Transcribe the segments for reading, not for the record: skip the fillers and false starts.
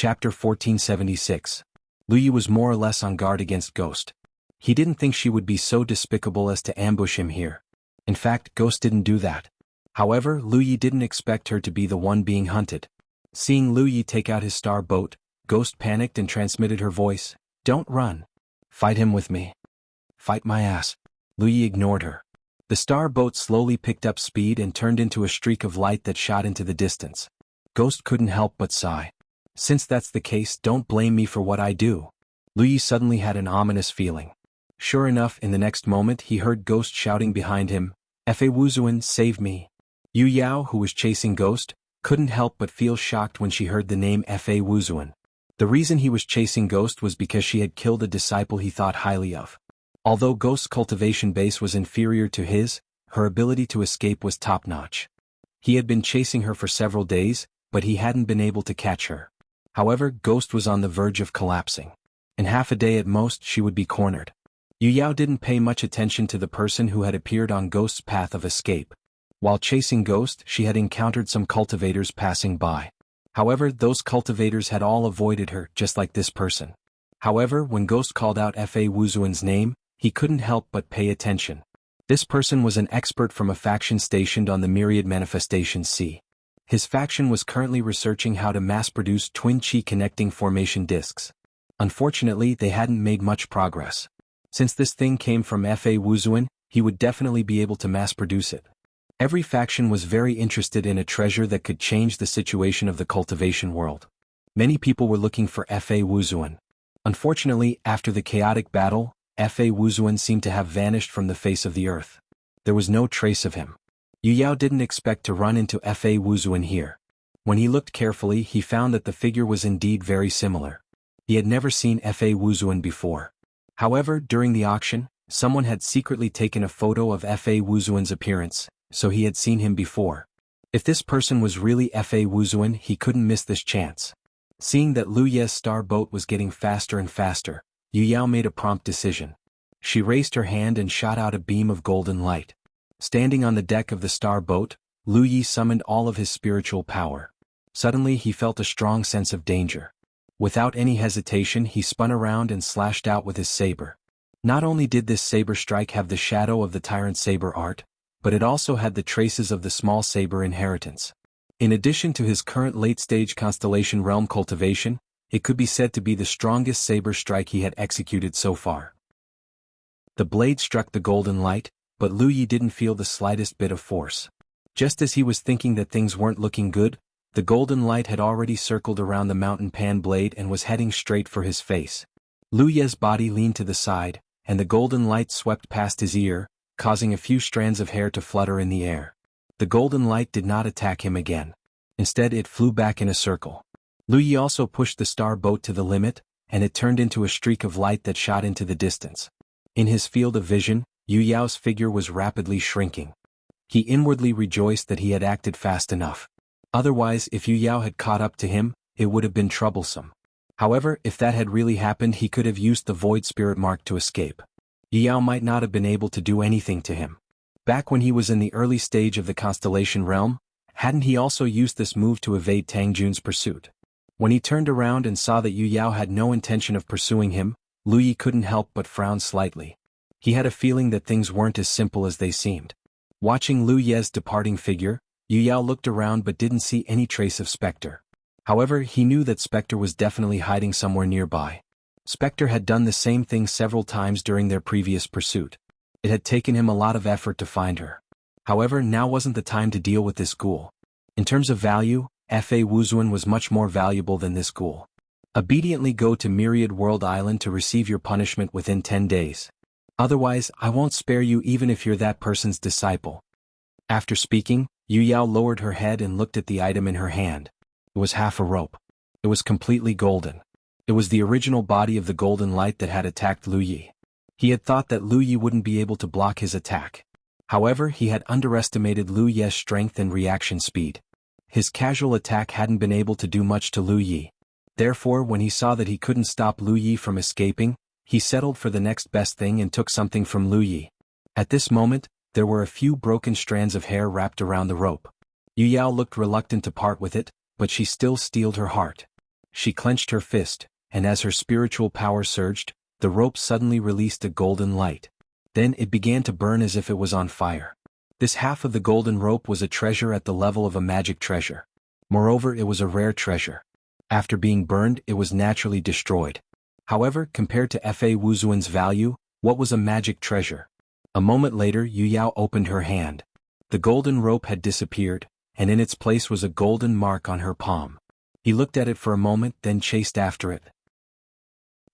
Chapter 1476. Lu Yi was more or less on guard against Ghost. He didn't think she would be so despicable as to ambush him here. In fact, Ghost didn't do that. However, Lu Yi didn't expect her to be the one being hunted. Seeing Lu Yi take out his star boat, Ghost panicked and transmitted her voice, "Don't run. Fight him with me." "Fight my ass." Lu Yi ignored her. The star boat slowly picked up speed and turned into a streak of light that shot into the distance. Ghost couldn't help but sigh. "Since that's the case, don't blame me for what I do." Lu Yi suddenly had an ominous feeling. Sure enough, in the next moment he heard Ghost shouting behind him, "Fa Wuzuan, save me." Yu Yao, who was chasing Ghost, couldn't help but feel shocked when she heard the name Fa Wuzuan. The reason he was chasing Ghost was because she had killed a disciple he thought highly of. Although Ghost's cultivation base was inferior to his, her ability to escape was top-notch. He had been chasing her for several days, but he hadn't been able to catch her. However, Ghost was on the verge of collapsing. In half a day at most, she would be cornered. Yu Yao didn't pay much attention to the person who had appeared on Ghost's path of escape. While chasing Ghost, she had encountered some cultivators passing by. However, those cultivators had all avoided her, just like this person. However, when Ghost called out Fa Wuzuan's name, he couldn't help but pay attention. This person was an expert from a faction stationed on the Myriad Manifestation Sea. His faction was currently researching how to mass-produce twin chi connecting formation discs. Unfortunately, they hadn't made much progress. Since this thing came from Fa Wuzuan, he would definitely be able to mass-produce it. Every faction was very interested in a treasure that could change the situation of the cultivation world. Many people were looking for Fa Wuzuan. Unfortunately, after the chaotic battle, Fa Wuzuan seemed to have vanished from the face of the earth. There was no trace of him. Yu Yao didn't expect to run into Fa Wuzuan here. When he looked carefully, he found that the figure was indeed very similar. He had never seen Fa Wuzuan before. However, during the auction, someone had secretly taken a photo of Fa Wuzuan's appearance, so he had seen him before. If this person was really Fa Wuzuan, he couldn't miss this chance. Seeing that Lu Ye's star boat was getting faster and faster, Yu Yao made a prompt decision. She raised her hand and shot out a beam of golden light. Standing on the deck of the star boat, Lu Yi summoned all of his spiritual power. Suddenly he felt a strong sense of danger. Without any hesitation, he spun around and slashed out with his saber. Not only did this saber strike have the shadow of the tyrant saber art, but it also had the traces of the small saber inheritance. In addition to his current late-stage constellation realm cultivation, it could be said to be the strongest saber strike he had executed so far. The blade struck the golden light, but Lu Yi didn't feel the slightest bit of force. Just as he was thinking that things weren't looking good, the golden light had already circled around the mountain pan blade and was heading straight for his face. Lu Ye's body leaned to the side, and the golden light swept past his ear, causing a few strands of hair to flutter in the air. The golden light did not attack him again. Instead, it flew back in a circle. Lu Yi also pushed the star boat to the limit, and it turned into a streak of light that shot into the distance. In his field of vision, Yu Yao's figure was rapidly shrinking. He inwardly rejoiced that he had acted fast enough. Otherwise, if Yu Yao had caught up to him, it would have been troublesome. However, if that had really happened, he could have used the Void Spirit Mark to escape. Yu Yao might not have been able to do anything to him. Back when he was in the early stage of the Constellation Realm, hadn't he also used this move to evade Tang Jun's pursuit? When he turned around and saw that Yu Yao had no intention of pursuing him, Lu Yi couldn't help but frown slightly. He had a feeling that things weren't as simple as they seemed. Watching Lu Ye's departing figure, Yu Yao looked around but didn't see any trace of Spectre. However, he knew that Spectre was definitely hiding somewhere nearby. Spectre had done the same thing several times during their previous pursuit. It had taken him a lot of effort to find her. However, now wasn't the time to deal with this ghoul. In terms of value, Fa Wuzuan was much more valuable than this ghoul. Obediently go to Myriad World Island to receive your punishment within 10 days. Otherwise, I won't spare you even if you're that person's disciple. After speaking, Yu Yao lowered her head and looked at the item in her hand. It was half a rope. It was completely golden. It was the original body of the golden light that had attacked Lu Yi. He had thought that Lu Yi wouldn't be able to block his attack. However, he had underestimated Lu Ye's strength and reaction speed. His casual attack hadn't been able to do much to Lu Yi. Therefore, when he saw that he couldn't stop Lu Yi from escaping, he settled for the next best thing and took something from Lu Yi. At this moment, there were a few broken strands of hair wrapped around the rope. Yu Yao looked reluctant to part with it, but she still steeled her heart. She clenched her fist, and as her spiritual power surged, the rope suddenly released a golden light. Then it began to burn as if it was on fire. This half of the golden rope was a treasure at the level of a magic treasure. Moreover, it was a rare treasure. After being burned, it was naturally destroyed. However, compared to Fa Wuzuan's value, what was a magic treasure? A moment later, Yu Yao opened her hand. The golden rope had disappeared, and in its place was a golden mark on her palm. He looked at it for a moment, then chased after it.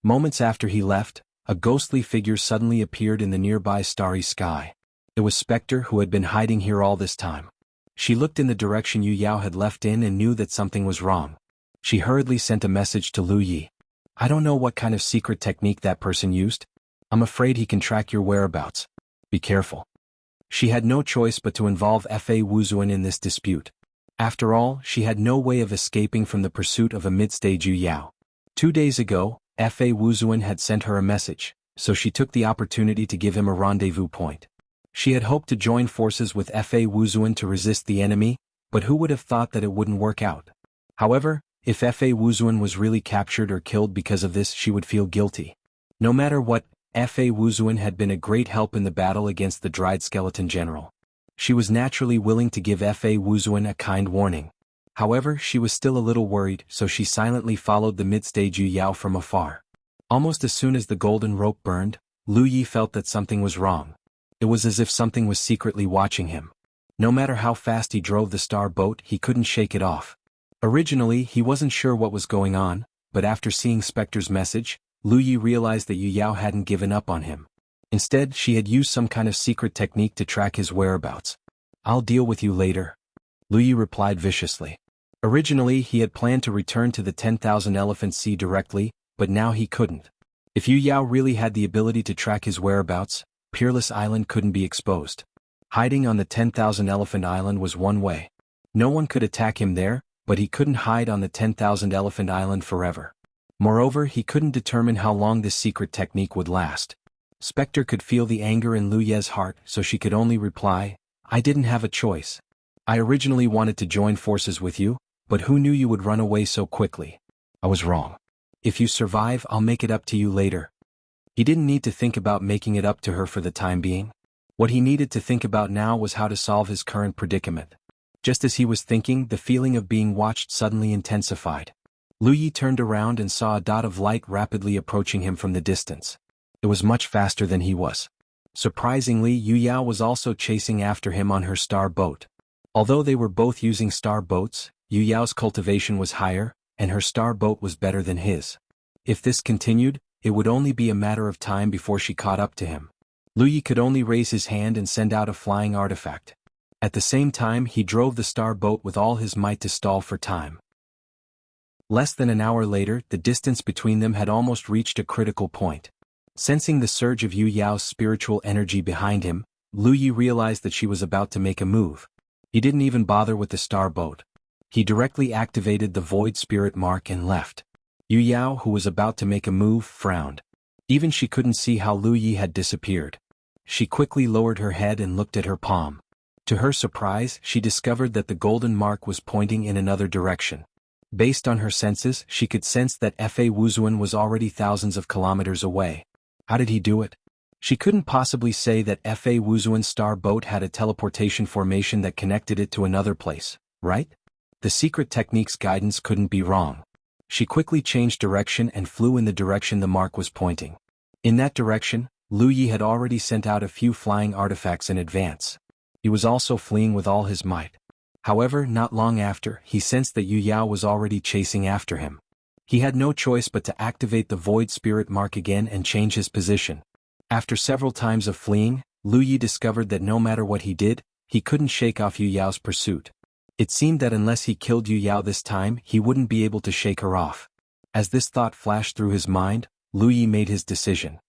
Moments after he left, a ghostly figure suddenly appeared in the nearby starry sky. It was Spectre, who had been hiding here all this time. She looked in the direction Yu Yao had left in and knew that something was wrong. She hurriedly sent a message to Lu Yi. I don't know what kind of secret technique that person used. I'm afraid he can track your whereabouts. Be careful. She had no choice but to involve Fa Wuzuan in this dispute. After all, she had no way of escaping from the pursuit of a mid-stage Yu Yao. 2 days ago, Fa Wuzuan had sent her a message, so she took the opportunity to give him a rendezvous point. She had hoped to join forces with Fa Wuzuan to resist the enemy, but who would have thought that it wouldn't work out? However, if Fa Wuzuan was really captured or killed because of this, she would feel guilty. No matter what, Fa Wuzuan had been a great help in the battle against the dried skeleton general. She was naturally willing to give Fa Wuzuan a kind warning. However, she was still a little worried, so she silently followed the mid-stage Yu Yao from afar. Almost as soon as the golden rope burned, Lu Yi felt that something was wrong. It was as if something was secretly watching him. No matter how fast he drove the star boat, he couldn't shake it off. Originally, he wasn't sure what was going on, but after seeing Spectre's message, Lu Yi realized that Yu Yao hadn't given up on him. Instead, she had used some kind of secret technique to track his whereabouts. I'll deal with you later, Lu Yi replied viciously. Originally, he had planned to return to the 10,000 Elephant Sea directly, but now he couldn't. If Yu Yao really had the ability to track his whereabouts, Peerless Island couldn't be exposed. Hiding on the 10,000 Elephant Island was one way. No one could attack him there, but he couldn't hide on the 10,000 Elephant Island forever. Moreover, he couldn't determine how long this secret technique would last. Spectre could feel the anger in Lu Ye's heart, so she could only reply, I didn't have a choice. I originally wanted to join forces with you, but who knew you would run away so quickly? I was wrong. If you survive, I'll make it up to you later. He didn't need to think about making it up to her for the time being. What he needed to think about now was how to solve his current predicament. Just as he was thinking, the feeling of being watched suddenly intensified. Lu Yi turned around and saw a dot of light rapidly approaching him from the distance. It was much faster than he was. Surprisingly, Yu Yao was also chasing after him on her star boat. Although they were both using star boats, Yu Yao's cultivation was higher, and her star boat was better than his. If this continued, it would only be a matter of time before she caught up to him. Lu Yi could only raise his hand and send out a flying artifact. At the same time, he drove the star boat with all his might to stall for time. Less than an hour later, the distance between them had almost reached a critical point. Sensing the surge of Yu Yao's spiritual energy behind him, Lu Yi realized that she was about to make a move. He didn't even bother with the star boat. He directly activated the Void Spirit Mark and left. Yu Yao, who was about to make a move, frowned. Even she couldn't see how Lu Yi had disappeared. She quickly lowered her head and looked at her palm. To her surprise, she discovered that the golden mark was pointing in another direction. Based on her senses, she could sense that Fa Wuzuan was already thousands of kilometers away. How did he do it? She couldn't possibly say that Fa Wuzuan's star boat had a teleportation formation that connected it to another place, right? The secret technique's guidance couldn't be wrong. She quickly changed direction and flew in the direction the mark was pointing. In that direction, Lu Yi had already sent out a few flying artifacts in advance. He was also fleeing with all his might. However, not long after, he sensed that Yu Yao was already chasing after him. He had no choice but to activate the Void Spirit Mark again and change his position. After several times of fleeing, Lu Yi discovered that no matter what he did, he couldn't shake off Yu Yao's pursuit. It seemed that unless he killed Yu Yao this time, he wouldn't be able to shake her off. As this thought flashed through his mind, Lu Yi made his decision.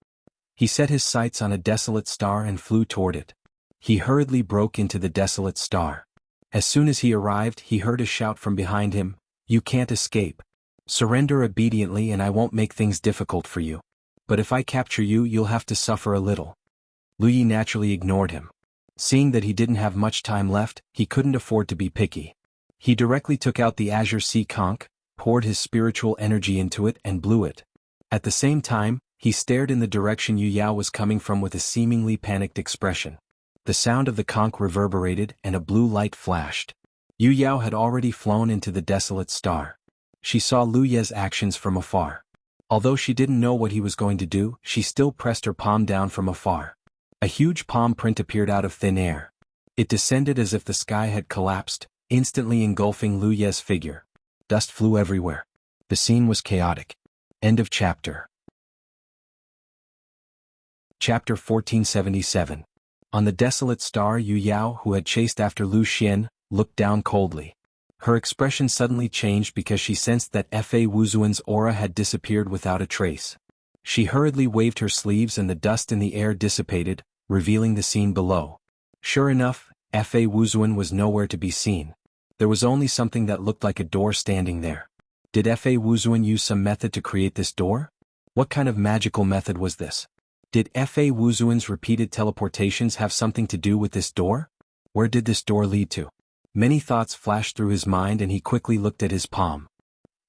He set his sights on a desolate star and flew toward it. He hurriedly broke into the desolate star. As soon as he arrived, he heard a shout from behind him, "You can't escape. Surrender obediently and I won't make things difficult for you. But if I capture you, you'll have to suffer a little." Lu Yi naturally ignored him. Seeing that he didn't have much time left, he couldn't afford to be picky. He directly took out the Azure Sea Conch, poured his spiritual energy into it and blew it. At the same time, he stared in the direction Yu Yao was coming from with a seemingly panicked expression. The sound of the conch reverberated and a blue light flashed. Yu Yao had already flown into the desolate star. She saw Lu Ye's actions from afar. Although she didn't know what he was going to do, she still pressed her palm down from afar. A huge palm print appeared out of thin air. It descended as if the sky had collapsed, instantly engulfing Lu Ye's figure. Dust flew everywhere. The scene was chaotic. End of chapter. Chapter 1477. On the desolate star, Yu Yao, who had chased after Lu Xian, looked down coldly. Her expression suddenly changed because she sensed that Fa Wuzuan's aura had disappeared without a trace. She hurriedly waved her sleeves and the dust in the air dissipated, revealing the scene below. Sure enough, Fa Wuzuan was nowhere to be seen. There was only something that looked like a door standing there. Did Fa Wuzuan use some method to create this door? What kind of magical method was this? Did Fa Wuzuan's repeated teleportations have something to do with this door? Where did this door lead to? Many thoughts flashed through his mind and he quickly looked at his palm.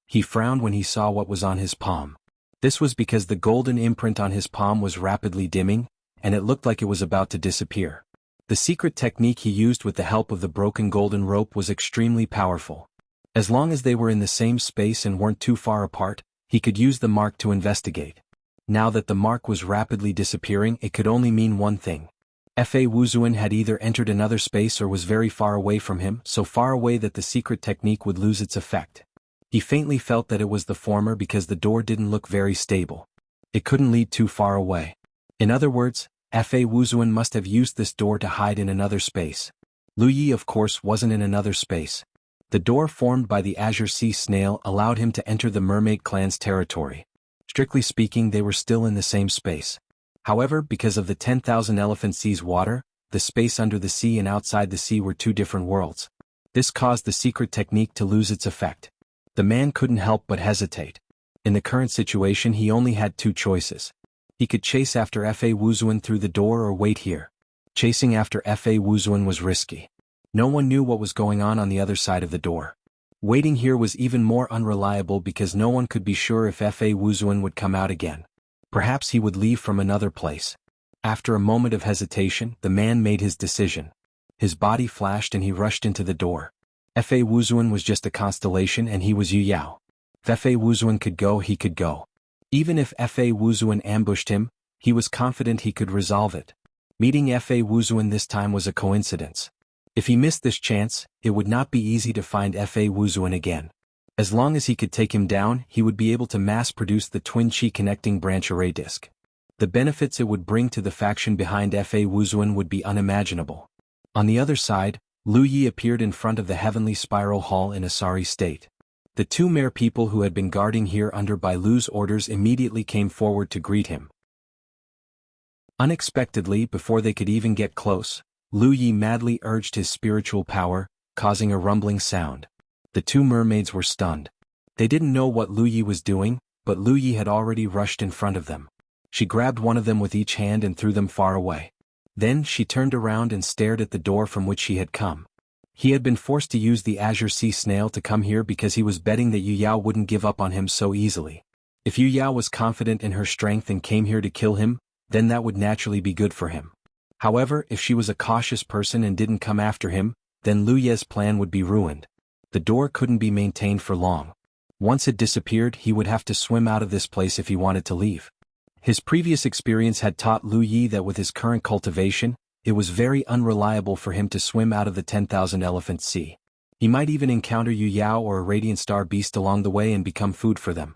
He frowned when he saw what was on his palm. This was because the golden imprint on his palm was rapidly dimming, and it looked like it was about to disappear. The secret technique he used with the help of the broken golden rope was extremely powerful. As long as they were in the same space and weren't too far apart, he could use the mark to investigate. Now that the mark was rapidly disappearing, it could only mean one thing. Fa Wuzuan had either entered another space or was very far away from him, so far away that the secret technique would lose its effect. He faintly felt that it was the former because the door didn't look very stable. It couldn't lead too far away. In other words, Fa Wuzuan must have used this door to hide in another space. Lu Yi of course wasn't in another space. The door formed by the Azure Sea Snail allowed him to enter the Mermaid Clan's territory. Strictly speaking, they were still in the same space. However, because of the 10,000 Elephant Sea's water, the space under the sea and outside the sea were two different worlds. This caused the secret technique to lose its effect. The man couldn't help but hesitate. In the current situation he only had two choices. He could chase after Fa Wuzuan through the door or wait here. Chasing after Fa Wuzuan was risky. No one knew what was going on the other side of the door. Waiting here was even more unreliable because no one could be sure if Fa Wuzuan would come out again. Perhaps he would leave from another place. After a moment of hesitation, the man made his decision. His body flashed and he rushed into the door. Fa Wuzuan was just a constellation and he was Yu Yao. If Fa Wuzuan could go, he could go. Even if Fa Wuzuan ambushed him, he was confident he could resolve it. Meeting Fa Wuzuan this time was a coincidence. If he missed this chance, it would not be easy to find Fa Wuzuan again. As long as he could take him down, he would be able to mass-produce the twin chi connecting branch array disk. The benefits it would bring to the faction behind Fa Wuzuan would be unimaginable. On the other side, Lu Yi appeared in front of the heavenly spiral hall in a sorry state. The two mere people who had been guarding here under Bai Lu's orders immediately came forward to greet him. Unexpectedly, before they could even get close, Lu Yi madly urged his spiritual power, causing a rumbling sound. The two mermaids were stunned. They didn't know what Lu Yi was doing, but Lu Yi had already rushed in front of them. She grabbed one of them with each hand and threw them far away. Then she turned around and stared at the door from which he had come. He had been forced to use the Azure Sea Snail to come here because he was betting that Yu Yao wouldn't give up on him so easily. If Yu Yao was confident in her strength and came here to kill him, then that would naturally be good for him. However, if she was a cautious person and didn't come after him, then Lu Ye's plan would be ruined. The door couldn't be maintained for long. Once it disappeared, he would have to swim out of this place if he wanted to leave. His previous experience had taught Lu Yi that with his current cultivation, it was very unreliable for him to swim out of the 10,000 Elephant Sea. He might even encounter Yu Yao or a Radiant Star Beast along the way and become food for them.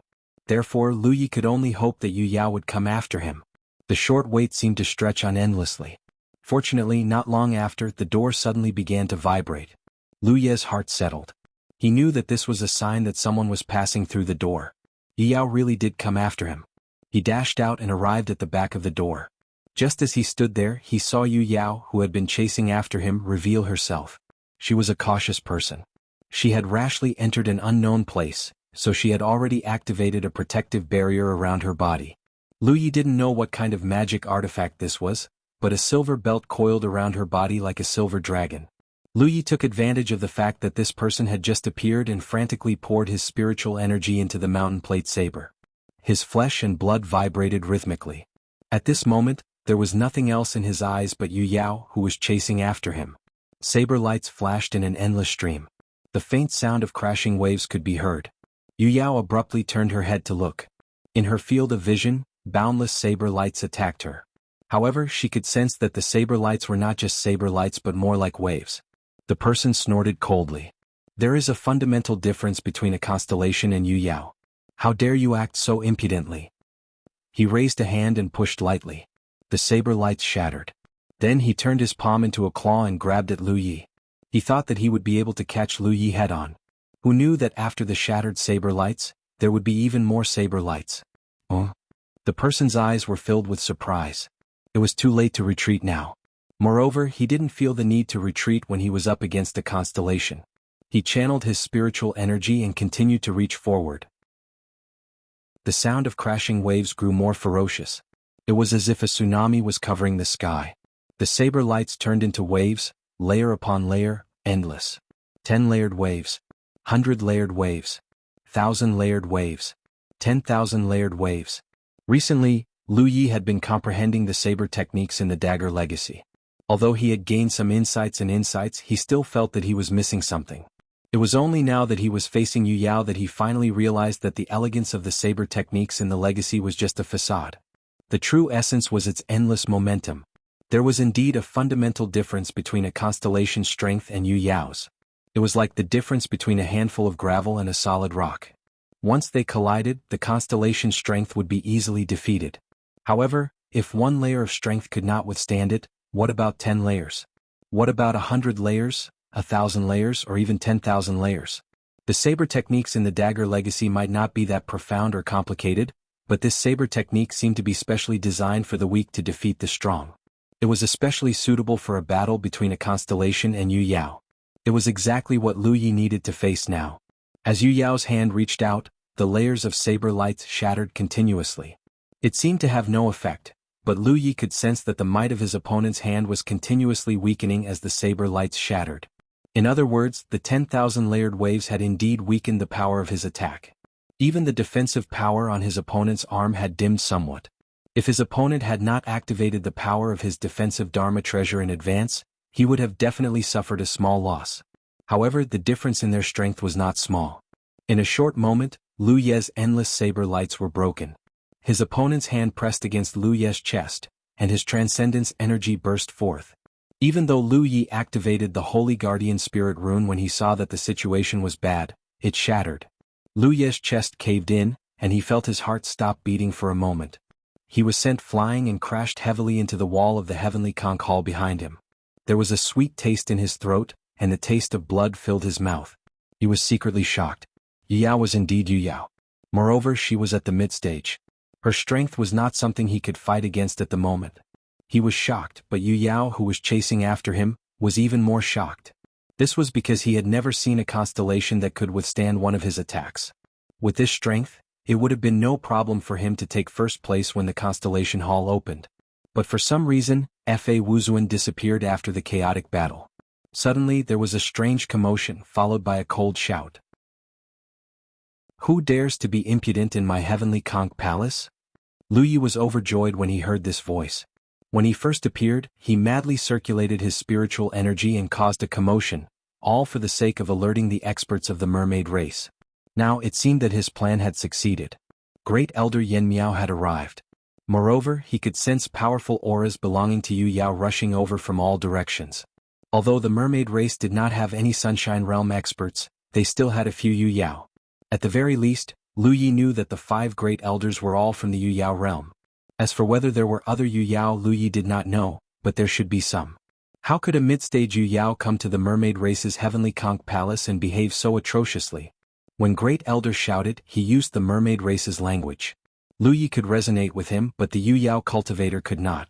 Therefore, Lu Yi could only hope that Yu Yao would come after him. The short wait seemed to stretch on endlessly. Fortunately, not long after, the door suddenly began to vibrate. Lu Ye's heart settled. He knew that this was a sign that someone was passing through the door. Yu Yao really did come after him. He dashed out and arrived at the back of the door. Just as he stood there, he saw Yu Yao, who had been chasing after him, reveal herself. She was a cautious person. She had rashly entered an unknown place, so she had already activated a protective barrier around her body. Lu Yi didn't know what kind of magic artifact this was, but a silver belt coiled around her body like a silver dragon. Lu Yi took advantage of the fact that this person had just appeared and frantically poured his spiritual energy into the mountain plate saber. His flesh and blood vibrated rhythmically. At this moment, there was nothing else in his eyes but Yu Yao, who was chasing after him. Saber lights flashed in an endless stream. The faint sound of crashing waves could be heard. Yu Yao abruptly turned her head to look. In her field of vision, boundless saber lights attacked her. However, she could sense that the saber lights were not just saber lights but more like waves. The person snorted coldly. There is a fundamental difference between a constellation and Yu Yao. How dare you act so impudently? He raised a hand and pushed lightly. The saber lights shattered. Then he turned his palm into a claw and grabbed at Lu Yi. He thought that he would be able to catch Lu Yi head-on. Who knew that after the shattered saber lights, there would be even more saber lights? Oh? The person's eyes were filled with surprise. It was too late to retreat now. Moreover, he didn't feel the need to retreat when he was up against a constellation. He channeled his spiritual energy and continued to reach forward. The sound of crashing waves grew more ferocious. It was as if a tsunami was covering the sky. The saber lights turned into waves, layer upon layer, endless. 10-layered waves. 100-layered waves. 1,000-layered waves. 10,000-layered waves. Recently, Lu Yi had been comprehending the saber techniques in the Dagger Legacy. Although he had gained some insights, he still felt that he was missing something. It was only now that he was facing Yu Yao that he finally realized that the elegance of the saber techniques in the Legacy was just a facade. The true essence was its endless momentum. There was indeed a fundamental difference between a constellation's strength and Yu Yao's. It was like the difference between a handful of gravel and a solid rock. Once they collided, the constellation's strength would be easily defeated. However, if one layer of strength could not withstand it, what about 10 layers? What about 100 layers, 1,000 layers, or even 10,000 layers? The saber techniques in the Dagger Legacy might not be that profound or complicated, but this saber technique seemed to be specially designed for the weak to defeat the strong. It was especially suitable for a battle between a constellation and Yu Yao. It was exactly what Lu Yi needed to face now. As Yu Yao's hand reached out, the layers of saber lights shattered continuously. It seemed to have no effect, but Lu Yi could sense that the might of his opponent's hand was continuously weakening as the saber lights shattered. In other words, the 10,000-layered waves had indeed weakened the power of his attack. Even the defensive power on his opponent's arm had dimmed somewhat. If his opponent had not activated the power of his defensive Dharma treasure in advance, he would have definitely suffered a small loss. However, the difference in their strength was not small. In a short moment, Lu Ye's endless saber lights were broken. His opponent's hand pressed against Lu Ye's chest, and his transcendence energy burst forth. Even though Lu Yi activated the Holy Guardian Spirit rune when he saw that the situation was bad, it shattered. Lu Ye's chest caved in, and he felt his heart stop beating for a moment. He was sent flying and crashed heavily into the wall of the heavenly conch hall behind him. There was a sweet taste in his throat, and the taste of blood filled his mouth. He was secretly shocked. Yu Yao was indeed Yu Yao. Moreover, she was at the mid-stage. Her strength was not something he could fight against at the moment. He was shocked, but Yu Yao, who was chasing after him, was even more shocked. This was because he had never seen a constellation that could withstand one of his attacks. With this strength, it would have been no problem for him to take first place when the constellation hall opened. But for some reason, Fa Wuzuan disappeared after the chaotic battle. Suddenly there was a strange commotion followed by a cold shout. "Who dares to be impudent in my heavenly conch palace?" Lu Yi was overjoyed when he heard this voice. When he first appeared, he madly circulated his spiritual energy and caused a commotion, all for the sake of alerting the experts of the mermaid race. Now it seemed that his plan had succeeded. Great Elder Yen Miao had arrived. Moreover, he could sense powerful auras belonging to Yu Yao rushing over from all directions. Although the mermaid race did not have any Sunshine Realm experts, they still had a few Yu Yao. At the very least, Lu Yi knew that the 5 great elders were all from the Yu Yao realm. As for whether there were other Yu Yao, Lu Yi did not know, but there should be some. How could a mid-stage Yu Yao come to the mermaid race's heavenly conch palace and behave so atrociously? When Great Elder shouted, he used the mermaid race's language. Lu Yi could resonate with him, but the Yu Yao cultivator could not.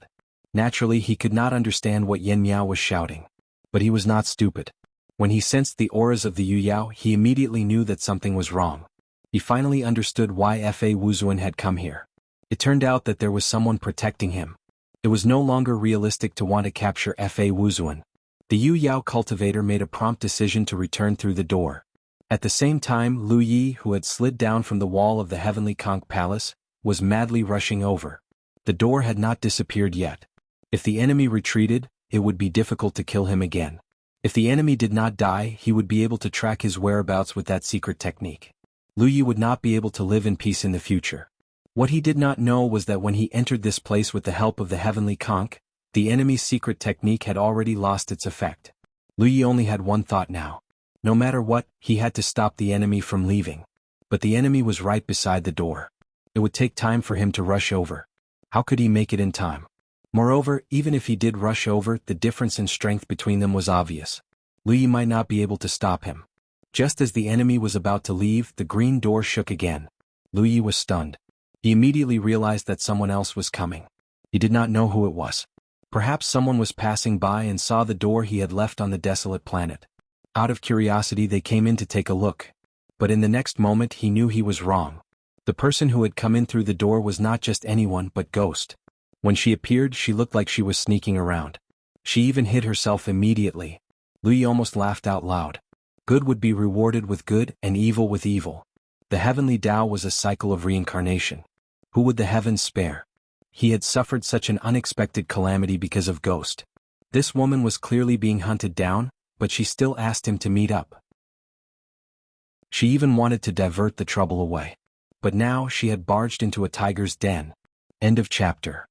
Naturally, he could not understand what Yen Miao was shouting. But he was not stupid. When he sensed the auras of the Yu Yao, he immediately knew that something was wrong. He finally understood why Fa Wuzuan had come here. It turned out that there was someone protecting him. It was no longer realistic to want to capture Fa Wuzuan. The Yu Yao cultivator made a prompt decision to return through the door. At the same time, Lu Yi, who had slid down from the wall of the heavenly conch palace, was madly rushing over. The door had not disappeared yet. If the enemy retreated, it would be difficult to kill him again. If the enemy did not die, he would be able to track his whereabouts with that secret technique. Lu Yi would not be able to live in peace in the future. What he did not know was that when he entered this place with the help of the heavenly conch, the enemy's secret technique had already lost its effect. Lu Yi only had one thought now. No matter what, he had to stop the enemy from leaving. But the enemy was right beside the door. It would take time for him to rush over. How could he make it in time? Moreover, even if he did rush over, the difference in strength between them was obvious. Lu Yi might not be able to stop him. Just as the enemy was about to leave, the green door shook again. Lu Yi was stunned. He immediately realized that someone else was coming. He did not know who it was. Perhaps someone was passing by and saw the door he had left on the desolate planet. Out of curiosity, they came in to take a look. But in the next moment, he knew he was wrong. The person who had come in through the door was not just anyone but Ghost. When she appeared, she looked like she was sneaking around. She even hid herself immediately. Lu Yi almost laughed out loud. Good would be rewarded with good and evil with evil. The heavenly Tao was a cycle of reincarnation. Who would the heavens spare? He had suffered such an unexpected calamity because of Ghost. This woman was clearly being hunted down, but she still asked him to meet up. She even wanted to divert the trouble away. But now she had barged into a tiger's den. End of chapter.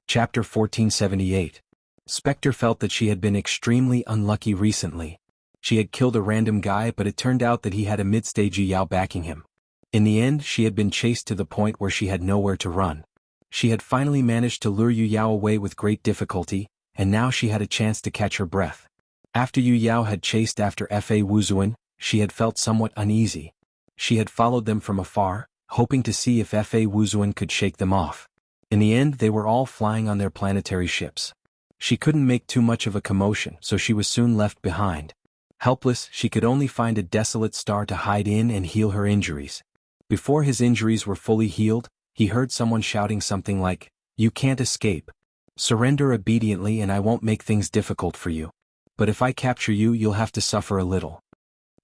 Chapter 1478. Spectre felt that she had been extremely unlucky recently. She had killed a random guy, but it turned out that he had a mid-stage Yu Yao backing him. In the end, she had been chased to the point where she had nowhere to run. She had finally managed to lure Yu Yao away with great difficulty, and now she had a chance to catch her breath. After Yu Yao had chased after Fa Wuzuan, she had felt somewhat uneasy. She had followed them from afar, hoping to see if Fa Wuzuan could shake them off. In the end, they were all flying on their planetary ships. She couldn't make too much of a commotion, so she was soon left behind. Helpless, she could only find a desolate star to hide in and heal her injuries. Before his injuries were fully healed, he heard someone shouting something like, "You can't escape. Surrender obediently and I won't make things difficult for you. But if I capture you, you'll have to suffer a little."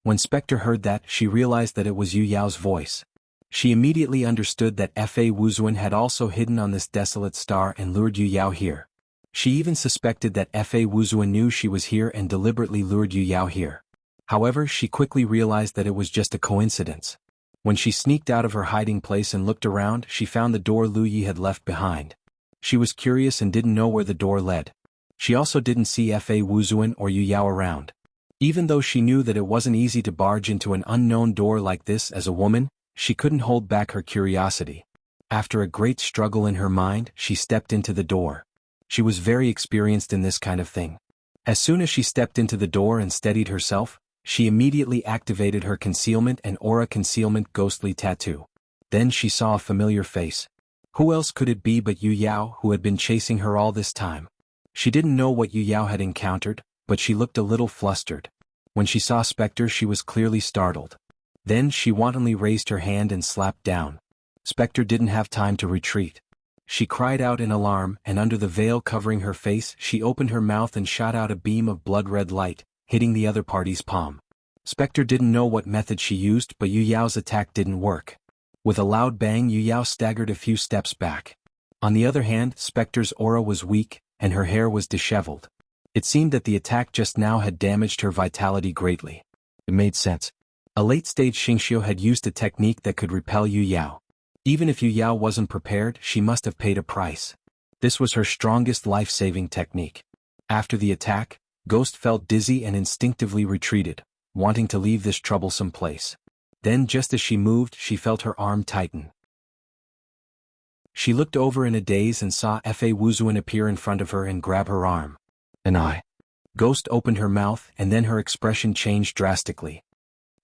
When Spectre heard that, she realized that it was Yu Yao's voice. She immediately understood that Fa Wuzuan had also hidden on this desolate star and lured Yu Yao here. She even suspected that Fa Wuzuan knew she was here and deliberately lured Yu Yao here. However, she quickly realized that it was just a coincidence. When she sneaked out of her hiding place and looked around, she found the door Lu Yi had left behind. She was curious and didn't know where the door led. She also didn't see Fa Wuzuan or Yu Yao around. Even though she knew that it wasn't easy to barge into an unknown door like this as a woman, she couldn't hold back her curiosity. After a great struggle in her mind, she stepped into the door. She was very experienced in this kind of thing. As soon as she stepped into the door and steadied herself, she immediately activated her concealment and aura concealment ghostly tattoo. Then she saw a familiar face. Who else could it be but Yu Yao, who had been chasing her all this time? She didn't know what Yu Yao had encountered, but she looked a little flustered. When she saw Spectre, she was clearly startled. Then she wantonly raised her hand and slapped down. Spectre didn't have time to retreat. She cried out in alarm, and under the veil covering her face, she opened her mouth and shot out a beam of blood-red light, hitting the other party's palm. Spectre didn't know what method she used, but Yu Yao's attack didn't work. With a loud bang, Yu Yao staggered a few steps back. On the other hand, Spectre's aura was weak, and her hair was disheveled. It seemed that the attack just now had damaged her vitality greatly. It made sense. A late-stage Xingqiu had used a technique that could repel Yu Yao. Even if Yu Yao wasn't prepared, she must have paid a price. This was her strongest life-saving technique. After the attack, Ghost felt dizzy and instinctively retreated, wanting to leave this troublesome place. Then just as she moved, she felt her arm tighten. She looked over in a daze and saw Fa Wuzuan appear in front of her and grab her arm. Ghost opened her mouth, and then her expression changed drastically.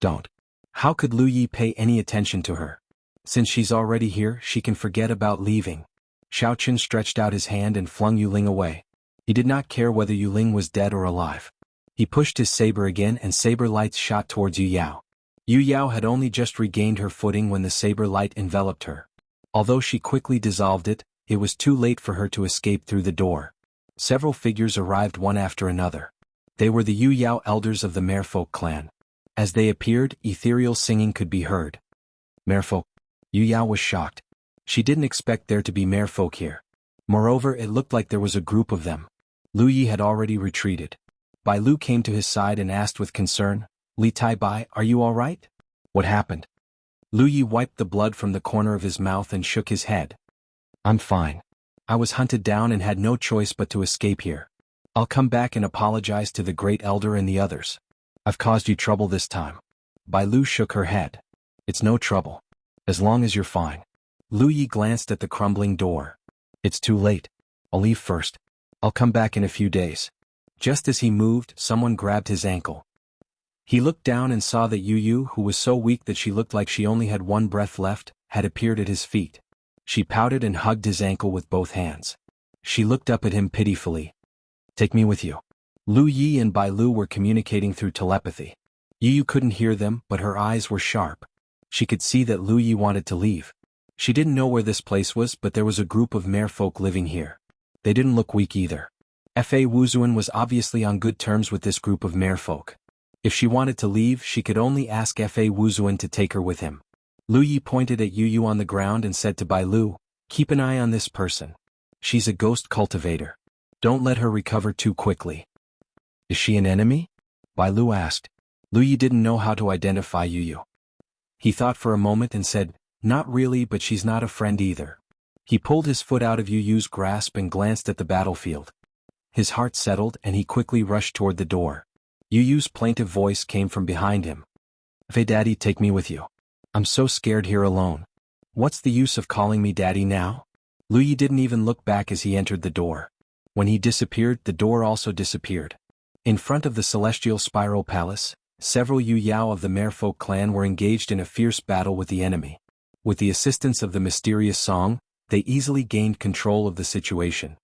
Don't. How could Lu Yi pay any attention to her? Since she's already here, she can forget about leaving. Xiaoqun stretched out his hand and flung Yuling away. He did not care whether Yuling was dead or alive. He pushed his saber again and saber lights shot towards Yu Yao. Yu Yao had only just regained her footing when the saber light enveloped her. Although she quickly dissolved it, it was too late for her to escape through the door. several figures arrived one after another. They were the Yu Yao elders of the Merfolk clan. As they appeared, ethereal singing could be heard. Merfolk? Yu Yao was shocked. She didn't expect there to be merfolk here. Moreover, it looked like there was a group of them. Lu Yi had already retreated. Bai Lu came to his side and asked with concern, "Li Tai Bai, are you all right? What happened?" Lu Yi wiped the blood from the corner of his mouth and shook his head. "I'm fine. I was hunted down and had no choice but to escape here. I'll come back and apologize to the Great Elder and the others. I've caused you trouble this time." Bai Lu shook her head. "It's no trouble. As long as you're fine." Lu Yi glanced at the crumbling door. "It's too late. I'll leave first. I'll come back in a few days." Just as he moved, someone grabbed his ankle. He looked down and saw that Yu Yu, who was so weak that she looked like she only had one breath left, had appeared at his feet. She pouted and hugged his ankle with both hands. She looked up at him pitifully. "Take me with you." Lu Yi and Bai Lu were communicating through telepathy. Yu Yu couldn't hear them, but her eyes were sharp. She could see that Lu Yi wanted to leave. She didn't know where this place was, but there was a group of merfolk living here. They didn't look weak either. Fa Wuzuan was obviously on good terms with this group of merfolk. If she wanted to leave, she could only ask Fa Wuzuan to take her with him. Lu Yi pointed at Yu Yu on the ground and said to Bai Lu, "Keep an eye on this person. She's a ghost cultivator. Don't let her recover too quickly." "Is she an enemy?" Bai Lu asked. Lu Yi didn't know how to identify Yu Yu. He thought for a moment and said, "Not really, but she's not a friend either." He pulled his foot out of Yu Yu's grasp and glanced at the battlefield. His heart settled and he quickly rushed toward the door. Yu Yu's plaintive voice came from behind him. "Hey Daddy, take me with you. I'm so scared here alone." "What's the use of calling me Daddy now?" Lu Yi didn't even look back as he entered the door. When he disappeared, the door also disappeared. In front of the Celestial Spiral Palace, several Yu Yao of the Merfolk clan were engaged in a fierce battle with the enemy. With the assistance of the mysterious song, they easily gained control of the situation.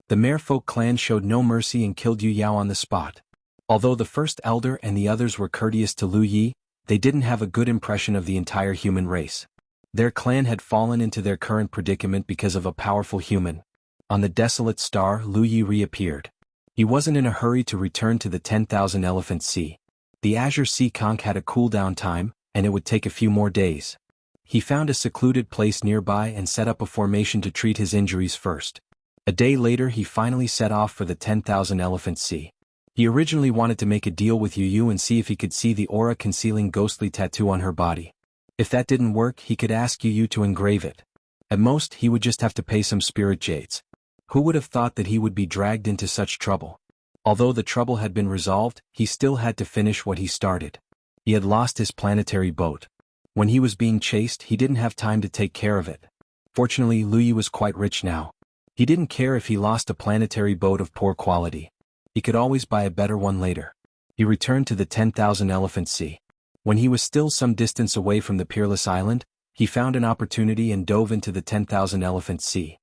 The Merfolk clan showed no mercy and killed Yu Yao on the spot. Although the first elder and the others were courteous to Lu Yi, they didn't have a good impression of the entire human race. Their clan had fallen into their current predicament because of a powerful human. On the desolate star, Lu Yi reappeared. He wasn't in a hurry to return to the 10,000 Elephant Sea. The Azure Sea Conch had a cooldown time, and it would take a few more days. He found a secluded place nearby and set up a formation to treat his injuries first. A day later he finally set off for the 10,000 Elephant Sea. He originally wanted to make a deal with Yu Yu and see if he could see the aura-concealing ghostly tattoo on her body. If that didn't work, he could ask Yu Yu to engrave it. At most, he would just have to pay some spirit jades. Who would have thought that he would be dragged into such trouble? Although the trouble had been resolved, he still had to finish what he started. He had lost his planetary boat. When he was being chased, he didn't have time to take care of it. Fortunately, Lu Yi was quite rich now. He didn't care if he lost a planetary boat of poor quality. He could always buy a better one later. He returned to the 10,000 Elephant Sea. When he was still some distance away from the Peerless Island, he found an opportunity and dove into the 10,000 Elephant Sea.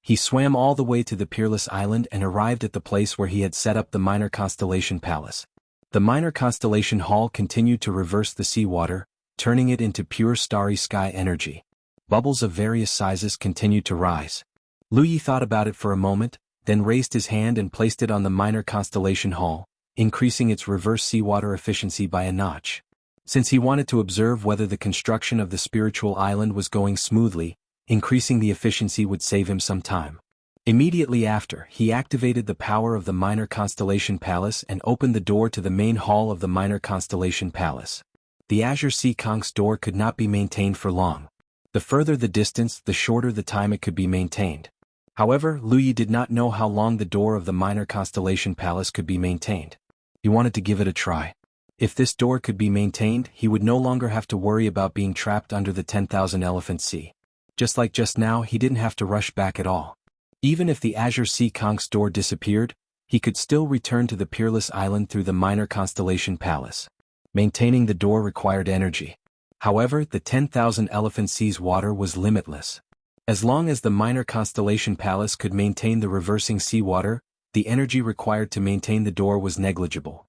He swam all the way to the Peerless Island and arrived at the place where he had set up the Minor Constellation Palace. The Minor Constellation Hall continued to reverse the seawater, turning it into pure starry sky energy. Bubbles of various sizes continued to rise. Lu Yi thought about it for a moment, then raised his hand and placed it on the Minor Constellation Hall, increasing its reverse seawater efficiency by a notch. Since he wanted to observe whether the construction of the spiritual island was going smoothly, increasing the efficiency would save him some time. Immediately after, he activated the power of the Minor Constellation Palace and opened the door to the main hall of the Minor Constellation Palace. The Azure Sea Conch's door could not be maintained for long. The further the distance, the shorter the time it could be maintained. However, Lu Yi did not know how long the door of the Minor Constellation Palace could be maintained. He wanted to give it a try. If this door could be maintained, he would no longer have to worry about being trapped under the 10,000 Elephant Sea. Just like just now, he didn't have to rush back at all. Even if the Azure Sea Conch's door disappeared, he could still return to the Peerless Island through the Minor Constellation Palace. Maintaining the door required energy. However, the 10,000 Elephant Sea's water was limitless. As long as the Minor Constellation Palace could maintain the reversing seawater, the energy required to maintain the door was negligible.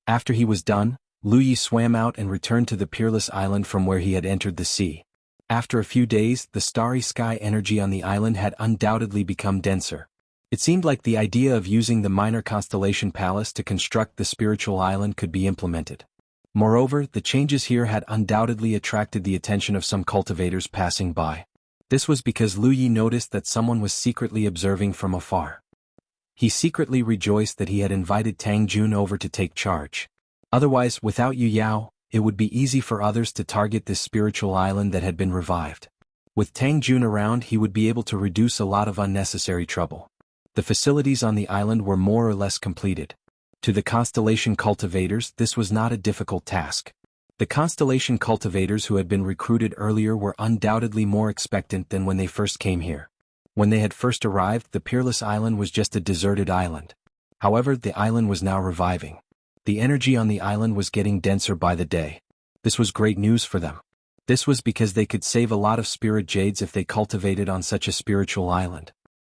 After he was done, Lu Yi swam out and returned to the Peerless Island from where he had entered the sea. After a few days, the starry sky energy on the island had undoubtedly become denser. It seemed like the idea of using the minor constellation palace to construct the spiritual island could be implemented. Moreover, the changes here had undoubtedly attracted the attention of some cultivators passing by. This was because Lu Yi noticed that someone was secretly observing from afar. He secretly rejoiced that he had invited Tang Jun over to take charge. Otherwise, without Yu Yao, it would be easy for others to target this spiritual island that had been revived. With Tang Jun around, he would be able to reduce a lot of unnecessary trouble. The facilities on the island were more or less completed. To the constellation cultivators, this was not a difficult task. The constellation cultivators who had been recruited earlier were undoubtedly more expectant than when they first came here. When they had first arrived, the Peerless Island was just a deserted island. However, the island was now reviving. The energy on the island was getting denser by the day. This was great news for them. This was because they could save a lot of spirit jades if they cultivated on such a spiritual island.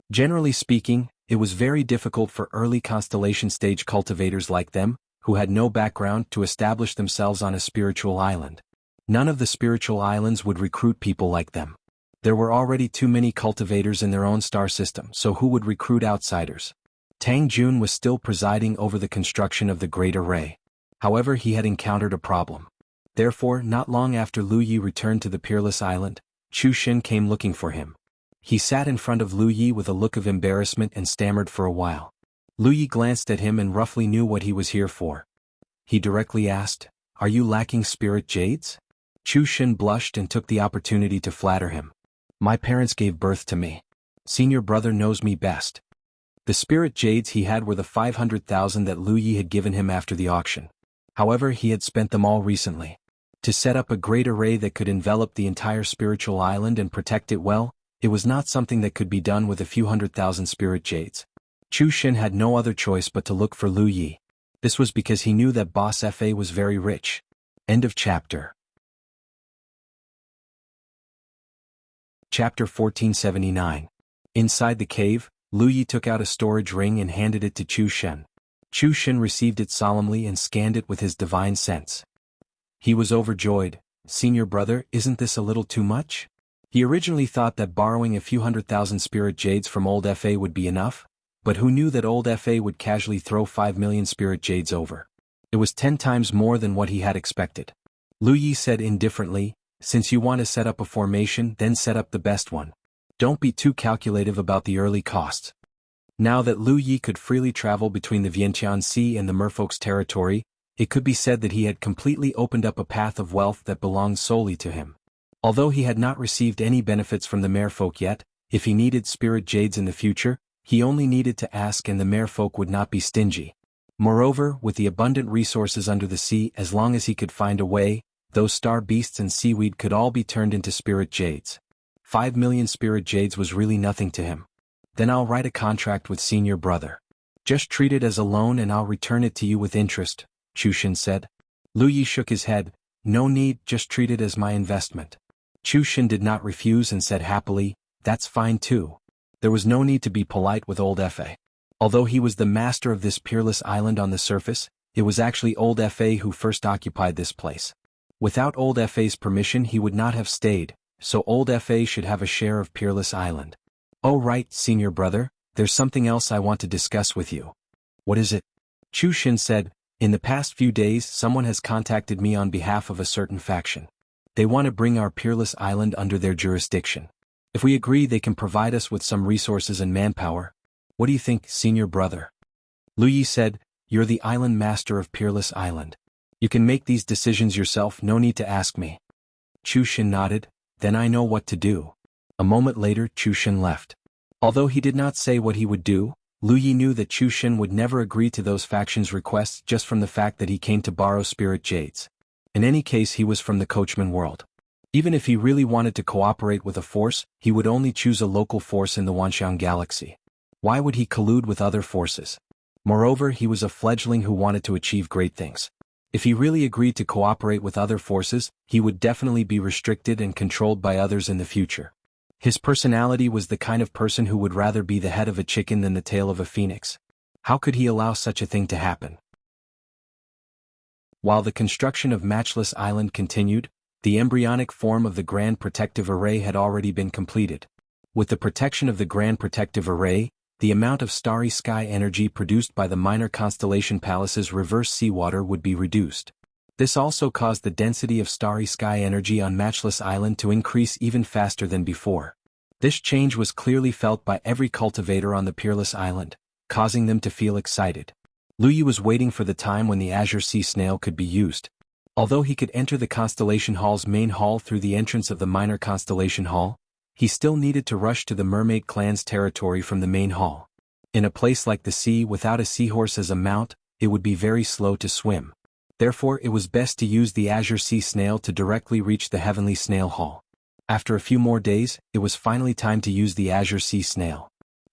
Generally speaking, it was very difficult for early constellation stage cultivators like them, who had no background, to establish themselves on a spiritual island. None of the spiritual islands would recruit people like them. There were already too many cultivators in their own star system, so who would recruit outsiders? Tang Jun was still presiding over the construction of the Great Array. However, he had encountered a problem. Therefore, not long after Lu Yi returned to the Peerless Island, Chu Xin came looking for him. He sat in front of Lu Yi with a look of embarrassment and stammered for a while. Lu Yi glanced at him and roughly knew what he was here for. He directly asked, "Are you lacking spirit jades?" Chu Xin blushed and took the opportunity to flatter him. "My parents gave birth to me. Senior brother knows me best." The spirit jades he had were the 500,000 that Lu Yi had given him after the auction. However, he had spent them all recently. To set up a great array that could envelop the entire spiritual island and protect it well, it was not something that could be done with a few 100,000 spirit jades. Chu Xin had no other choice but to look for Lu Yi. This was because he knew that Boss Fa was very rich. End of chapter. Chapter 1479. Inside the cave, Lu Yi took out a storage ring and handed it to Chu Xin. Chu Xin received it solemnly and scanned it with his divine sense. He was overjoyed. "Senior brother, isn't this a little too much?" He originally thought that borrowing a few 100,000 spirit jades from old Fa would be enough, but who knew that old Fa would casually throw 5 million spirit jades over? It was 10 times more than what he had expected. Lu Yi said indifferently, "Since you want to set up a formation, then set up the best one. Don't be too calculative about the early costs." Now that Lu Yi could freely travel between the Vientiane Sea and the merfolk's territory, it could be said that he had completely opened up a path of wealth that belonged solely to him. Although he had not received any benefits from the merfolk yet, if he needed spirit jades in the future, he only needed to ask and the merfolk would not be stingy. Moreover, with the abundant resources under the sea, as long as he could find a way, those star beasts and seaweed could all be turned into spirit jades. 5 million spirit jades was really nothing to him. "Then I'll write a contract with senior brother. Just treat it as a loan and I'll return it to you with interest," Chu Xin said. Lu Yi shook his head. "No need, just treat it as my investment." Chu Xin did not refuse and said happily, "That's fine too." There was no need to be polite with old Fa. Although he was the master of this peerless island on the surface, it was actually old Fa who first occupied this place. Without old Fa's permission he would not have stayed, so old Fa should have a share of Peerless Island. "Oh right, senior brother, there's something else I want to discuss with you." "What is it?" Chu Xin said, "In the past few days someone has contacted me on behalf of a certain faction. They want to bring our Peerless Island under their jurisdiction. If we agree they can provide us with some resources and manpower. What do you think, senior brother?" Lu Yi said, "You're the island master of Peerless Island. You can make these decisions yourself, no need to ask me." Chu Xin nodded, "Then I know what to do." A moment later Chu Xin left. Although he did not say what he would do, Lu Yi knew that Chu Xin would never agree to those factions' requests just from the fact that he came to borrow spirit jades. In any case, he was from the coachman world. Even if he really wanted to cooperate with a force, he would only choose a local force in the Wanxiang galaxy. Why would he collude with other forces? Moreover, he was a fledgling who wanted to achieve great things. If he really agreed to cooperate with other forces, he would definitely be restricted and controlled by others in the future. His personality was the kind of person who would rather be the head of a chicken than the tail of a phoenix. How could he allow such a thing to happen? While the construction of Matchless Island continued, The embryonic form of the Grand Protective Array had already been completed. With the protection of the Grand Protective Array, the amount of starry sky energy produced by the minor constellation palace's reverse seawater would be reduced. This also caused the density of starry sky energy on Matchless Island to increase even faster than before. This change was clearly felt by every cultivator on the Peerless Island, causing them to feel excited. Luyi was waiting for the time when the Azure Sea Snail could be used. Although he could enter the Constellation Hall's main hall through the entrance of the Minor Constellation Hall, he still needed to rush to the Mermaid Clan's territory from the main hall. In a place like the sea without a seahorse as a mount, it would be very slow to swim. Therefore it was best to use the Azure Sea Snail to directly reach the Heavenly Snail Hall. After a few more days, it was finally time to use the Azure Sea Snail.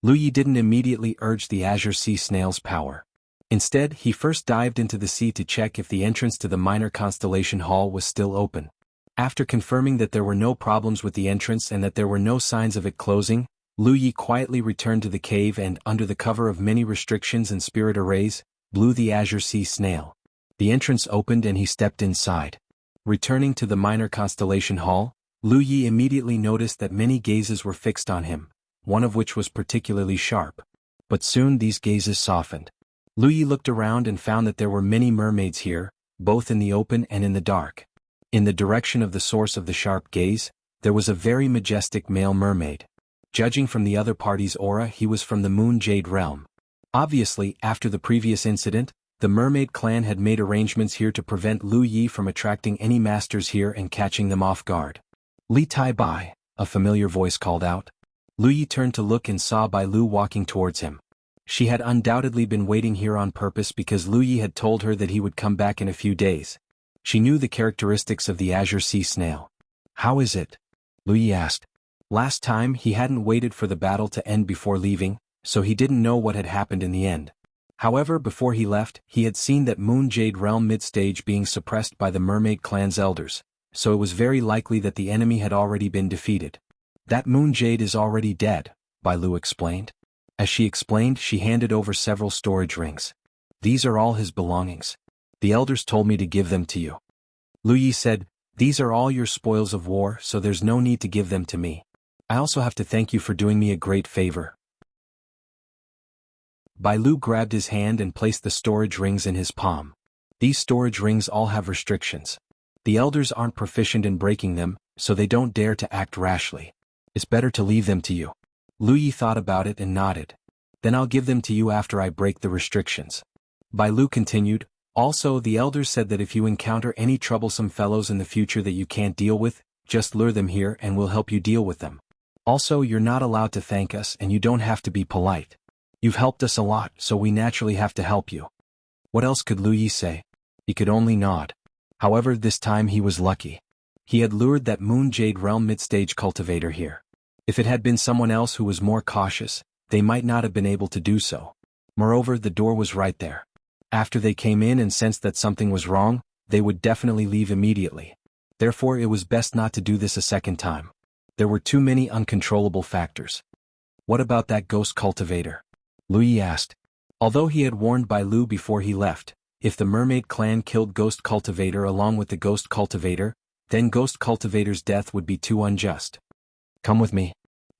Luyi didn't immediately urge the Azure Sea Snail's power. Instead, he first dived into the sea to check if the entrance to the Minor Constellation Hall was still open. After confirming that there were no problems with the entrance and that there were no signs of it closing, Luyi quietly returned to the cave and, under the cover of many restrictions and spirit arrays, blew the Azure Sea Snail. The entrance opened and he stepped inside. Returning to the Minor Constellation Hall, Luyi immediately noticed that many gazes were fixed on him, one of which was particularly sharp. But soon these gazes softened. Luyi looked around and found that there were many mermaids here, both in the open and in the dark. In the direction of the source of the sharp gaze, there was a very majestic male mermaid. Judging from the other party's aura, he was from the Moon Jade realm. Obviously, after the previous incident, the Mermaid Clan had made arrangements here to prevent Luyi from attracting any masters here and catching them off guard. "Li Tai Bai," a familiar voice called out. Luyi turned to look and saw Bai Lu walking towards him. She had undoubtedly been waiting here on purpose because Luyi had told her that he would come back in a few days. She knew the characteristics of the Azure Sea Snail. "How is it?" Luyi asked. Last time he hadn't waited for the battle to end before leaving, so he didn't know what had happened in the end. However, before he left, he had seen that Moon Jade Realm mid-stage being suppressed by the Mermaid Clan's elders, so it was very likely that the enemy had already been defeated. "That Moon Jade is already dead," Bai Lu explained. As she explained, she handed over several storage rings. "These are all his belongings. The elders told me to give them to you." Luyi said, "These are all your spoils of war, so there's no need to give them to me. I also have to thank you for doing me a great favor." Bai Lu grabbed his hand and placed the storage rings in his palm. These storage rings all have restrictions. The elders aren't proficient in breaking them, so they don't dare to act rashly. It's better to leave them to you. Luyi thought about it and nodded. "Then I'll give them to you after I break the restrictions." Bai Lu continued, "Also, the elders said that if you encounter any troublesome fellows in the future that you can't deal with, just lure them here and we'll help you deal with them. Also, you're not allowed to thank us and you don't have to be polite. You've helped us a lot, so we naturally have to help you." What else could Luyi say? He could only nod. However, this time he was lucky. He had lured that Moon Jade Realm mid-stage cultivator here. If it had been someone else who was more cautious, they might not have been able to do so. Moreover, the door was right there. After they came in and sensed that something was wrong, they would definitely leave immediately. Therefore, it was best not to do this a second time. There were too many uncontrollable factors. "What about that ghost cultivator?" Luyi asked. Although he had warned Bai Lu before he left, if the Mermaid Clan killed Ghost Cultivator along with the Ghost Cultivator, then Ghost Cultivator's death would be too unjust. "Come with me,"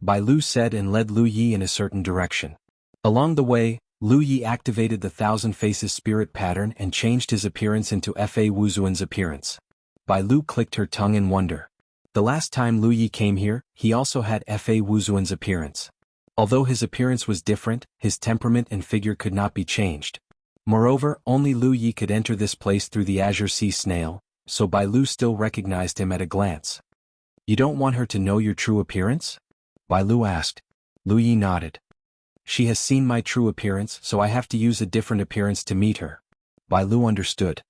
Bai Lu said and led Luyi in a certain direction. Along the way, Luyi activated the Thousand Faces spirit pattern and changed his appearance into Fa Wuzuan's appearance. Bai Lu clicked her tongue in wonder. The last time Luyi came here, he also had Fa Wuzuan's appearance. Although his appearance was different, his temperament and figure could not be changed. Moreover, only Luyi could enter this place through the Azure Sea Snail, so Bai Lu still recognized him at a glance. "You don't want her to know your true appearance?" Bai Lu asked. Luyi nodded. "She has seen my true appearance, so I have to use a different appearance to meet her." Bai Lu understood.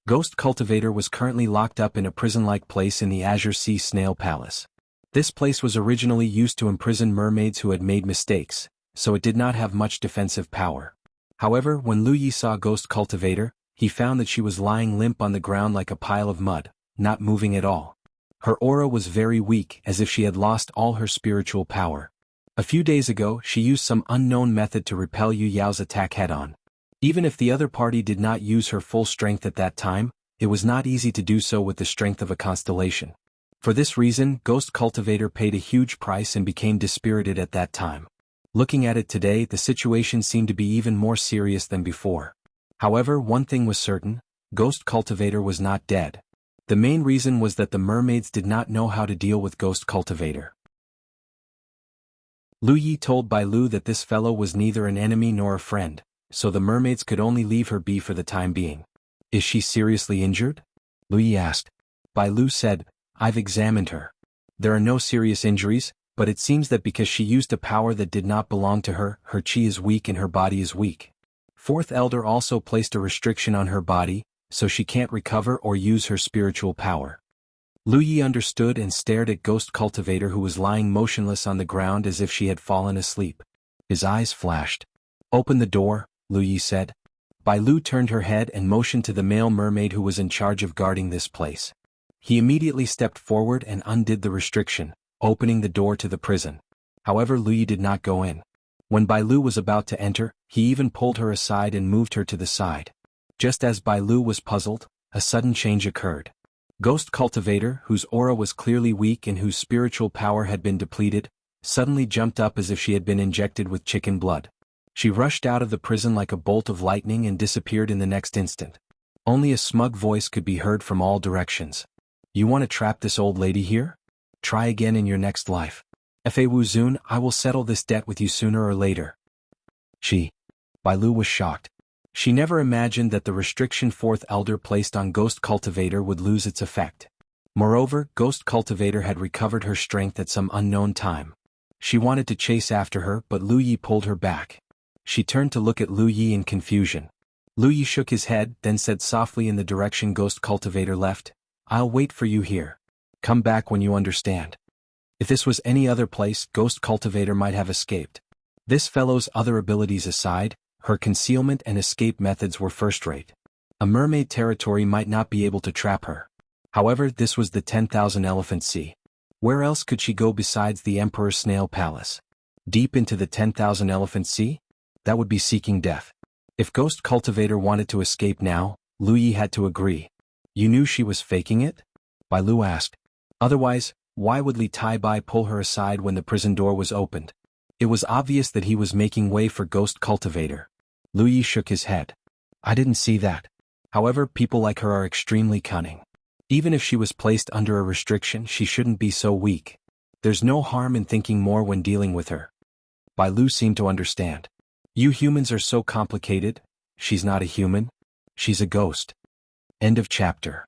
Ghost Cultivator was currently locked up in a prison-like place in the Azure Sea Snail Palace. This place was originally used to imprison mermaids who had made mistakes, so it did not have much defensive power. However, when Luyi saw Ghost Cultivator, he found that she was lying limp on the ground like a pile of mud, not moving at all. Her aura was very weak, as if she had lost all her spiritual power. A few days ago, she used some unknown method to repel Yu Yao's attack head-on. Even if the other party did not use her full strength at that time, it was not easy to do so with the strength of a constellation. For this reason, Ghost Cultivator paid a huge price and became dispirited at that time. Looking at it today, the situation seemed to be even more serious than before. However, one thing was certain, Ghost Cultivator was not dead. The main reason was that the mermaids did not know how to deal with Ghost Cultivator. Lu Yi told Bai Lu that this fellow was neither an enemy nor a friend, so the mermaids could only leave her be for the time being. Is she seriously injured? Lu Yi asked. Bai Lu said, I've examined her. There are no serious injuries, but it seems that because she used a power that did not belong to her, her chi is weak and her body is weak. Fourth Elder also placed a restriction on her body, so she can't recover or use her spiritual power. Lu Yi understood and stared at Ghost Cultivator, who was lying motionless on the ground as if she had fallen asleep. His eyes flashed. Open the door, Lu Yi said. Bai Lu turned her head and motioned to the male mermaid who was in charge of guarding this place. He immediately stepped forward and undid the restriction, opening the door to the prison. However, Lu Yi did not go in. When Bai Lu was about to enter, he even pulled her aside and moved her to the side. Just as Bai Lu was puzzled, a sudden change occurred. Ghost Cultivator, whose aura was clearly weak and whose spiritual power had been depleted, suddenly jumped up as if she had been injected with chicken blood. She rushed out of the prison like a bolt of lightning and disappeared in the next instant. Only a smug voice could be heard from all directions. You want to trap this old lady here? Try again in your next life. Fa Wu Zun, I will settle this debt with you sooner or later. Bai Lu was shocked. She never imagined that the restriction Fourth Elder placed on Ghost Cultivator would lose its effect. Moreover, Ghost Cultivator had recovered her strength at some unknown time. She wanted to chase after her, but Lu Yi pulled her back. She turned to look at Lu Yi in confusion. Lu Yi shook his head, then said softly in the direction Ghost Cultivator left, I'll wait for you here. Come back when you understand. If this was any other place, Ghost Cultivator might have escaped. This fellow's other abilities aside, her concealment and escape methods were first-rate. A mermaid territory might not be able to trap her. However, this was the 10,000 Elephant Sea. Where else could she go besides the Emperor's Snail Palace? Deep into the 10,000 Elephant Sea? That would be seeking death. If Ghost Cultivator wanted to escape now, Lu Yi had to agree. You knew she was faking it? Bai Lu asked. Otherwise, why would Li Tai Bai pull her aside when the prison door was opened? It was obvious that he was making way for Ghost Cultivator. Lu Yi shook his head. I didn't see that. However, people like her are extremely cunning. Even if she was placed under a restriction, she shouldn't be so weak. There's no harm in thinking more when dealing with her. Bai Lu seemed to understand. You humans are so complicated. She's not a human. She's a ghost. End of chapter.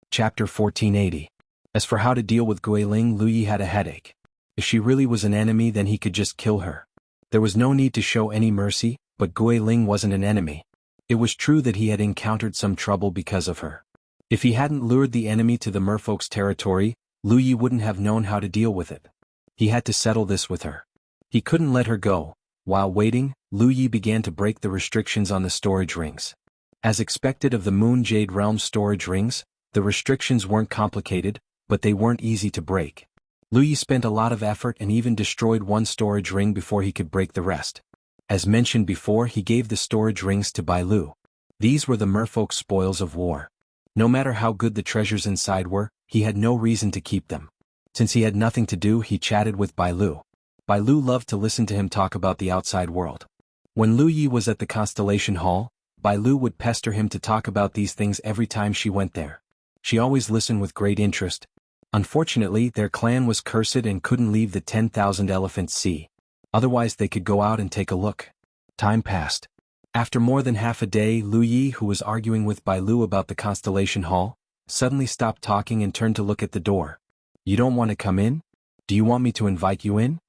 Chapter 1480. As for how to deal with Guiling, Lu Yi had a headache. If she really was an enemy, then he could just kill her. There was no need to show any mercy, but Guiling wasn't an enemy. It was true that he had encountered some trouble because of her. If he hadn't lured the enemy to the merfolk's territory, Lu Yi wouldn't have known how to deal with it. He had to settle this with her. He couldn't let her go. While waiting, Lu Yi began to break the restrictions on the storage rings. As expected of the Moon Jade Realm storage rings, the restrictions weren't complicated, but they weren't easy to break. Lu Yi spent a lot of effort and even destroyed one storage ring before he could break the rest. As mentioned before, he gave the storage rings to Bai Lu. These were the merfolk's spoils of war. No matter how good the treasures inside were, he had no reason to keep them. Since he had nothing to do, he chatted with Bai Lu. Bai Lu loved to listen to him talk about the outside world. When Lu Yi was at the Constellation Hall, Bai Lu would pester him to talk about these things every time she went there. She always listened with great interest. Unfortunately, their clan was cursed and couldn't leave the 10,000 Elephant Sea. Otherwise they could go out and take a look. Time passed. After more than half a day, Lu Yi, who was arguing with Bai Lu about the Constellation Hall, suddenly stopped talking and turned to look at the door. You don't want to come in? Do you want me to invite you in?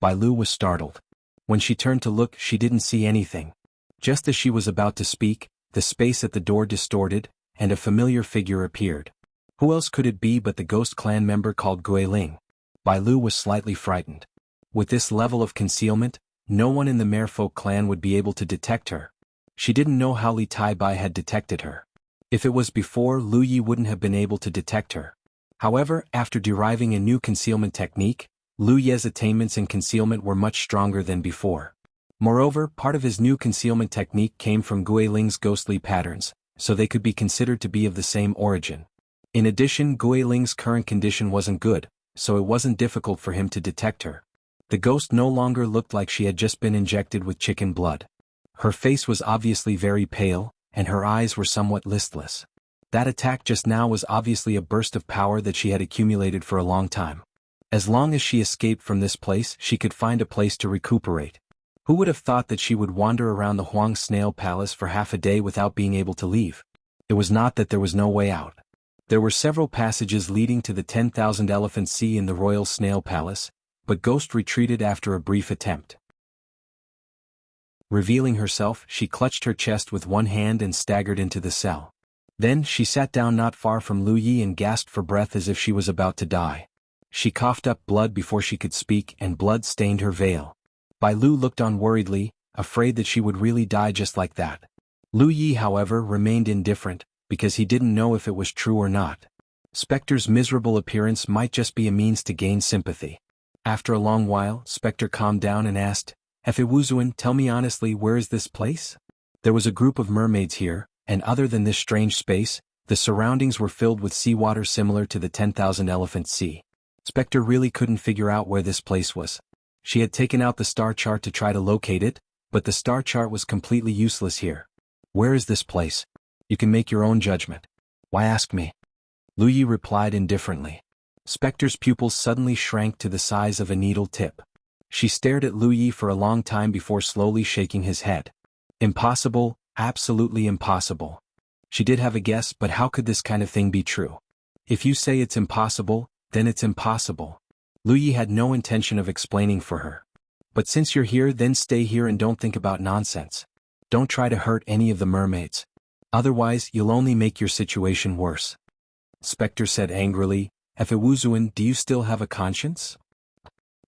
Bai Lu was startled. When she turned to look, she didn't see anything. Just as she was about to speak, the space at the door distorted, and a familiar figure appeared. Who else could it be but the ghost clan member called Guiling? Bai Lu was slightly frightened. With this level of concealment, no one in the Merfolk clan would be able to detect her. She didn't know how Li Tai Bai had detected her. If it was before, Lu Yi wouldn't have been able to detect her. However, after deriving a new concealment technique, Lu Ye's attainments in concealment were much stronger than before. Moreover, part of his new concealment technique came from Guiling's ghostly patterns, so they could be considered to be of the same origin. In addition, Guiling's current condition wasn't good, so it wasn't difficult for him to detect her. The ghost no longer looked like she had just been injected with chicken blood. Her face was obviously very pale, and her eyes were somewhat listless. That attack just now was obviously a burst of power that she had accumulated for a long time. As long as she escaped from this place, she could find a place to recuperate. Who would have thought that she would wander around the Huang Snail Palace for half a day without being able to leave? It was not that there was no way out. There were several passages leading to the 10,000 Elephant Sea in the Royal Snail Palace, but Ghost retreated after a brief attempt. Revealing herself, she clutched her chest with one hand and staggered into the cell. Then, she sat down not far from Lu Yi and gasped for breath as if she was about to die. She coughed up blood before she could speak, and blood stained her veil. Bai Lu looked on worriedly, afraid that she would really die just like that. Lu Yi, however, remained indifferent, because he didn't know if it was true or not. Spectre's miserable appearance might just be a means to gain sympathy. After a long while, Spectre calmed down and asked, "Efe Wuzuan, tell me honestly, where is this place?" There was a group of mermaids here, and other than this strange space, the surroundings were filled with seawater similar to the 10,000 Elephant Sea. Spectre really couldn't figure out where this place was. She had taken out the star chart to try to locate it, but the star chart was completely useless here. "Where is this place? You can make your own judgment. Why ask me?" Lu Yi replied indifferently. Spectre's pupils suddenly shrank to the size of a needle tip. She stared at Lu Yi for a long time before slowly shaking his head. Impossible, absolutely impossible. She did have a guess, but how could this kind of thing be true? If you say it's impossible, then it's impossible. Lu Yi had no intention of explaining for her. But since you're here, then stay here and don't think about nonsense. Don't try to hurt any of the mermaids. Otherwise, you'll only make your situation worse. Spectre said angrily, "Efe Wuzuan, do you still have a conscience?"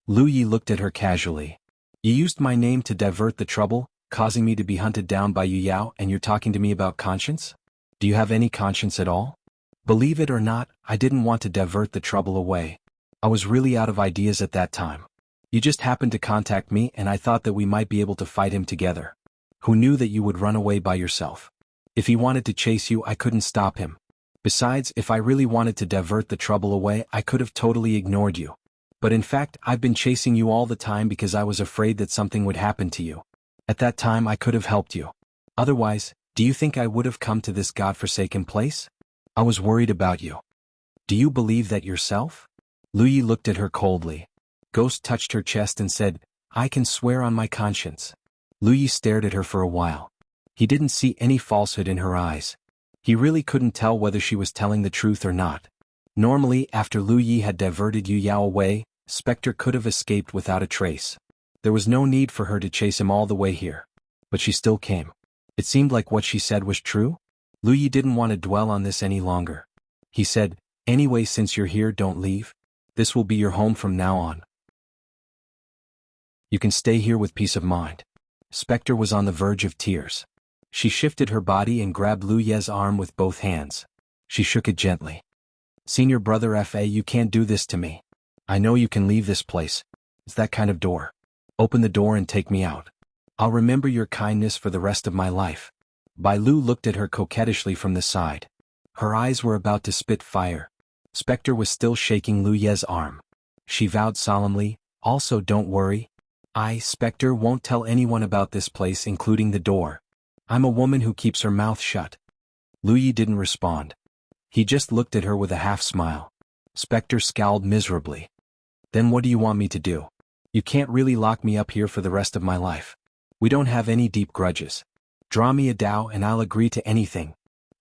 Lu Yi looked at her casually. "You used my name to divert the trouble, causing me to be hunted down by Yu Yao, and you're talking to me about conscience? Do you have any conscience at all?" "Believe it or not, I didn't want to divert the trouble away. I was really out of ideas at that time. You just happened to contact me and I thought that we might be able to fight him together. Who knew that you would run away by yourself? If he wanted to chase you, I couldn't stop him. Besides, if I really wanted to divert the trouble away, I could have totally ignored you. But in fact, I've been chasing you all the time because I was afraid that something would happen to you. At that time I could have helped you. Otherwise, do you think I would have come to this godforsaken place? I was worried about you. Do you believe that yourself?" Lu Yi looked at her coldly. Ghost touched her chest and said, "I can swear on my conscience." Lu Yi stared at her for a while. He didn't see any falsehood in her eyes. He really couldn't tell whether she was telling the truth or not. Normally, after Lu Yi had diverted Yu Yao away, Spectre could have escaped without a trace. There was no need for her to chase him all the way here. But she still came. It seemed like what she said was true. Lu Yi didn't want to dwell on this any longer. He said, "Anyway, since you're here, don't leave. This will be your home from now on. You can stay here with peace of mind." Spectre was on the verge of tears. She shifted her body and grabbed Lu Ye's arm with both hands. She shook it gently. "Senior brother Fa, you can't do this to me. I know you can leave this place. It's that kind of door. Open the door and take me out. I'll remember your kindness for the rest of my life." Bai Lu looked at her coquettishly from the side. Her eyes were about to spit fire. Spectre was still shaking Lu Ye's arm. She vowed solemnly, "Also don't worry. I, Spectre, won't tell anyone about this place, including the door. I'm a woman who keeps her mouth shut." Lu Yi didn't respond. He just looked at her with a half-smile. Spectre scowled miserably. "Then what do you want me to do? You can't really lock me up here for the rest of my life. We don't have any deep grudges. Draw me a Dao and I'll agree to anything."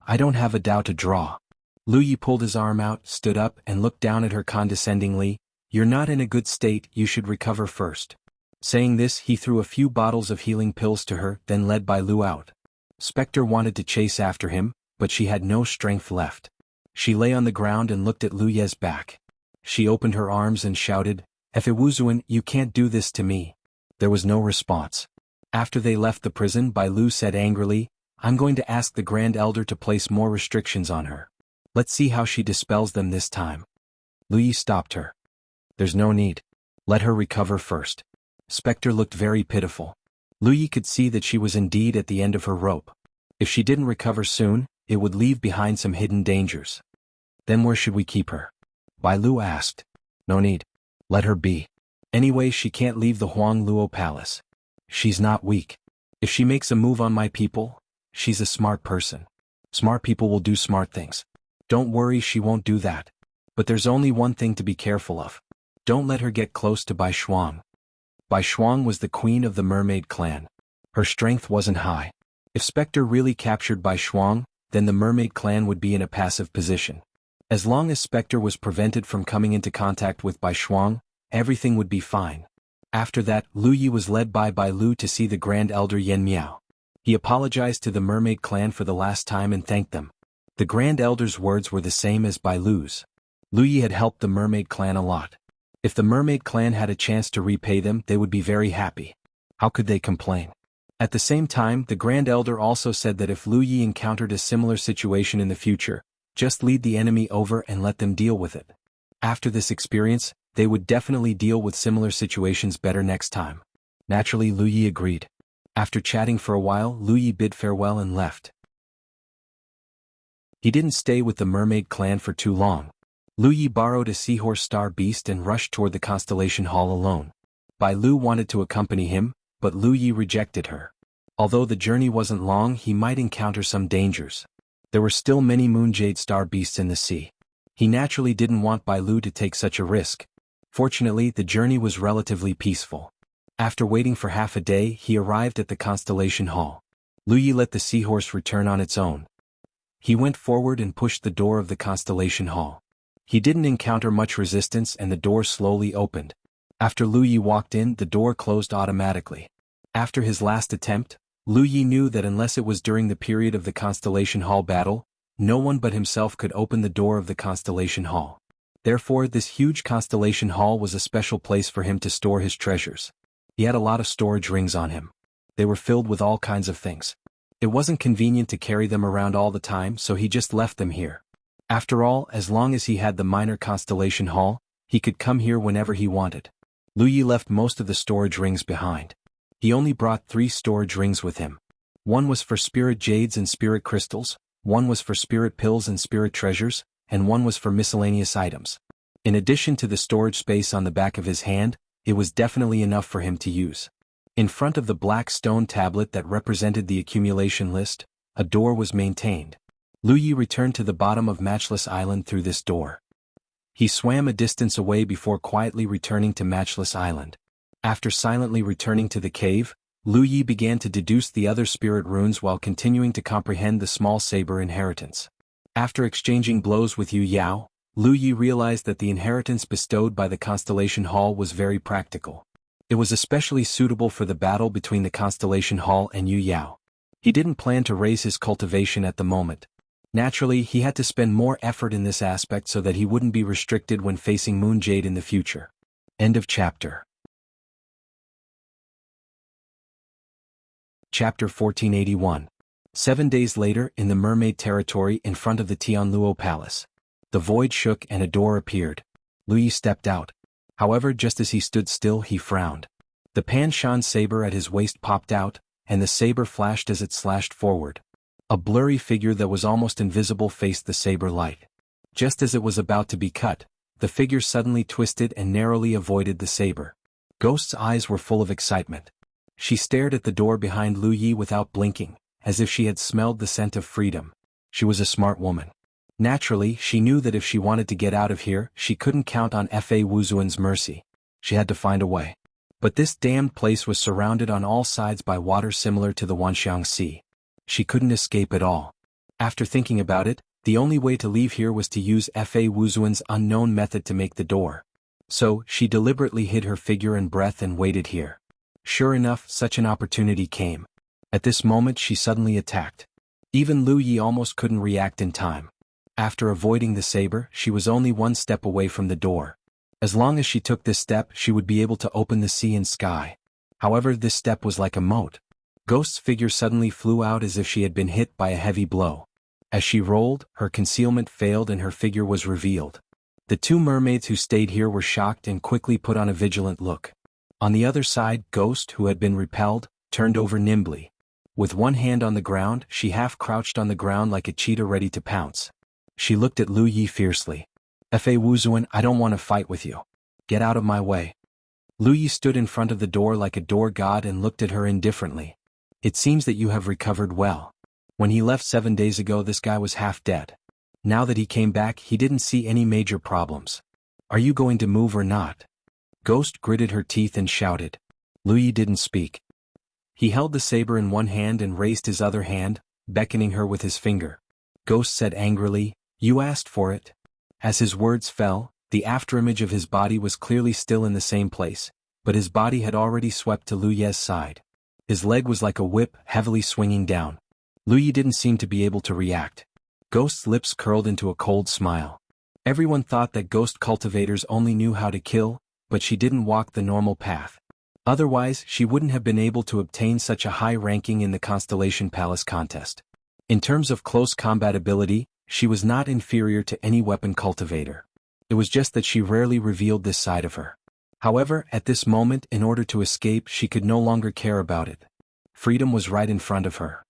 "I don't have a Dao to draw." Lu Yi pulled his arm out, stood up, and looked down at her condescendingly. "You're not in a good state, you should recover first." Saying this, he threw a few bottles of healing pills to her, then led Bai Lu out. Spectre wanted to chase after him, but she had no strength left. She lay on the ground and looked at Lu Ye's back. She opened her arms and shouted, "Efe Wuzuan, you can't do this to me." There was no response. After they left the prison, Bai Lu said angrily, "I'm going to ask the Grand Elder to place more restrictions on her. Let's see how she dispels them this time." Lu Yi stopped her. "There's no need. Let her recover first." Spectre looked very pitiful. Lu Yi could see that she was indeed at the end of her rope. If she didn't recover soon, it would leave behind some hidden dangers. Then where should we keep her? Bai Lu asked. No need. Let her be. Anyway, she can't leave the Huang Luo palace. She's not weak. If she makes a move on my people, she's a smart person. Smart people will do smart things. Don't worry, she won't do that. But there's only one thing to be careful of. Don't let her get close to Bai Shuang. Bai Shuang was the queen of the mermaid clan. Her strength wasn't high. If Spectre really captured Bai Shuang, then the mermaid clan would be in a passive position. As long as Spectre was prevented from coming into contact with Bai Shuang, everything would be fine. After that, Lu Yi was led by Bai Lu to see the Grand Elder Yen Miao. He apologized to the mermaid clan for the last time and thanked them. The Grand Elder's words were the same as Bai Lu's. Lu Yi had helped the mermaid clan a lot. If the mermaid clan had a chance to repay them, they would be very happy. How could they complain? At the same time, the Grand Elder also said that if Lu Yi encountered a similar situation in the future, just lead the enemy over and let them deal with it. After this experience, they would definitely deal with similar situations better next time. Naturally, Lu Yi agreed. After chatting for a while, Lu Yi bid farewell and left. He didn't stay with the mermaid clan for too long. Lu Yi borrowed a seahorse star beast and rushed toward the Constellation Hall alone. Bai Lu wanted to accompany him, but Lu Yi rejected her. Although the journey wasn't long, he might encounter some dangers. There were still many moonjade star beasts in the sea. He naturally didn't want Bai Lu to take such a risk. Fortunately, the journey was relatively peaceful. After waiting for half a day, he arrived at the Constellation Hall. Lu Yi let the seahorse return on its own. He went forward and pushed the door of the Constellation Hall. He didn't encounter much resistance and the door slowly opened. After Lu Yi walked in, the door closed automatically. After his last attempt, Lu Yi knew that unless it was during the period of the Constellation Hall battle, no one but himself could open the door of the Constellation Hall. Therefore, this huge Constellation Hall was a special place for him to store his treasures. He had a lot of storage rings on him. They were filled with all kinds of things. It wasn't convenient to carry them around all the time, so he just left them here. After all, as long as he had the minor Constellation Hall, he could come here whenever he wanted. Lu Yi left most of the storage rings behind. He only brought 3 storage rings with him. One was for spirit jades and spirit crystals, one was for spirit pills and spirit treasures, and one was for miscellaneous items. In addition to the storage space on the back of his hand, it was definitely enough for him to use. In front of the black stone tablet that represented the accumulation list, a door was maintained. Lu Yi returned to the bottom of Matchless Island through this door. He swam a distance away before quietly returning to Matchless Island. After silently returning to the cave, Lu Yi began to deduce the other spirit runes while continuing to comprehend the small saber inheritance. After exchanging blows with Yu Yao, Lu Yi realized that the inheritance bestowed by the Constellation Hall was very practical. It was especially suitable for the battle between the Constellation Hall and Yu Yao. He didn't plan to raise his cultivation at the moment. Naturally, he had to spend more effort in this aspect so that he wouldn't be restricted when facing Moonjade in the future. End of chapter. Chapter 1481. 7 days later, in the mermaid territory in front of the Tianluo Palace. The void shook and a door appeared. Lu Yi stepped out. However, just as he stood still, he frowned. The Pan Shan saber at his waist popped out, and the saber flashed as it slashed forward. A blurry figure that was almost invisible faced the saber light. Just as it was about to be cut, the figure suddenly twisted and narrowly avoided the saber. Ghost's eyes were full of excitement. She stared at the door behind Lu Yi without blinking, as if she had smelled the scent of freedom. She was a smart woman. Naturally, she knew that if she wanted to get out of here, she couldn't count on Fa Wuzuan's mercy. She had to find a way. But this damned place was surrounded on all sides by water similar to the Wanxiang Sea. She couldn't escape at all. After thinking about it, the only way to leave here was to use Fa Wuzuan's unknown method to make the door. So, she deliberately hid her figure and breath and waited here. Sure enough, such an opportunity came. At this moment she suddenly attacked. Even Lu Yi almost couldn't react in time. After avoiding the saber, she was only 1 step away from the door. As long as she took this step, she would be able to open the sea and sky. However, this step was like a moat. Ghost's figure suddenly flew out as if she had been hit by a heavy blow. As she rolled, her concealment failed and her figure was revealed. The 2 mermaids who stayed here were shocked and quickly put on a vigilant look. On the other side, Ghost, who had been repelled, turned over nimbly. With one hand on the ground, she half-crouched on the ground like a cheetah ready to pounce. She looked at Lu Yi fiercely. "Fa Wuzuan, I don't want to fight with you. Get out of my way." Lu Yi stood in front of the door like a door god and looked at her indifferently. "It seems that you have recovered well. When he left 7 days ago, this guy was half dead. Now that he came back, he didn't see any major problems. Are you going to move or not?" Ghost gritted her teeth and shouted. Lu Yi didn't speak. He held the saber in one hand and raised his other hand, beckoning her with his finger. Ghost said angrily, "You asked for it." As his words fell, the afterimage of his body was clearly still in the same place, but his body had already swept to Lu Ye's side. His leg was like a whip, heavily swinging down. Lu Yi didn't seem to be able to react. Ghost's lips curled into a cold smile. Everyone thought that ghost cultivators only knew how to kill, but she didn't walk the normal path. Otherwise, she wouldn't have been able to obtain such a high ranking in the Constellation Palace contest. In terms of close combat ability, she was not inferior to any weapon cultivator. It was just that she rarely revealed this side of her. However, at this moment, in order to escape, she could no longer care about it. Freedom was right in front of her.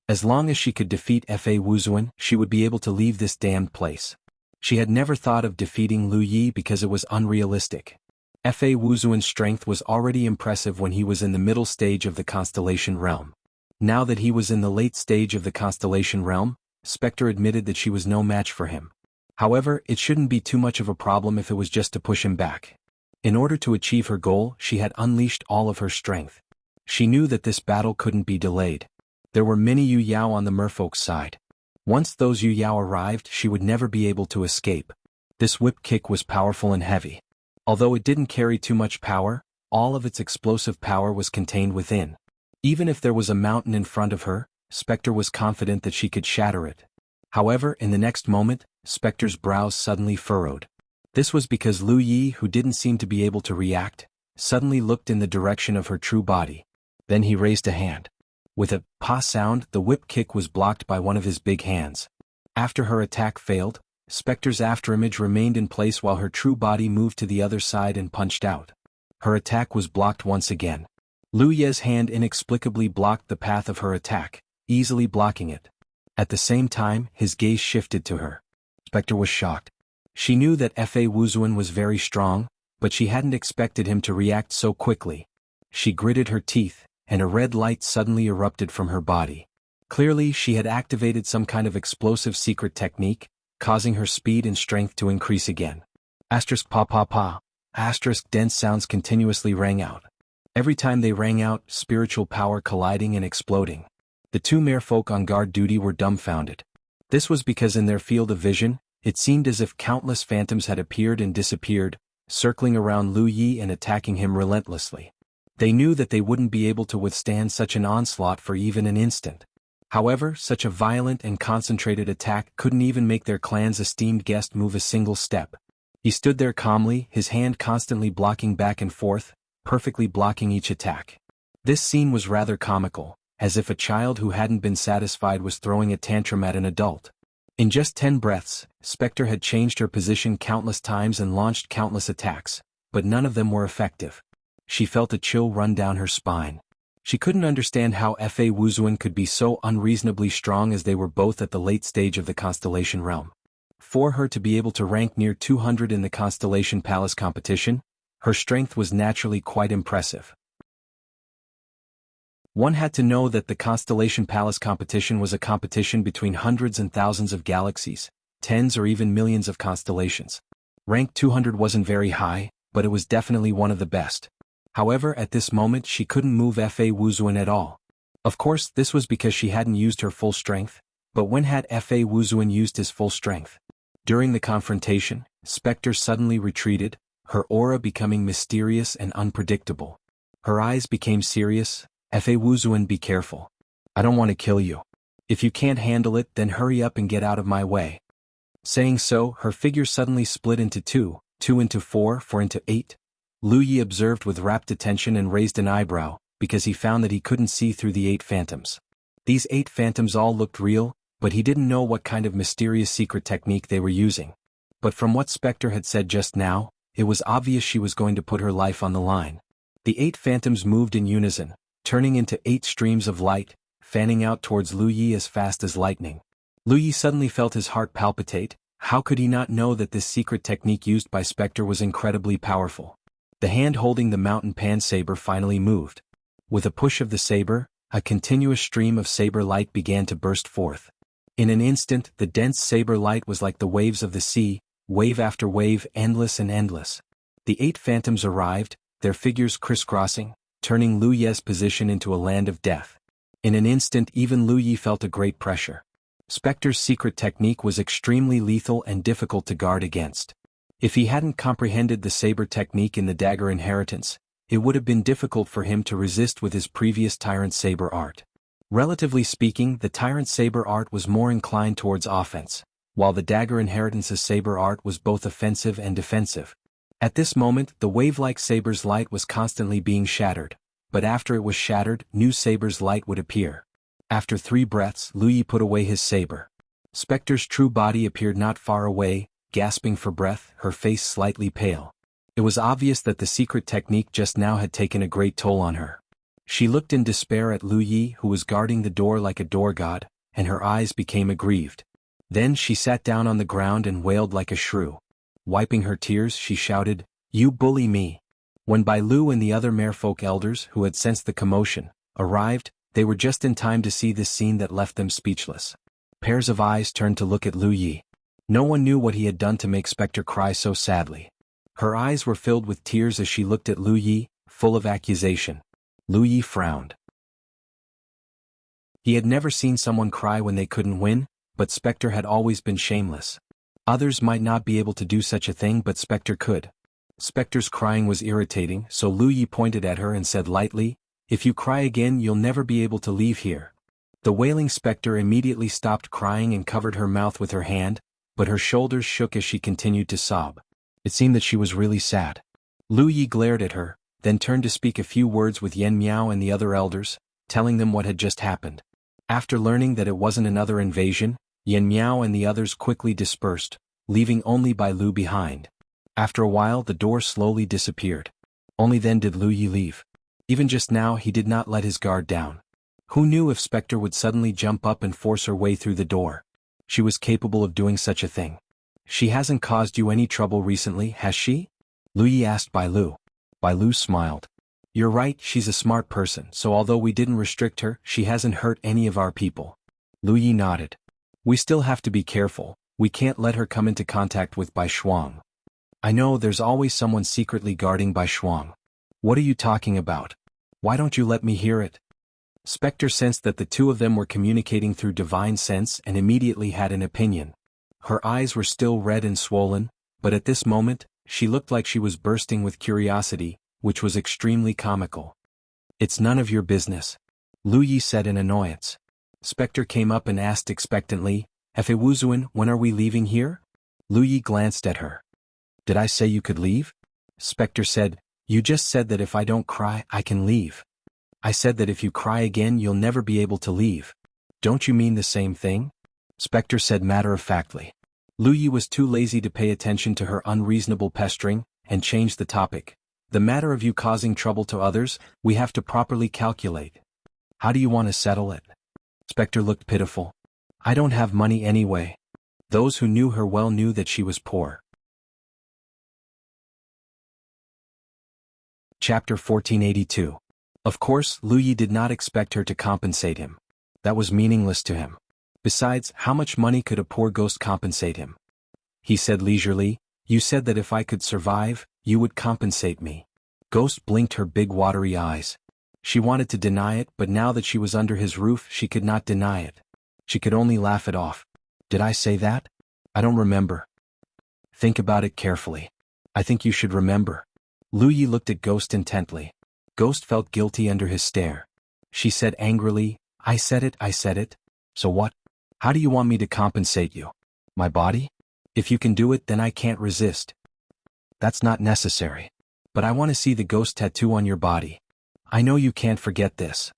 As long as she could defeat Fa Wuzuan, she would be able to leave this damned place. She had never thought of defeating Lu Yi because it was unrealistic. Fa Wuzuan's strength was already impressive when he was in the middle stage of the Constellation realm. Now that he was in the late stage of the Constellation realm, Spectre admitted that she was no match for him. However, it shouldn't be too much of a problem if it was just to push him back. In order to achieve her goal, she had unleashed all of her strength. She knew that this battle couldn't be delayed. There were many Yu Yao on the merfolk's side. Once those Yu Yao arrived, she would never be able to escape. This whip kick was powerful and heavy. Although it didn't carry too much power, all of its explosive power was contained within. Even if there was a mountain in front of her, Spectre was confident that she could shatter it. However, in the next moment, Spectre's brows suddenly furrowed. This was because Lu Yi, who didn't seem to be able to react, suddenly looked in the direction of her true body. Then he raised a hand. With a "pa" sound, the whip kick was blocked by one of his big hands. After her attack failed, Spectre's afterimage remained in place while her true body moved to the other side and punched out. Her attack was blocked once again. Lu Ye's hand inexplicably blocked the path of her attack, easily blocking it. At the same time, his gaze shifted to her. Spectre was shocked. She knew that Fa Wuzuan was very strong, but she hadn't expected him to react so quickly. She gritted her teeth, and a red light suddenly erupted from her body. Clearly, she had activated some kind of explosive secret technique, causing her speed and strength to increase again. Asterisk pa pa pa. Asterisk dense sounds continuously rang out. Every time they rang out, spiritual power colliding and exploding. The two merfolk on guard duty were dumbfounded. This was because in their field of vision, it seemed as if countless phantoms had appeared and disappeared, circling around Lu Yi and attacking him relentlessly. They knew that they wouldn't be able to withstand such an onslaught for even an instant. However, such a violent and concentrated attack couldn't even make their clan's esteemed guest move a single step. He stood there calmly, his hand constantly blocking back and forth, perfectly blocking each attack. This scene was rather comical, as if a child who hadn't been satisfied was throwing a tantrum at an adult. In just 10 breaths, Spectre had changed her position countless times and launched countless attacks, but none of them were effective. She felt a chill run down her spine. She couldn't understand how Fa Wuzuan could be so unreasonably strong as they were both at the late stage of the Constellation realm. For her to be able to rank near 200 in the Constellation Palace competition, her strength was naturally quite impressive. One had to know that the Constellation Palace competition was a competition between hundreds and thousands of galaxies, tens or even millions of constellations. Rank 200 wasn't very high, but it was definitely one of the best. However, at this moment she couldn't move Fa Wuzuan at all. Of course, this was because she hadn't used her full strength, but when had Fa Wuzuan used his full strength? During the confrontation, Spectre suddenly retreated, her aura becoming mysterious and unpredictable. Her eyes became serious. Fa Wuzuan, be careful. I don't want to kill you. If you can't handle it, then hurry up and get out of my way. Saying so, her figure suddenly split into two into four into 8. Lu Yi observed with rapt attention and raised an eyebrow, because he found that he couldn't see through the 8 phantoms. These 8 phantoms all looked real, but he didn't know what kind of mysterious secret technique they were using. But from what Spectre had said just now, it was obvious she was going to put her life on the line. The 8 phantoms moved in unison, turning into 8 streams of light, fanning out towards Lu Yi as fast as lightning. Lu Yi suddenly felt his heart palpitate. How could he not know that this secret technique used by Spectre was incredibly powerful? The hand holding the mountain pan saber finally moved. With a push of the saber, a continuous stream of saber light began to burst forth. In an instant, the dense saber light was like the waves of the sea, wave after wave, endless and endless. The 8 phantoms arrived, their figures crisscrossing, turning Lu Yi's position into a land of death. In an instant, even Lu Yi felt a great pressure. Spectre's secret technique was extremely lethal and difficult to guard against. If he hadn't comprehended the saber technique in the dagger inheritance, it would have been difficult for him to resist with his previous tyrant saber art. Relatively speaking, the tyrant saber art was more inclined towards offense, while the dagger inheritance's saber art was both offensive and defensive. At this moment, the wave-like saber's light was constantly being shattered, but after it was shattered, new saber's light would appear. After 3 breaths, Lu Yi put away his saber. Spectre's true body appeared not far away, gasping for breath, her face slightly pale. It was obvious that the secret technique just now had taken a great toll on her. She looked in despair at Lu Yi, who was guarding the door like a door god, and her eyes became aggrieved. Then she sat down on the ground and wailed like a shrew. Wiping her tears, she shouted, "You bully me!" When Bai Lu and the other merfolk elders, who had sensed the commotion, arrived, they were just in time to see this scene that left them speechless. Pairs of eyes turned to look at Lu Yi. No one knew what he had done to make Spectre cry so sadly. Her eyes were filled with tears as she looked at Lu Yi, full of accusation. Lu Yi frowned. He had never seen someone cry when they couldn't win, but Spectre had always been shameless. Others might not be able to do such a thing, but Spectre could. Spectre's crying was irritating, so Lu Yi pointed at her and said lightly, "If you cry again, you'll never be able to leave here." The wailing Spectre immediately stopped crying and covered her mouth with her hand, but her shoulders shook as she continued to sob. It seemed that she was really sad. Lu Yi glared at her, then turned to speak a few words with Yen Miao and the other elders, telling them what had just happened. After learning that it wasn't another invasion, Yen Miao and the others quickly dispersed, leaving only Bai Lu behind. After a while, the door slowly disappeared. Only then did Lu Yi leave. Even just now, he did not let his guard down. Who knew if Spectre would suddenly jump up and force her way through the door? She was capable of doing such a thing. "She hasn't caused you any trouble recently, has she?" Lu Yi asked Bai Lu. Bai Lu smiled. "You're right, she's a smart person, so although we didn't restrict her, she hasn't hurt any of our people." Lu Yi nodded. "We still have to be careful, we can't let her come into contact with Bai Shuang." "I know, there's always someone secretly guarding Bai Shuang." "What are you talking about? Why don't you let me hear it?" Spectre sensed that the two of them were communicating through divine sense and immediately had an opinion. Her eyes were still red and swollen, but at this moment, she looked like she was bursting with curiosity, which was extremely comical. "It's none of your business," Lu Yi said in annoyance. Spectre came up and asked expectantly, "F.A. Wuzuan, when are we leaving here?" Lu Yi glanced at her. "Did I say you could leave?" Spectre said, "You just said that if I don't cry, I can leave." "I said that if you cry again, you'll never be able to leave. Don't you mean the same thing?" Spectre said matter-of-factly. Lu Yi was too lazy to pay attention to her unreasonable pestering, and changed the topic. "The matter of you causing trouble to others, we have to properly calculate. How do you want to settle it?" Spectre looked pitiful. "I don't have money anyway." Those who knew her well knew that she was poor. Chapter 1482. Of course, Lu Yi did not expect her to compensate him. That was meaningless to him. Besides, how much money could a poor ghost compensate him? He said leisurely, "You said that if I could survive, you would compensate me." Ghost blinked her big watery eyes. She wanted to deny it, but now that she was under his roof, she could not deny it. She could only laugh it off. "Did I say that? I don't remember." "Think about it carefully. I think you should remember." Lu Yi looked at Ghost intently. Ghost felt guilty under his stare. She said angrily, I said it. So what? How do you want me to compensate you? My body? If you can do it, then I can't resist." "That's not necessary. But I want to see the ghost tattoo on your body. I know you can't forget this."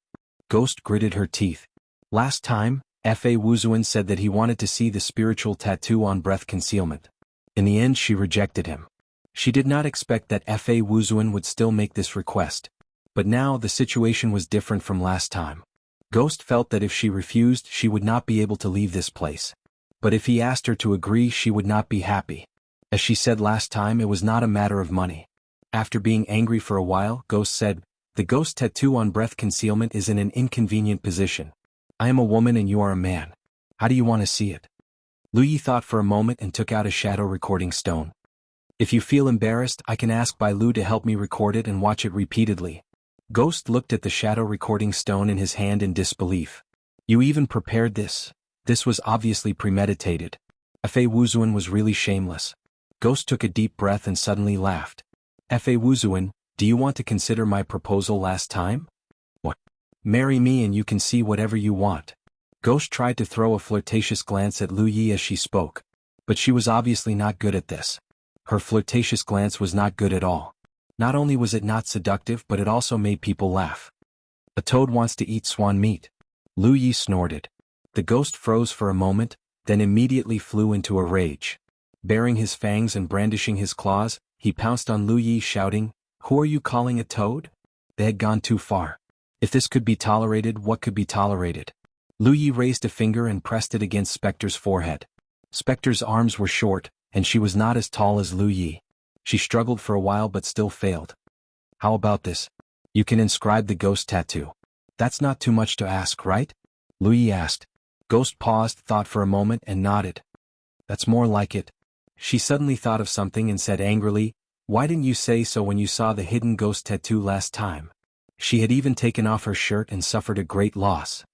Ghost gritted her teeth. Last time, F.A. Wuzuan said that he wanted to see the spiritual tattoo on breath concealment. In the end, she rejected him. She did not expect that F.A. Wuzuan would still make this request. But now the situation was different from last time. Ghost felt that if she refused, she would not be able to leave this place. But if he asked her to agree, she would not be happy. As she said last time, it was not a matter of money. After being angry for a while, Ghost said, "The ghost tattoo on breath concealment is in an inconvenient position. I am a woman and you are a man. How do you want to see it?" Lu Yi thought for a moment and took out a shadow recording stone. "If you feel embarrassed, I can ask Bai Lu to help me record it and watch it repeatedly." Ghost looked at the shadow recording stone in his hand in disbelief. "You even prepared this? This was obviously premeditated." Fa Wuzuan was really shameless. Ghost took a deep breath and suddenly laughed. "Fa Wuzuan, do you want to consider my proposal last time? What? Marry me and you can see whatever you want." Ghost tried to throw a flirtatious glance at Lu Yi as she spoke. But she was obviously not good at this. Her flirtatious glance was not good at all. Not only was it not seductive, but it also made people laugh. "A toad wants to eat swan meat." Lu Yi snorted. The ghost froze for a moment, then immediately flew into a rage. Baring his fangs and brandishing his claws, he pounced on Lu Yi shouting, "Who are you calling a toad?" They had gone too far. If this could be tolerated, what could be tolerated? Lu Yi raised a finger and pressed it against Spectre's forehead. Spectre's arms were short, and she was not as tall as Lu Yi. She struggled for a while but still failed. "How about this? You can inscribe the ghost tattoo. That's not too much to ask, right?" Lu Yi asked. Ghost paused, thought for a moment and nodded. "That's more like it." She suddenly thought of something and said angrily, "Why didn't you say so when you saw the hidden ghost tattoo last time?" She had even taken off her shirt and suffered a great loss.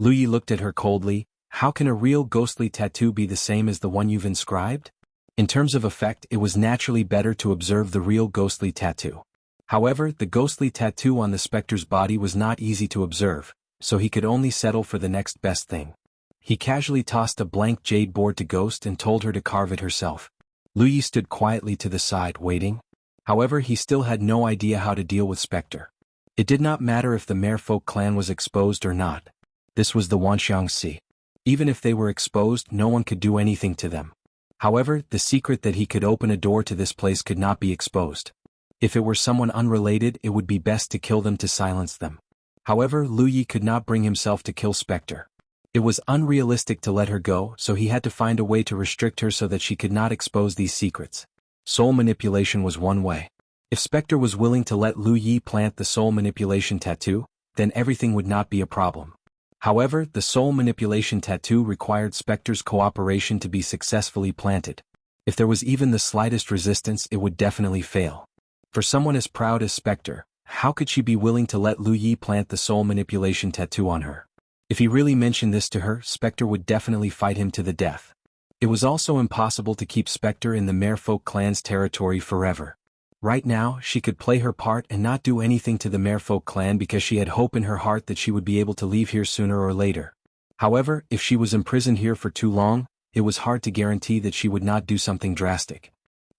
Lu Yi looked at her coldly. "How can a real ghostly tattoo be the same as the one you've inscribed?" In terms of effect, it was naturally better to observe the real ghostly tattoo. However, the ghostly tattoo on the specter's body was not easy to observe, so he could only settle for the next best thing. He casually tossed a blank jade board to Ghost and told her to carve it herself. Lu Yi stood quietly to the side, waiting. However, he still had no idea how to deal with Spectre. It did not matter if the Merfolk clan was exposed or not. This was the Wanxiangxi. Even if they were exposed, no one could do anything to them. However, the secret that he could open a door to this place could not be exposed. If it were someone unrelated, it would be best to kill them to silence them. However, Lu Yi could not bring himself to kill Spectre. It was unrealistic to let her go, so he had to find a way to restrict her so that she could not expose these secrets. Soul manipulation was one way. If Spectre was willing to let Lu Yi plant the soul manipulation tattoo, then everything would not be a problem. However, the soul manipulation tattoo required Spectre's cooperation to be successfully planted. If there was even the slightest resistance, it would definitely fail. For someone as proud as Spectre, how could she be willing to let Lu Yi plant the soul manipulation tattoo on her? If he really mentioned this to her, Spectre would definitely fight him to the death. It was also impossible to keep Spectre in the Merfolk clan's territory forever. Right now, she could play her part and not do anything to the Merfolk clan because she had hope in her heart that she would be able to leave here sooner or later. However, if she was imprisoned here for too long, it was hard to guarantee that she would not do something drastic.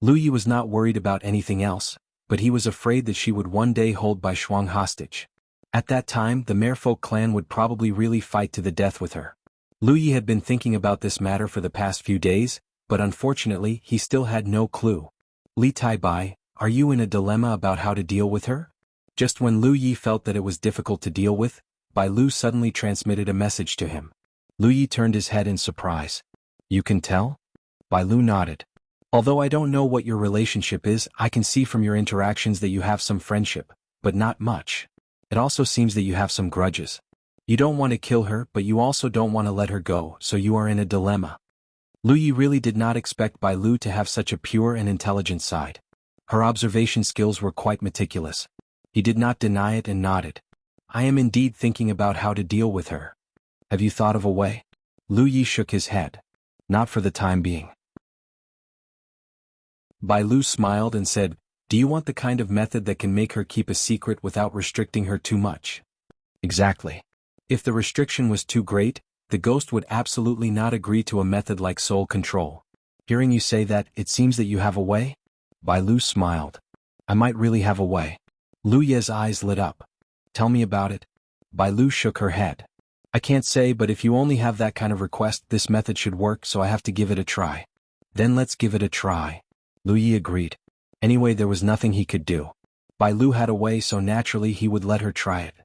Lu Yi was not worried about anything else, but he was afraid that she would one day hold Bai Shuang hostage. At that time, the Merfolk clan would probably really fight to the death with her. Lu Yi had been thinking about this matter for the past few days, but unfortunately, he still had no clue. "Li Tai Bai, are you in a dilemma about how to deal with her?" Just when Lu Yi felt that it was difficult to deal with, Bai Lu suddenly transmitted a message to him. Lu Yi turned his head in surprise. "You can tell?" Bai Lu nodded. "Although I don't know what your relationship is, I can see from your interactions that you have some friendship, but not much. It also seems that you have some grudges. You don't want to kill her, but you also don't want to let her go, so you are in a dilemma." Lu Yi really did not expect Bai Lu to have such a pure and intelligent side. Her observation skills were quite meticulous. He did not deny it and nodded. "I am indeed thinking about how to deal with her. Have you thought of a way?" Lu Yi shook his head. "Not for the time being." Bai Lu smiled and said, "Do you want the kind of method that can make her keep a secret without restricting her too much?" "Exactly. If the restriction was too great, the ghost would absolutely not agree to a method like soul control. Hearing you say that, it seems that you have a way?" Bai Lu smiled. "I might really have a way." Lu Ye's eyes lit up. "Tell me about it." Bai Lu shook her head. "I can't say, but if you only have that kind of request, this method should work, so I have to give it a try." "Then let's give it a try." Lu Yi agreed. Anyway, there was nothing he could do. Bai Lu had a way, so naturally he would let her try it.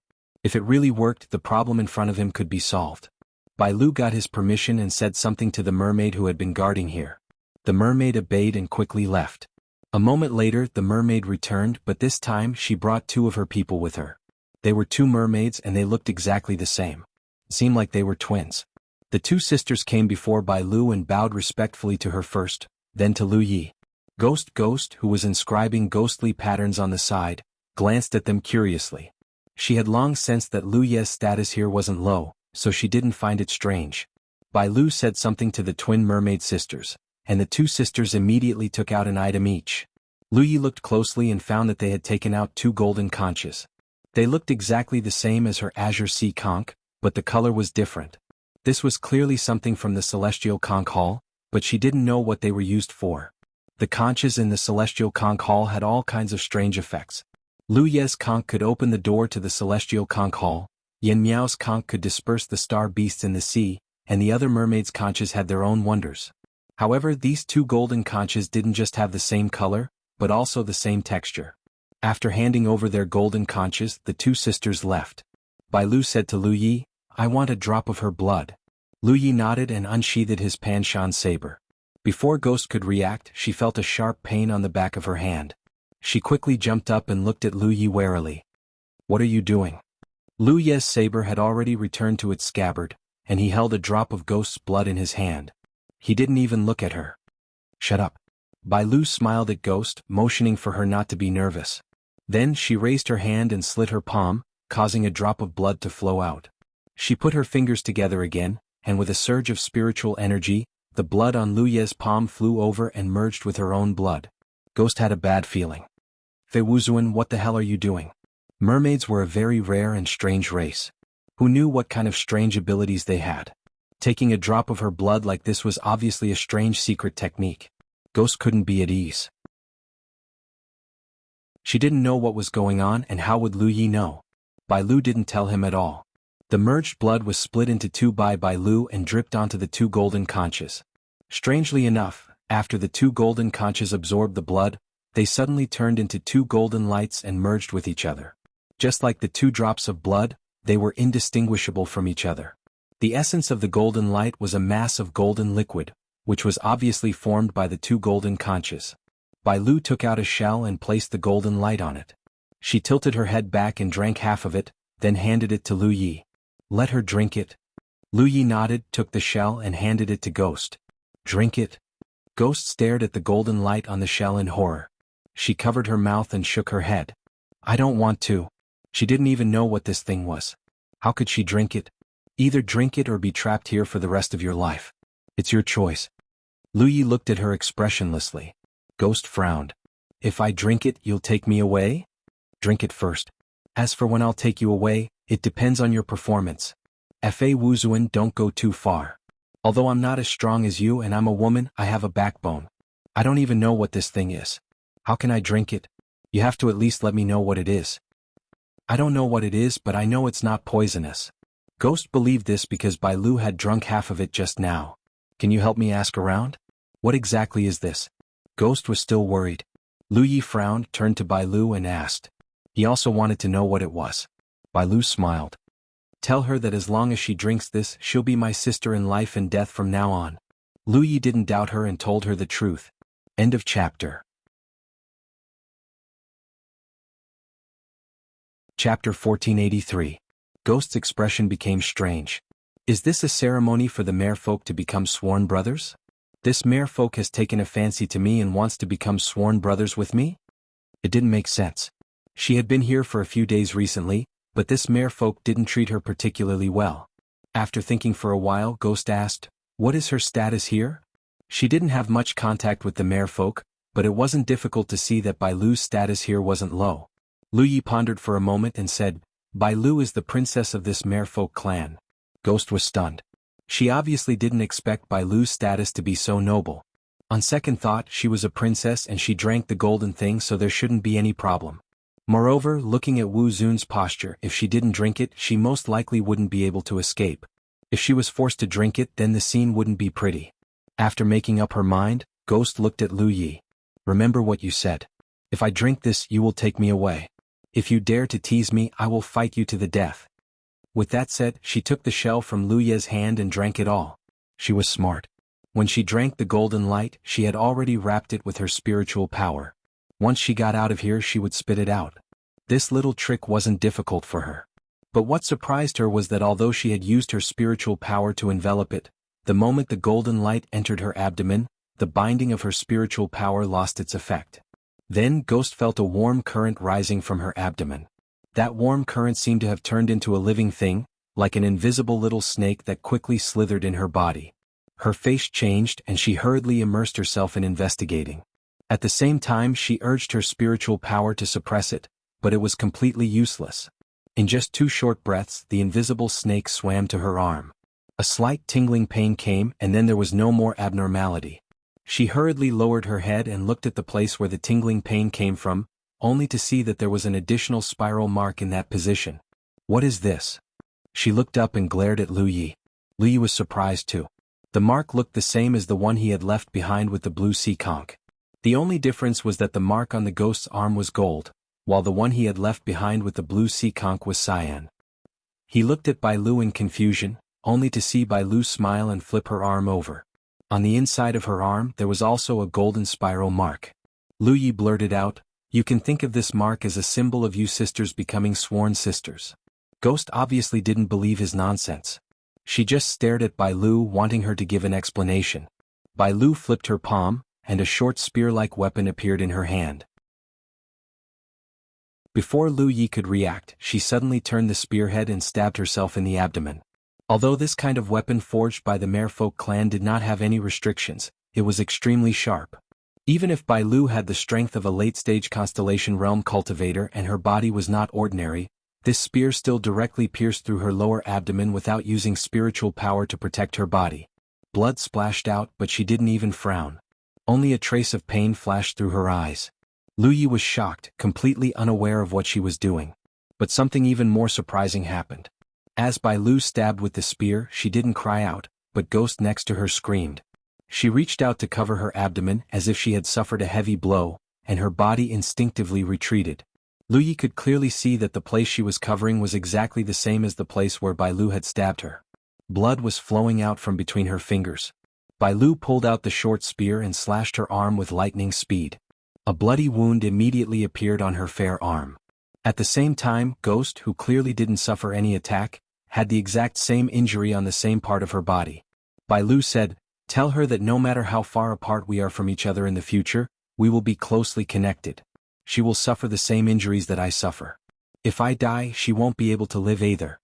If it really worked, the problem in front of him could be solved. Bai Lu got his permission and said something to the mermaid who had been guarding here. The mermaid obeyed and quickly left. A moment later, the mermaid returned, but this time she brought 2 of her people with her. They were 2 mermaids and they looked exactly the same. It seemed like they were twins. The 2 sisters came before Bai Lu and bowed respectfully to her first, then to Lu Yi. Ghost, who was inscribing ghostly patterns on the side, glanced at them curiously. She had long sensed that Lu Yi's status here wasn't low, so she didn't find it strange. Bai Lu said something to the twin mermaid sisters, and the 2 sisters immediately took out an item each. Lu Yi looked closely and found that they had taken out 2 golden conches. They looked exactly the same as her azure sea conch, but the color was different. This was clearly something from the celestial conch hall, but she didn't know what they were used for. The conches in the celestial conch hall had all kinds of strange effects. Lu Ye's conch could open the door to the celestial conch hall, Yen Miao's conch could disperse the star beasts in the sea, and the other mermaids' conches had their own wonders. However, these 2 golden conches didn't just have the same color, but also the same texture. After handing over their golden conches, the 2 sisters left. Bai Lu said to Lu Yi, "I want a drop of her blood." Lu Yi nodded and unsheathed his Panshan saber. Before Ghost could react, she felt a sharp pain on the back of her hand. She quickly jumped up and looked at Lu Yi warily. "What are you doing?" Lu Yi's saber had already returned to its scabbard, and he held a drop of Ghost's blood in his hand. He didn't even look at her. "Shut up." Bai Lu smiled at Ghost, motioning for her not to be nervous. Then she raised her hand and slit her palm, causing a drop of blood to flow out. She put her fingers together again, and with a surge of spiritual energy, the blood on Lu Ye's palm flew over and merged with her own blood. Ghost had a bad feeling. "Fei Wuzuan, what the hell are you doing?" Mermaids were a very rare and strange race. Who knew what kind of strange abilities they had? Taking a drop of her blood like this was obviously a strange secret technique. Ghost couldn't be at ease. She didn't know what was going on, and how would Lu Yi know? Bai Lu didn't tell him at all. The merged blood was split into 2 by Bai Lu and dripped onto the 2 golden conches. Strangely enough, after the 2 golden conches absorbed the blood, they suddenly turned into 2 golden lights and merged with each other. Just like the 2 drops of blood, they were indistinguishable from each other. The essence of the golden light was a mass of golden liquid, which was obviously formed by the 2 golden conches. Bai Lu took out a shell and placed the golden light on it. She tilted her head back and drank half of it, then handed it to Lu Yi. "Let her drink it." Lu Yi nodded, took the shell and handed it to Ghost. "Drink it." Ghost stared at the golden light on the shell in horror. She covered her mouth and shook her head. "I don't want to." She didn't even know what this thing was. How could she drink it? "Either drink it or be trapped here for the rest of your life. It's your choice." Lu Yi looked at her expressionlessly. Ghost frowned. "If I drink it, you'll take me away?" "Drink it first. As for when I'll take you away, it depends on your performance. Fei Wuzuan, don't go too far. Although I'm not as strong as you and I'm a woman, I have a backbone. I don't even know what this thing is. How can I drink it? You have to at least let me know what it is." "I don't know what it is, but I know it's not poisonous." Ghost believed this because Bai Lu had drunk half of it just now. "Can you help me ask around? What exactly is this?" Ghost was still worried. Lu Yi frowned, turned to Bai Lu and asked. He also wanted to know what it was. Bai Lu smiled. "Tell her that as long as she drinks this, she'll be my sister in life and death from now on." Lu Yi didn't doubt her and told her the truth. End of chapter. Chapter 1483. Ghost's expression became strange. "Is this a ceremony for the merfolk to become sworn brothers? This merfolk has taken a fancy to me and wants to become sworn brothers with me?" It didn't make sense. She had been here for a few days recently, but this merfolk didn't treat her particularly well. After thinking for a while, Ghost asked, "What is her status here?" She didn't have much contact with the merfolk, but it wasn't difficult to see that Bai Lu's status here wasn't low. Lu Yi pondered for a moment and said, "Bai Lu is the princess of this merfolk clan." Ghost was stunned. She obviously didn't expect Bai Lu's status to be so noble. On second thought, she was a princess and she drank the golden thing, so there shouldn't be any problem. Moreover, looking at Wu Zun's posture, if she didn't drink it, she most likely wouldn't be able to escape. If she was forced to drink it, then the scene wouldn't be pretty. After making up her mind, Ghost looked at Lu Yi. "Remember what you said. If I drink this, you will take me away. If you dare to tease me, I will fight you to the death." With that said, she took the shell from Lu Ye's hand and drank it all. She was smart. When she drank the golden light, she had already wrapped it with her spiritual power. Once she got out of here, she would spit it out. This little trick wasn't difficult for her. But what surprised her was that although she had used her spiritual power to envelop it, the moment the golden light entered her abdomen, the binding of her spiritual power lost its effect. Then Ghost felt a warm current rising from her abdomen. That warm current seemed to have turned into a living thing, like an invisible little snake that quickly slithered in her body. Her face changed and she hurriedly immersed herself in investigating. At the same time she urged her spiritual power to suppress it, but it was completely useless. In just 2 short breaths, the invisible snake swam to her arm. A slight tingling pain came and then there was no more abnormality. She hurriedly lowered her head and looked at the place where the tingling pain came from, only to see that there was an additional spiral mark in that position. "What is this?" She looked up and glared at Lu Yi. Lu Yi was surprised too. The mark looked the same as the one he had left behind with the blue sea conch. The only difference was that the mark on the ghost's arm was gold, while the one he had left behind with the blue sea conch was cyan. He looked at Bai Lu in confusion, only to see Bai Lu smile and flip her arm over. On the inside of her arm there was also a golden spiral mark. Lu Yi blurted out, "You can think of this mark as a symbol of you sisters becoming sworn sisters." Ghost obviously didn't believe his nonsense. She just stared at Bai Lu, wanting her to give an explanation. Bai Lu flipped her palm, and a short spear-like weapon appeared in her hand. Before Lu Yi could react, she suddenly turned the spearhead and stabbed herself in the abdomen. Although this kind of weapon forged by the Merfolk clan did not have any restrictions, it was extremely sharp. Even if Bai Lu had the strength of a late-stage Constellation Realm cultivator and her body was not ordinary, this spear still directly pierced through her lower abdomen without using spiritual power to protect her body. Blood splashed out, but she didn't even frown. Only a trace of pain flashed through her eyes. Lu Yi was shocked, completely unaware of what she was doing. But something even more surprising happened. As Bai Lu stabbed with the spear, she didn't cry out, but Ghost next to her screamed. She reached out to cover her abdomen as if she had suffered a heavy blow, and her body instinctively retreated. Lu Yi could clearly see that the place she was covering was exactly the same as the place where Bai Lu had stabbed her. Blood was flowing out from between her fingers. Bai Lu pulled out the short spear and slashed her arm with lightning speed. A bloody wound immediately appeared on her fair arm. At the same time, Ghost, who clearly didn't suffer any attack, had the exact same injury on the same part of her body. Bai Lu said, "Tell her that no matter how far apart we are from each other in the future, we will be closely connected. She will suffer the same injuries that I suffer. If I die, she won't be able to live either."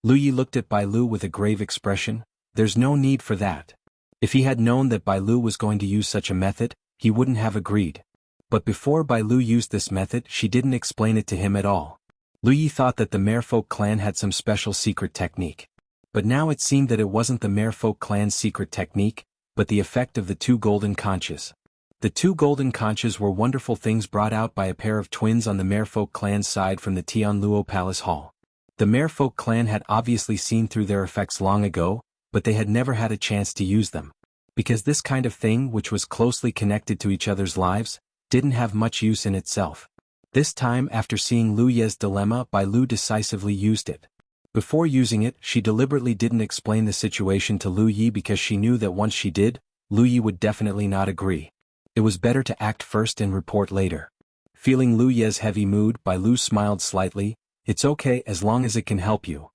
Lu Yi looked at Bai Lu with a grave expression. There's no need for that. If he had known that Bai Lu was going to use such a method, he wouldn't have agreed. But before Bai Lu used this method, she didn't explain it to him at all. Lu Yi thought that the Merfolk clan had some special secret technique. But now it seemed that it wasn't the Merfolk clan's secret technique, but the effect of the 2 golden conches. The 2 golden conches were wonderful things brought out by a pair of twins on the Merfolk clan's side from the Tianluo Palace Hall. The Merfolk clan had obviously seen through their effects long ago, but they had never had a chance to use them. Because this kind of thing, which was closely connected to each other's lives, didn't have much use in itself. This time, after seeing Lu Ye's dilemma, Bai Lu decisively used it. Before using it, she deliberately didn't explain the situation to Lu Yi because she knew that once she did, Lu Yi would definitely not agree. It was better to act first and report later. Feeling Lu Ye's heavy mood, Bai Lu smiled slightly. "It's okay as long as it can help you."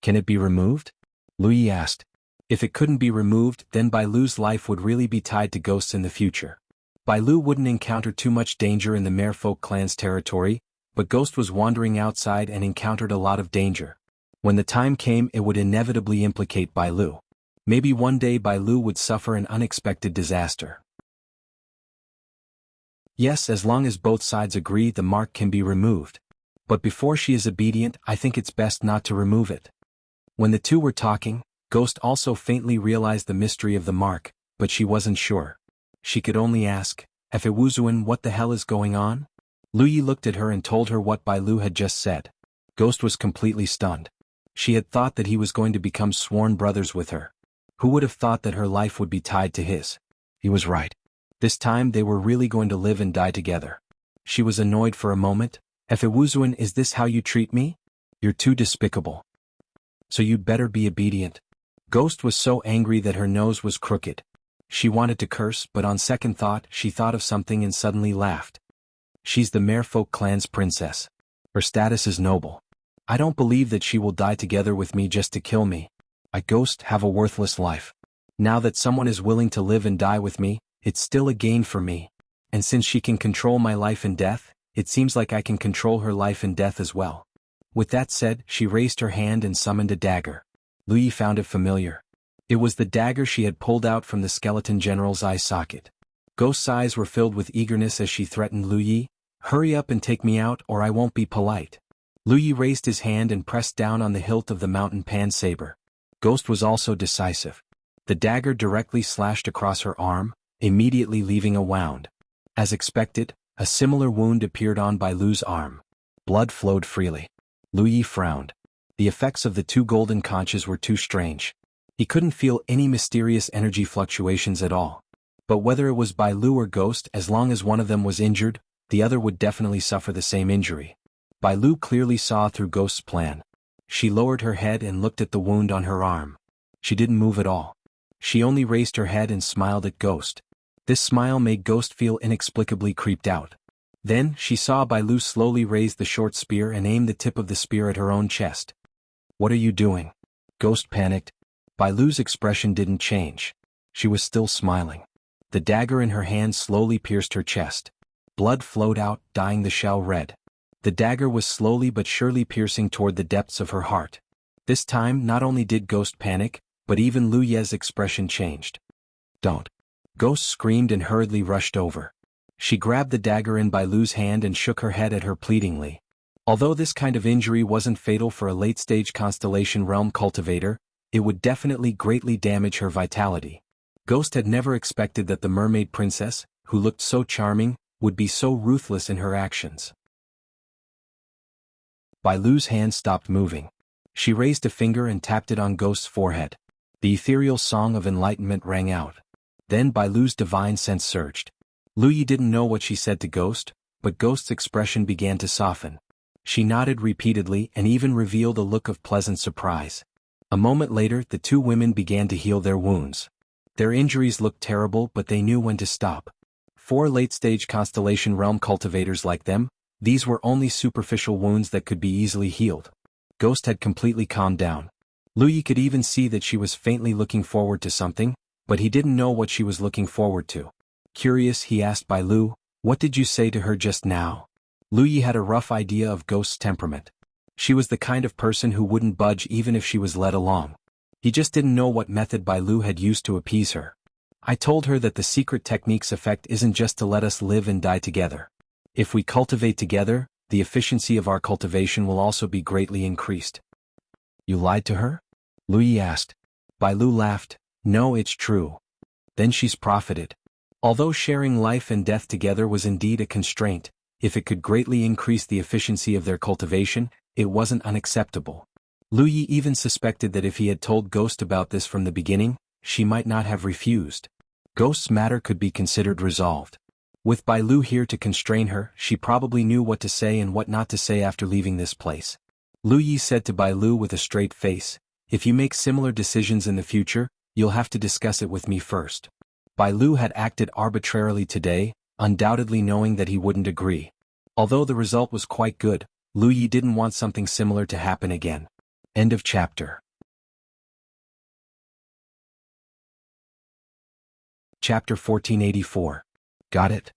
"Can it be removed?" Lu Yi asked. If it couldn't be removed, then Bai Lu's life would really be tied to ghosts in the future. Bai Lu wouldn't encounter too much danger in the Merfolk clan's territory, but Ghost was wandering outside and encountered a lot of danger. When the time came, it would inevitably implicate Bai Lu. Maybe one day Bai Lu would suffer an unexpected disaster. Yes, as long as both sides agree, the mark can be removed. But before she is obedient, I think it's best not to remove it. When the two were talking, Ghost also faintly realized the mystery of the mark, but she wasn't sure. She could only ask, "Efe Wuzuan, what the hell is going on?" Lu Yi looked at her and told her what Bai Lu had just said. Ghost was completely stunned. She had thought that he was going to become sworn brothers with her. Who would have thought that her life would be tied to his? He was right. This time they were really going to live and die together. She was annoyed for a moment. Efe Wuzuan, is this how you treat me? You're too despicable. So you'd better be obedient. Ghost was so angry that her nose was crooked. She wanted to curse, but on second thought, she thought of something and suddenly laughed. She's the Merfolk clan's princess. Her status is noble. I don't believe that she will die together with me just to kill me. I, Ghost, have a worthless life. Now that someone is willing to live and die with me, it's still a gain for me. And since she can control my life and death, it seems like I can control her life and death as well. With that said, she raised her hand and summoned a dagger. Lu Yi found it familiar. It was the dagger she had pulled out from the skeleton general's eye socket. Ghost's eyes were filled with eagerness as she threatened Lu Yi. Hurry up and take me out or I won't be polite. Lu Yi raised his hand and pressed down on the hilt of the mountain pan saber. Ghost was also decisive. The dagger directly slashed across her arm, immediately leaving a wound. As expected, a similar wound appeared on Bai Lu's arm. Blood flowed freely. Lu Yi frowned. The effects of the two golden conches were too strange. He couldn't feel any mysterious energy fluctuations at all. But whether it was Bai Lu or Ghost, as long as one of them was injured, the other would definitely suffer the same injury. Bai Lu clearly saw through Ghost's plan. She lowered her head and looked at the wound on her arm. She didn't move at all. She only raised her head and smiled at Ghost. This smile made Ghost feel inexplicably creeped out. Then, she saw Bai Lu slowly raise the short spear and aim the tip of the spear at her own chest. What are you doing? Ghost panicked. Bai Lu's expression didn't change. She was still smiling. The dagger in her hand slowly pierced her chest. Blood flowed out, dyeing the shell red. The dagger was slowly but surely piercing toward the depths of her heart. This time, not only did Ghost panic, but even Lu Ye's expression changed. Don't. Ghost screamed and hurriedly rushed over. She grabbed the dagger in Bai Lu's hand and shook her head at her pleadingly. Although this kind of injury wasn't fatal for a late-stage Constellation Realm cultivator, it would definitely greatly damage her vitality. Ghost had never expected that the mermaid princess, who looked so charming, would be so ruthless in her actions. Bai Lu's hand stopped moving. She raised a finger and tapped it on Ghost's forehead. The ethereal song of enlightenment rang out. Then Bai Lu's divine sense surged. Lu Yi didn't know what she said to Ghost, but Ghost's expression began to soften. She nodded repeatedly and even revealed a look of pleasant surprise. A moment later, the two women began to heal their wounds. Their injuries looked terrible, but they knew when to stop. For late-stage Constellation Realm cultivators like them, these were only superficial wounds that could be easily healed. Ghost had completely calmed down. Lu Yi could even see that she was faintly looking forward to something, but he didn't know what she was looking forward to. Curious, he asked Bai Lu, "What did you say to her just now?" Lu Yi had a rough idea of Ghost's temperament. She was the kind of person who wouldn't budge even if she was led along. He just didn't know what method Bai Lu had used to appease her. I told her that the secret technique's effect isn't just to let us live and die together. If we cultivate together, the efficiency of our cultivation will also be greatly increased. You lied to her? Lu Yi asked. Bai Lu laughed. No, it's true. Then she's profited. Although sharing life and death together was indeed a constraint, if it could greatly increase the efficiency of their cultivation, it wasn't unacceptable. Lu Yi even suspected that if he had told Ghost about this from the beginning, she might not have refused. Ghost's matter could be considered resolved. With Bai Lu here to constrain her, she probably knew what to say and what not to say after leaving this place. Lu Yi said to Bai Lu with a straight face, "If you make similar decisions in the future, you'll have to discuss it with me first." Bai Lu had acted arbitrarily today, undoubtedly knowing that he wouldn't agree. Although the result was quite good, Lu Yi didn't want something similar to happen again. End of chapter. Chapter 1484. Got it?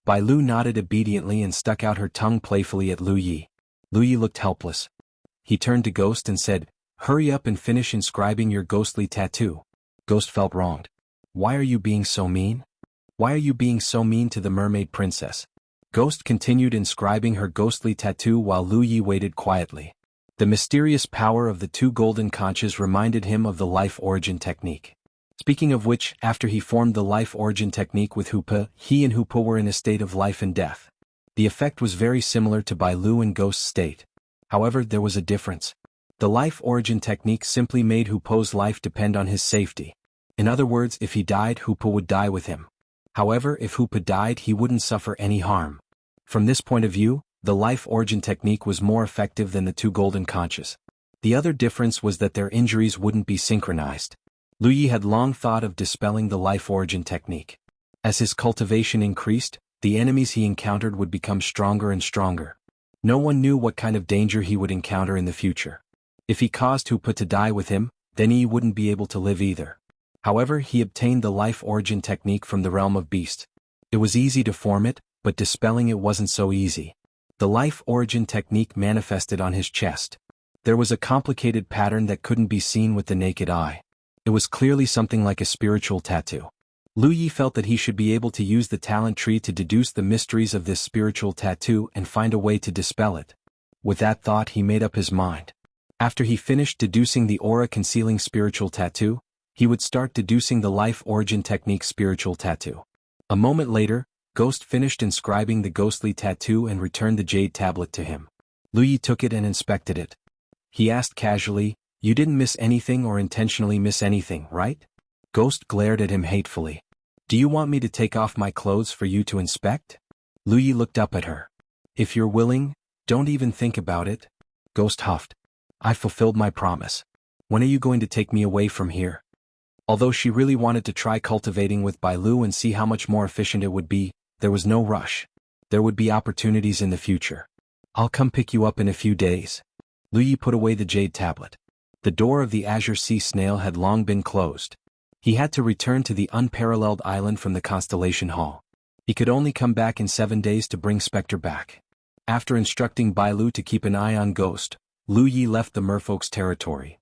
Bai Lu nodded obediently and stuck out her tongue playfully at Lu Yi. Lu Yi looked helpless. He turned to Ghost and said, "Hurry up and finish inscribing your ghostly tattoo." Ghost felt wronged. Why are you being so mean? Why are you being so mean to the mermaid princess? Ghost continued inscribing her ghostly tattoo while Lu Yi waited quietly. The mysterious power of the two golden conches reminded him of the life origin technique. Speaking of which, after he formed the life origin technique with Hupa, he and Hupa were in a state of life and death. The effect was very similar to Bai Lu and Ghost's state. However, there was a difference. The life origin technique simply made Hupo's life depend on his safety. In other words, if he died, Hupa would die with him. However, if Hupa died, he wouldn't suffer any harm. From this point of view, the life origin technique was more effective than the two golden conches. The other difference was that their injuries wouldn't be synchronized. Lu Yi had long thought of dispelling the life origin technique. As his cultivation increased, the enemies he encountered would become stronger and stronger. No one knew what kind of danger he would encounter in the future. If he caused Hu to die with him, then he wouldn't be able to live either. However, he obtained the life origin technique from the realm of beasts. It was easy to form it, but dispelling it wasn't so easy. The life origin technique manifested on his chest. There was a complicated pattern that couldn't be seen with the naked eye. It was clearly something like a spiritual tattoo. Lu Yi felt that he should be able to use the talent tree to deduce the mysteries of this spiritual tattoo and find a way to dispel it. With that thought, he made up his mind. After he finished deducing the aura-concealing spiritual tattoo, he would start deducing the life origin technique spiritual tattoo. A moment later, Ghost finished inscribing the ghostly tattoo and returned the jade tablet to him. Lu Yi took it and inspected it. He asked casually, "You didn't miss anything or intentionally miss anything, right?" Ghost glared at him hatefully. "Do you want me to take off my clothes for you to inspect?" Lu Yi looked up at her. "If you're willing, don't even think about it." Ghost huffed. "I fulfilled my promise. When are you going to take me away from here?" Although she really wanted to try cultivating with Bai Lu and see how much more efficient it would be, there was no rush. There would be opportunities in the future. "I'll come pick you up in a few days." Lu Yi put away the jade tablet. The door of the Azure Sea Snail had long been closed. He had to return to the unparalleled island from the Constellation Hall. He could only come back in 7 days to bring Spectre back. After instructing Bai Lu to keep an eye on Ghost, Lu Yi left the merfolk's territory.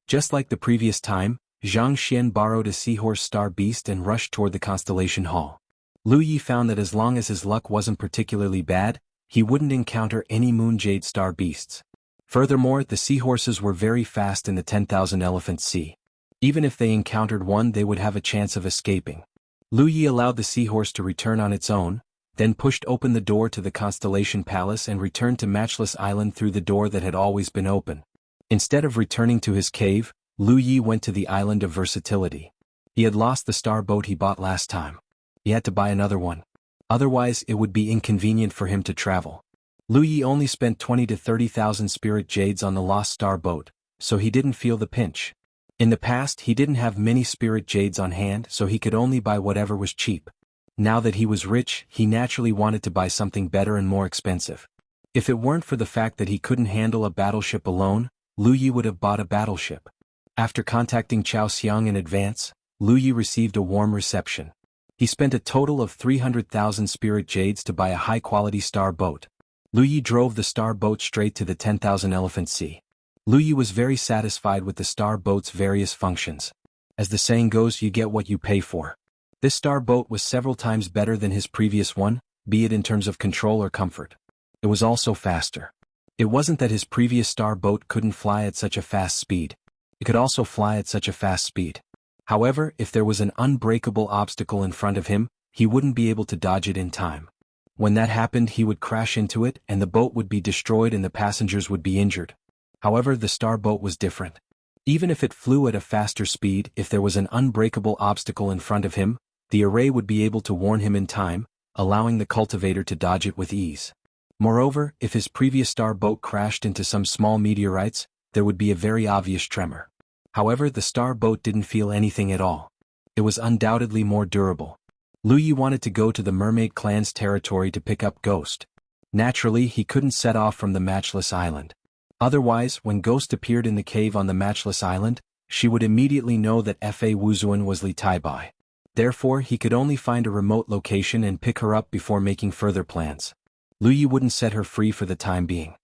Just like the previous time, Zhang Xian borrowed a seahorse star beast and rushed toward the Constellation Hall. Lu Yi found that as long as his luck wasn't particularly bad, he wouldn't encounter any moon jade star beasts. Furthermore, the seahorses were very fast in the 10,000 Elephant Sea. Even if they encountered one, they would have a chance of escaping. Lu Yi allowed the seahorse to return on its own, then pushed open the door to the Constellation Palace and returned to Matchless Island through the door that had always been open. Instead of returning to his cave, Lu Yi went to the Island of Versatility. He had lost the star boat he bought last time. He had to buy another one. Otherwise, it would be inconvenient for him to travel. Lu Yi only spent 20 to 30,000 spirit jades on the lost star boat, so he didn't feel the pinch. In the past, he didn't have many spirit jades on hand, so he could only buy whatever was cheap. Now that he was rich, he naturally wanted to buy something better and more expensive. If it weren't for the fact that he couldn't handle a battleship alone, Lu Yi would have bought a battleship. After contacting Chao Xiang in advance, Lu Yi received a warm reception. He spent a total of 300,000 spirit jades to buy a high-quality star boat. Lu Yi drove the star boat straight to the 10,000 Elephant Sea. Lu Yi was very satisfied with the star boat's various functions. As the saying goes, you get what you pay for. This star boat was several times better than his previous one, be it in terms of control or comfort. It was also faster. It wasn't that his previous star boat couldn't fly at such a fast speed. It could also fly at such a fast speed. However, if there was an unbreakable obstacle in front of him, he wouldn't be able to dodge it in time. When that happened, he would crash into it and the boat would be destroyed and the passengers would be injured. However, the star boat was different. Even if it flew at a faster speed, if there was an unbreakable obstacle in front of him, the array would be able to warn him in time, allowing the cultivator to dodge it with ease. Moreover, if his previous star boat crashed into some small meteorites, there would be a very obvious tremor. However, the star boat didn't feel anything at all. It was undoubtedly more durable. Lu Yi wanted to go to the Mermaid Clan's territory to pick up Ghost. Naturally, he couldn't set off from the Matchless Island. Otherwise, when Ghost appeared in the cave on the Matchless Island, she would immediately know that Fa Wuzuan was Li Taibai. Therefore, he could only find a remote location and pick her up before making further plans. Lu Yi wouldn't set her free for the time being.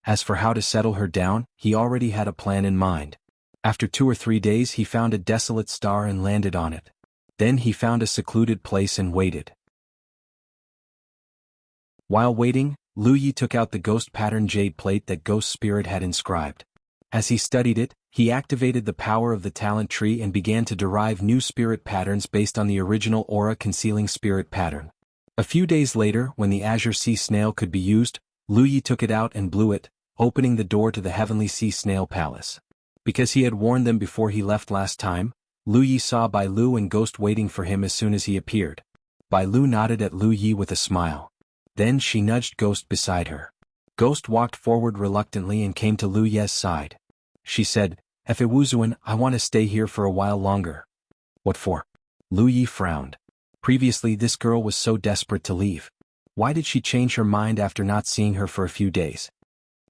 As for how to settle her down, he already had a plan in mind. After 2 or 3 days, he found a desolate star and landed on it. Then he found a secluded place and waited. While waiting, Lu Yi took out the ghost pattern jade plate that Ghost Spirit had inscribed. As he studied it, he activated the power of the talent tree and began to derive new spirit patterns based on the original aura-concealing spirit pattern. A few days later, when the Azure Sea Snail could be used, Lu Yi took it out and blew it, opening the door to the Heavenly Sea Snail Palace. Because he had warned them before he left last time, Lu Yi saw Bai Lu and Ghost waiting for him as soon as he appeared. Bai Lu nodded at Lu Yi with a smile. Then she nudged Ghost beside her. Ghost walked forward reluctantly and came to Lu Ye's side. She said, "If Wuzuan, I want to stay here for a while longer." "What for?" Lu Yi frowned. Previously this girl was so desperate to leave. Why did she change her mind after not seeing her for a few days?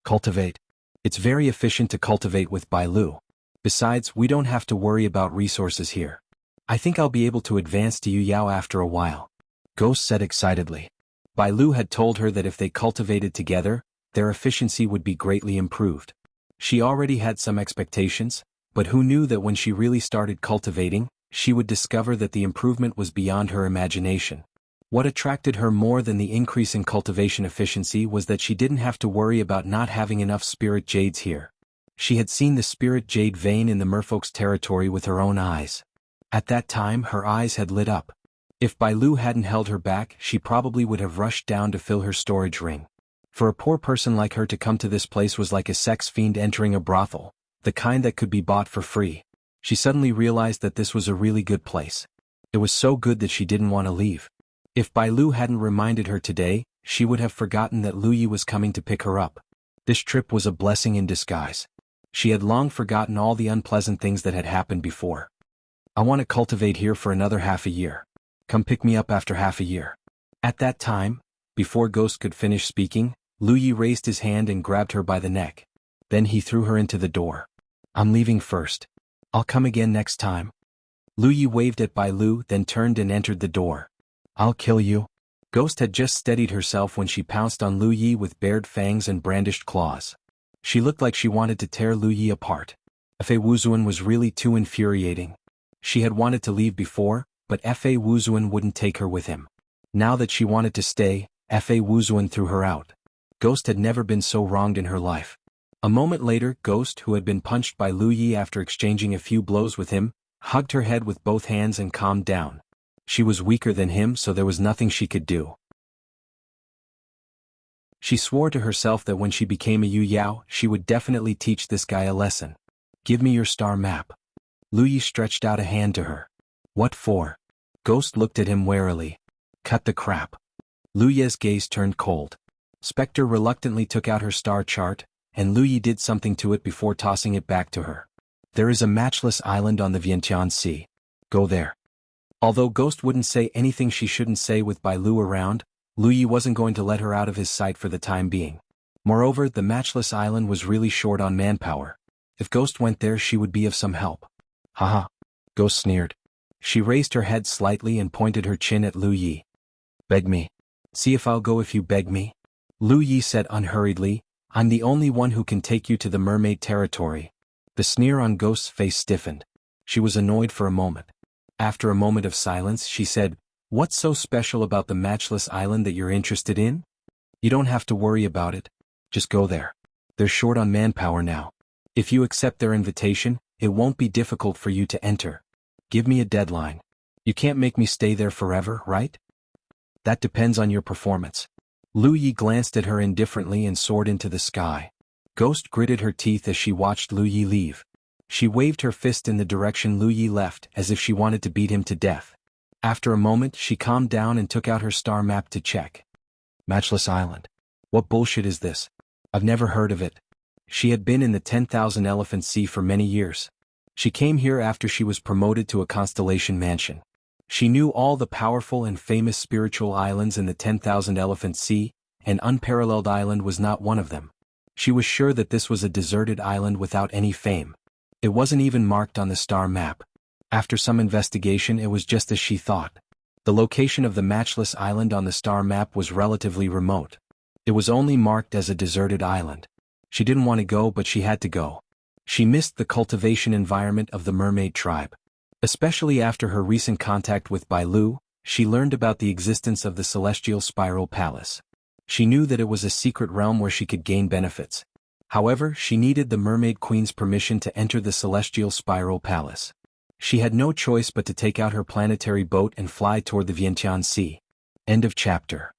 "Cultivate. It's very efficient to cultivate with Bai Lu. Besides, we don't have to worry about resources here. I think I'll be able to advance to Yu Yao after a while," Ghost said excitedly. Bai Lu had told her that if they cultivated together, their efficiency would be greatly improved. She already had some expectations, but who knew that when she really started cultivating, she would discover that the improvement was beyond her imagination. What attracted her more than the increase in cultivation efficiency was that she didn't have to worry about not having enough spirit jades here. She had seen the spirit jade vein in the merfolk's territory with her own eyes. At that time her eyes had lit up. If Bai Lu hadn't held her back, she probably would have rushed down to fill her storage ring. For a poor person like her to come to this place was like a sex fiend entering a brothel, the kind that could be bought for free. She suddenly realized that this was a really good place. It was so good that she didn't want to leave. If Bai Lu hadn't reminded her today, she would have forgotten that Lu Yi was coming to pick her up. This trip was a blessing in disguise. She had long forgotten all the unpleasant things that had happened before. "I want to cultivate here for another half a year. Come pick me up after half a year." At that time, before Ghost could finish speaking, Lu Yi raised his hand and grabbed her by the neck. Then he threw her into the door. "I'm leaving first. I'll come again next time." Lu Yi waved at Bai Lu, then turned and entered the door. "I'll kill you." Ghost had just steadied herself when she pounced on Lu Yi with bared fangs and brandished claws. She looked like she wanted to tear Lu Yi apart. Fa Wuzuan was really too infuriating. She had wanted to leave before, but Fa Wuzuan wouldn't take her with him. Now that she wanted to stay, Fa Wuzuan threw her out. Ghost had never been so wronged in her life. A moment later, Ghost, who had been punched by Lu Yi after exchanging a few blows with him, hugged her head with both hands and calmed down. She was weaker than him, so there was nothing she could do. She swore to herself that when she became a Yu Yao, she would definitely teach this guy a lesson. "Give me your star map." Lu Yi stretched out a hand to her. "What for?" Ghost looked at him warily. "Cut the crap." Lu Yi's gaze turned cold. Spectre reluctantly took out her star chart, and Lu Yi did something to it before tossing it back to her. "There is a matchless island on the Vientiane Sea. Go there." Although Ghost wouldn't say anything she shouldn't say with Bai Lu around, Lu Yi wasn't going to let her out of his sight for the time being. Moreover, the matchless island was really short on manpower. If Ghost went there, she would be of some help. "Haha," Ghost sneered. She raised her head slightly and pointed her chin at Lu Yi. "Beg me. See if I'll go if you beg me." Lu Yi said unhurriedly, "I'm the only one who can take you to the mermaid territory." The sneer on Ghost's face stiffened. She was annoyed for a moment. After a moment of silence, she said, "What's so special about the matchless island that you're interested in? You don't have to worry about it. Just go there. They're short on manpower now. If you accept their invitation, it won't be difficult for you to enter. Give me a deadline. You can't make me stay there forever, right?" "That depends on your performance." Lu Yi glanced at her indifferently and soared into the sky. Ghost gritted her teeth as she watched Lu Yi leave. She waved her fist in the direction Lu Yi left as if she wanted to beat him to death. After a moment, she calmed down and took out her star map to check. "Matchless Island. What bullshit is this? I've never heard of it." She had been in the 10,000 Elephant Sea for many years. She came here after she was promoted to a constellation mansion. She knew all the powerful and famous spiritual islands in the 10,000 Elephant Sea, and Unparalleled Island was not one of them. She was sure that this was a deserted island without any fame. It wasn't even marked on the star map. After some investigation, it was just as she thought. The location of the matchless island on the star map was relatively remote. It was only marked as a deserted island. She didn't want to go, but she had to go. She missed the cultivation environment of the mermaid tribe. Especially after her recent contact with Bai Lu, she learned about the existence of the Celestial Spiral Palace. She knew that it was a secret realm where she could gain benefits. However, she needed the Mermaid Queen's permission to enter the Celestial Spiral Palace. She had no choice but to take out her planetary boat and fly toward the Vientiane Sea. End of chapter.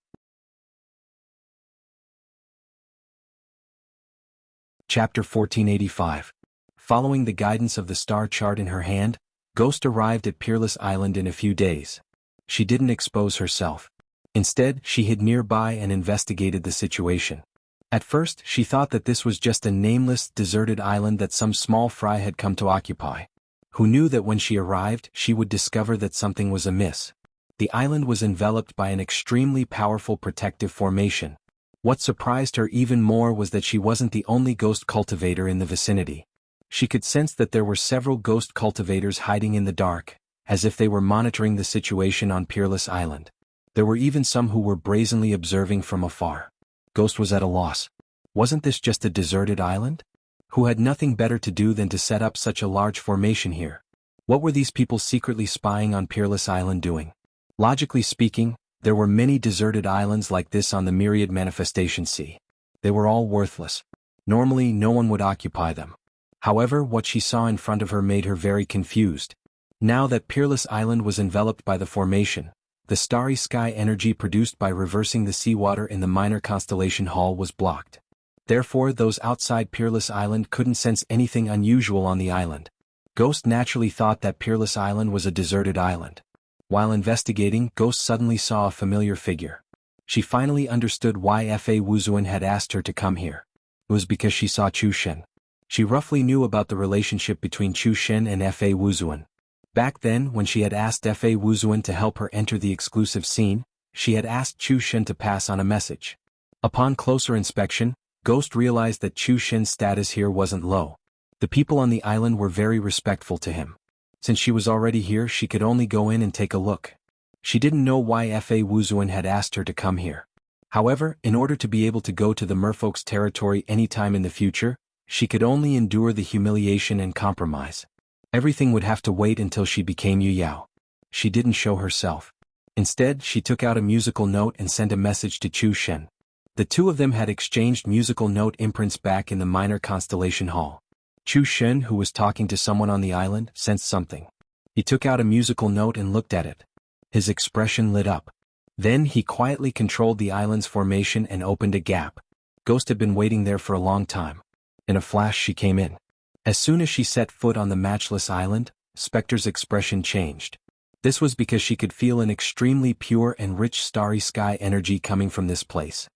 Chapter 1485. Following the guidance of the star chart in her hand, Ghost arrived at Peerless Island in a few days. She didn't expose herself. Instead, she hid nearby and investigated the situation. At first, she thought that this was just a nameless, deserted island that some small fry had come to occupy. Who knew that when she arrived, she would discover that something was amiss. The island was enveloped by an extremely powerful protective formation. What surprised her even more was that she wasn't the only ghost cultivator in the vicinity. She could sense that there were several ghost cultivators hiding in the dark, as if they were monitoring the situation on Peerless Island. There were even some who were brazenly observing from afar. Ghost was at a loss. Wasn't this just a deserted island? Who had nothing better to do than to set up such a large formation here? What were these people secretly spying on Peerless Island doing? Logically speaking, there were many deserted islands like this on the Myriad Manifestation Sea. They were all worthless. Normally, no one would occupy them. However, what she saw in front of her made her very confused. Now that Peerless Island was enveloped by the formation, the starry sky energy produced by reversing the seawater in the minor constellation hall was blocked. Therefore, those outside Peerless Island couldn't sense anything unusual on the island. Ghost naturally thought that Peerless Island was a deserted island. While investigating, Ghost suddenly saw a familiar figure. She finally understood why Fa Wuzuan had asked her to come here. It was because she saw Chu Shen. She roughly knew about the relationship between Chu Shen and Fa Wuzuan. Back then, when she had asked Fa Wuzuan to help her enter the exclusive scene, she had asked Chu Shen to pass on a message. Upon closer inspection, Ghost realized that Chu Shen's status here wasn't low. The people on the island were very respectful to him. Since she was already here, she could only go in and take a look. She didn't know why Fa Wuzuan had asked her to come here. However, in order to be able to go to the merfolk's territory anytime in the future, she could only endure the humiliation and compromise. Everything would have to wait until she became Yu Yao. She didn't show herself. Instead, she took out a musical note and sent a message to Chu Shen. The two of them had exchanged musical note imprints back in the minor constellation hall. Chu Shen, who was talking to someone on the island, sensed something. He took out a musical note and looked at it. His expression lit up. Then he quietly controlled the island's formation and opened a gap. Ghost had been waiting there for a long time. In a flash, she came in. As soon as she set foot on the matchless island, Spectre's expression changed. This was because she could feel an extremely pure and rich starry sky energy coming from this place.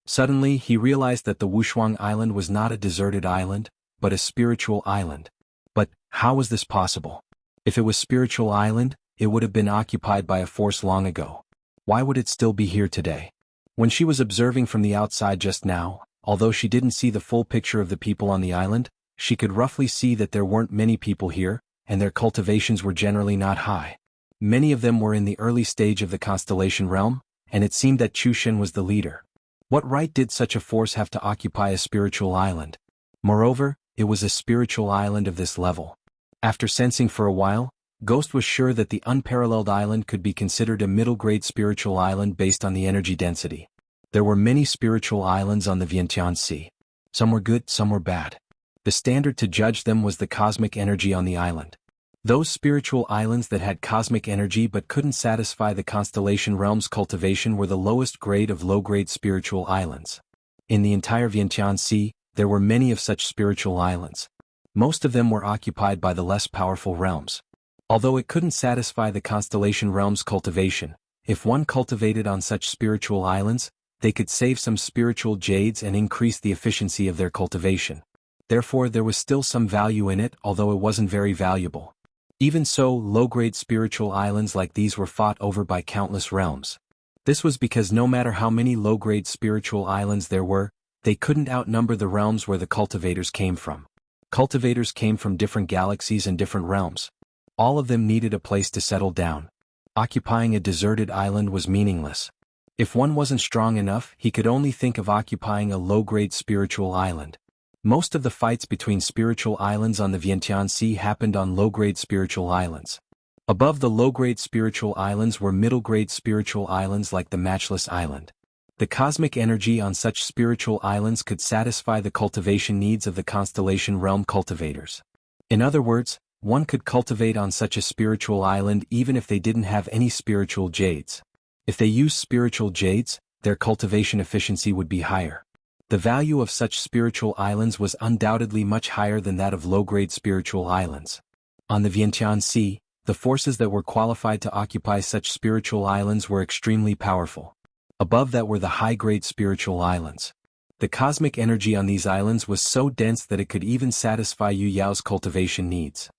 Suddenly, he realized that the Wushuang Island was not a deserted island, but a spiritual island. But how was this possible? If it was spiritual island, it would have been occupied by a force long ago. Why would it still be here today? When she was observing from the outside just now, although she didn't see the full picture of the people on the island, she could roughly see that there weren't many people here, and their cultivations were generally not high. Many of them were in the early stage of the constellation realm, and it seemed that Chu Shen was the leader. What right did such a force have to occupy a spiritual island? Moreover, it was a spiritual island of this level. After sensing for a while, Ghost was sure that the unparalleled island could be considered a middle-grade spiritual island based on the energy density. There were many spiritual islands on the Vientiane Sea. Some were good, some were bad. The standard to judge them was the cosmic energy on the island. Those spiritual islands that had cosmic energy but couldn't satisfy the constellation realm's cultivation were the lowest grade of low-grade spiritual islands. In the entire Vientiane Sea, there were many of such spiritual islands. Most of them were occupied by the less powerful realms. Although it couldn't satisfy the constellation realm's cultivation, if one cultivated on such spiritual islands, they could save some spiritual jades and increase the efficiency of their cultivation. Therefore, there was still some value in it, although it wasn't very valuable. Even so, low-grade spiritual islands like these were fought over by countless realms. This was because no matter how many low-grade spiritual islands there were, they couldn't outnumber the realms where the cultivators came from. Cultivators came from different galaxies and different realms. All of them needed a place to settle down. Occupying a deserted island was meaningless. If one wasn't strong enough, he could only think of occupying a low-grade spiritual island. Most of the fights between spiritual islands on the Vientiane Sea happened on low-grade spiritual islands. Above the low-grade spiritual islands were middle-grade spiritual islands like the Matchless Island. The cosmic energy on such spiritual islands could satisfy the cultivation needs of the constellation realm cultivators. In other words, one could cultivate on such a spiritual island even if they didn't have any spiritual jades. If they used spiritual jades, their cultivation efficiency would be higher. The value of such spiritual islands was undoubtedly much higher than that of low-grade spiritual islands. On the Vientiane Sea, the forces that were qualified to occupy such spiritual islands were extremely powerful. Above that were the high-grade spiritual islands. The cosmic energy on these islands was so dense that it could even satisfy Yu Yao's cultivation needs.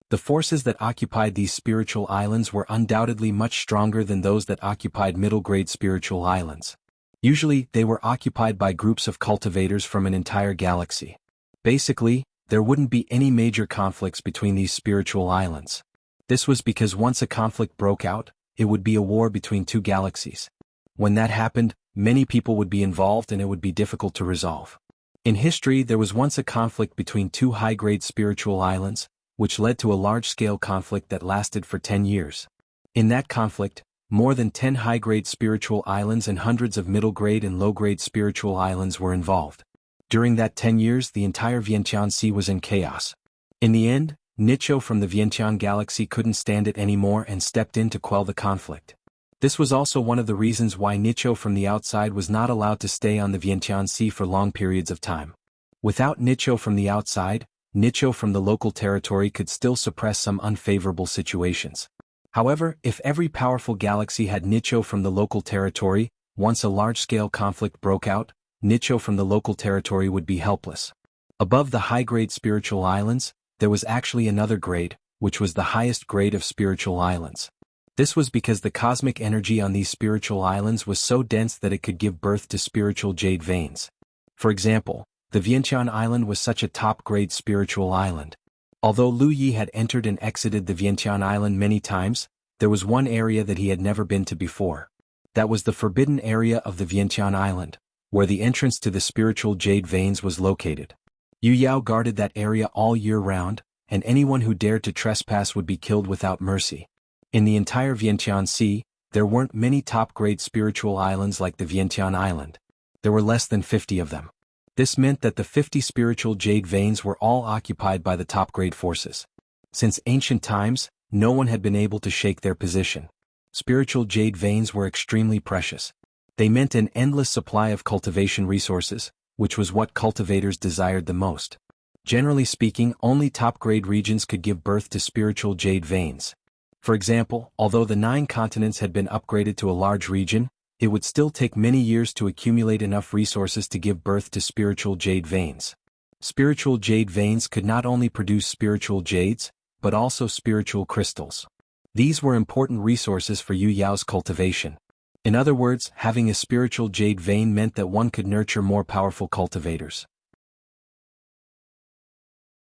The forces that occupied these spiritual islands were undoubtedly much stronger than those that occupied middle-grade spiritual islands. Usually, they were occupied by groups of cultivators from an entire galaxy. Basically, there wouldn't be any major conflicts between these spiritual islands. This was because once a conflict broke out, it would be a war between two galaxies. When that happened, many people would be involved and it would be difficult to resolve. In history, there was once a conflict between two high-grade spiritual islands, which led to a large-scale conflict that lasted for 10 years. In that conflict, more than 10 high-grade spiritual islands and hundreds of middle-grade and low-grade spiritual islands were involved. During that 10 years, the entire Vientiane Sea was in chaos. In the end, Nicho from the Vientiane galaxy couldn't stand it anymore and stepped in to quell the conflict. This was also one of the reasons why Nicho from the outside was not allowed to stay on the Vientiane Sea for long periods of time. Without Nicho from the outside, Nicho from the local territory could still suppress some unfavorable situations. However, if every powerful galaxy had Nicho from the local territory, once a large-scale conflict broke out, Nicho from the local territory would be helpless. Above the high-grade spiritual islands, there was actually another grade, which was the highest grade of spiritual islands. This was because the cosmic energy on these spiritual islands was so dense that it could give birth to spiritual jade veins. For example, the Vientiane Island was such a top-grade spiritual island. Although Lu Yi had entered and exited the Vientiane Island many times, there was one area that he had never been to before. That was the forbidden area of the Vientiane Island, where the entrance to the spiritual jade veins was located. Yu Yao guarded that area all year round, and anyone who dared to trespass would be killed without mercy. In the entire Vientiane Sea, there weren't many top-grade spiritual islands like the Vientiane Island. There were less than 50 of them. This meant that the 50 spiritual jade veins were all occupied by the top-grade forces. Since ancient times, no one had been able to shake their position. Spiritual jade veins were extremely precious. They meant an endless supply of cultivation resources, which was what cultivators desired the most. Generally speaking, only top-grade regions could give birth to spiritual jade veins. For example, although the 9 continents had been upgraded to a large region, it would still take many years to accumulate enough resources to give birth to spiritual jade veins. Spiritual jade veins could not only produce spiritual jades, but also spiritual crystals. These were important resources for Yu Yao's cultivation. In other words, having a spiritual jade vein meant that one could nurture more powerful cultivators.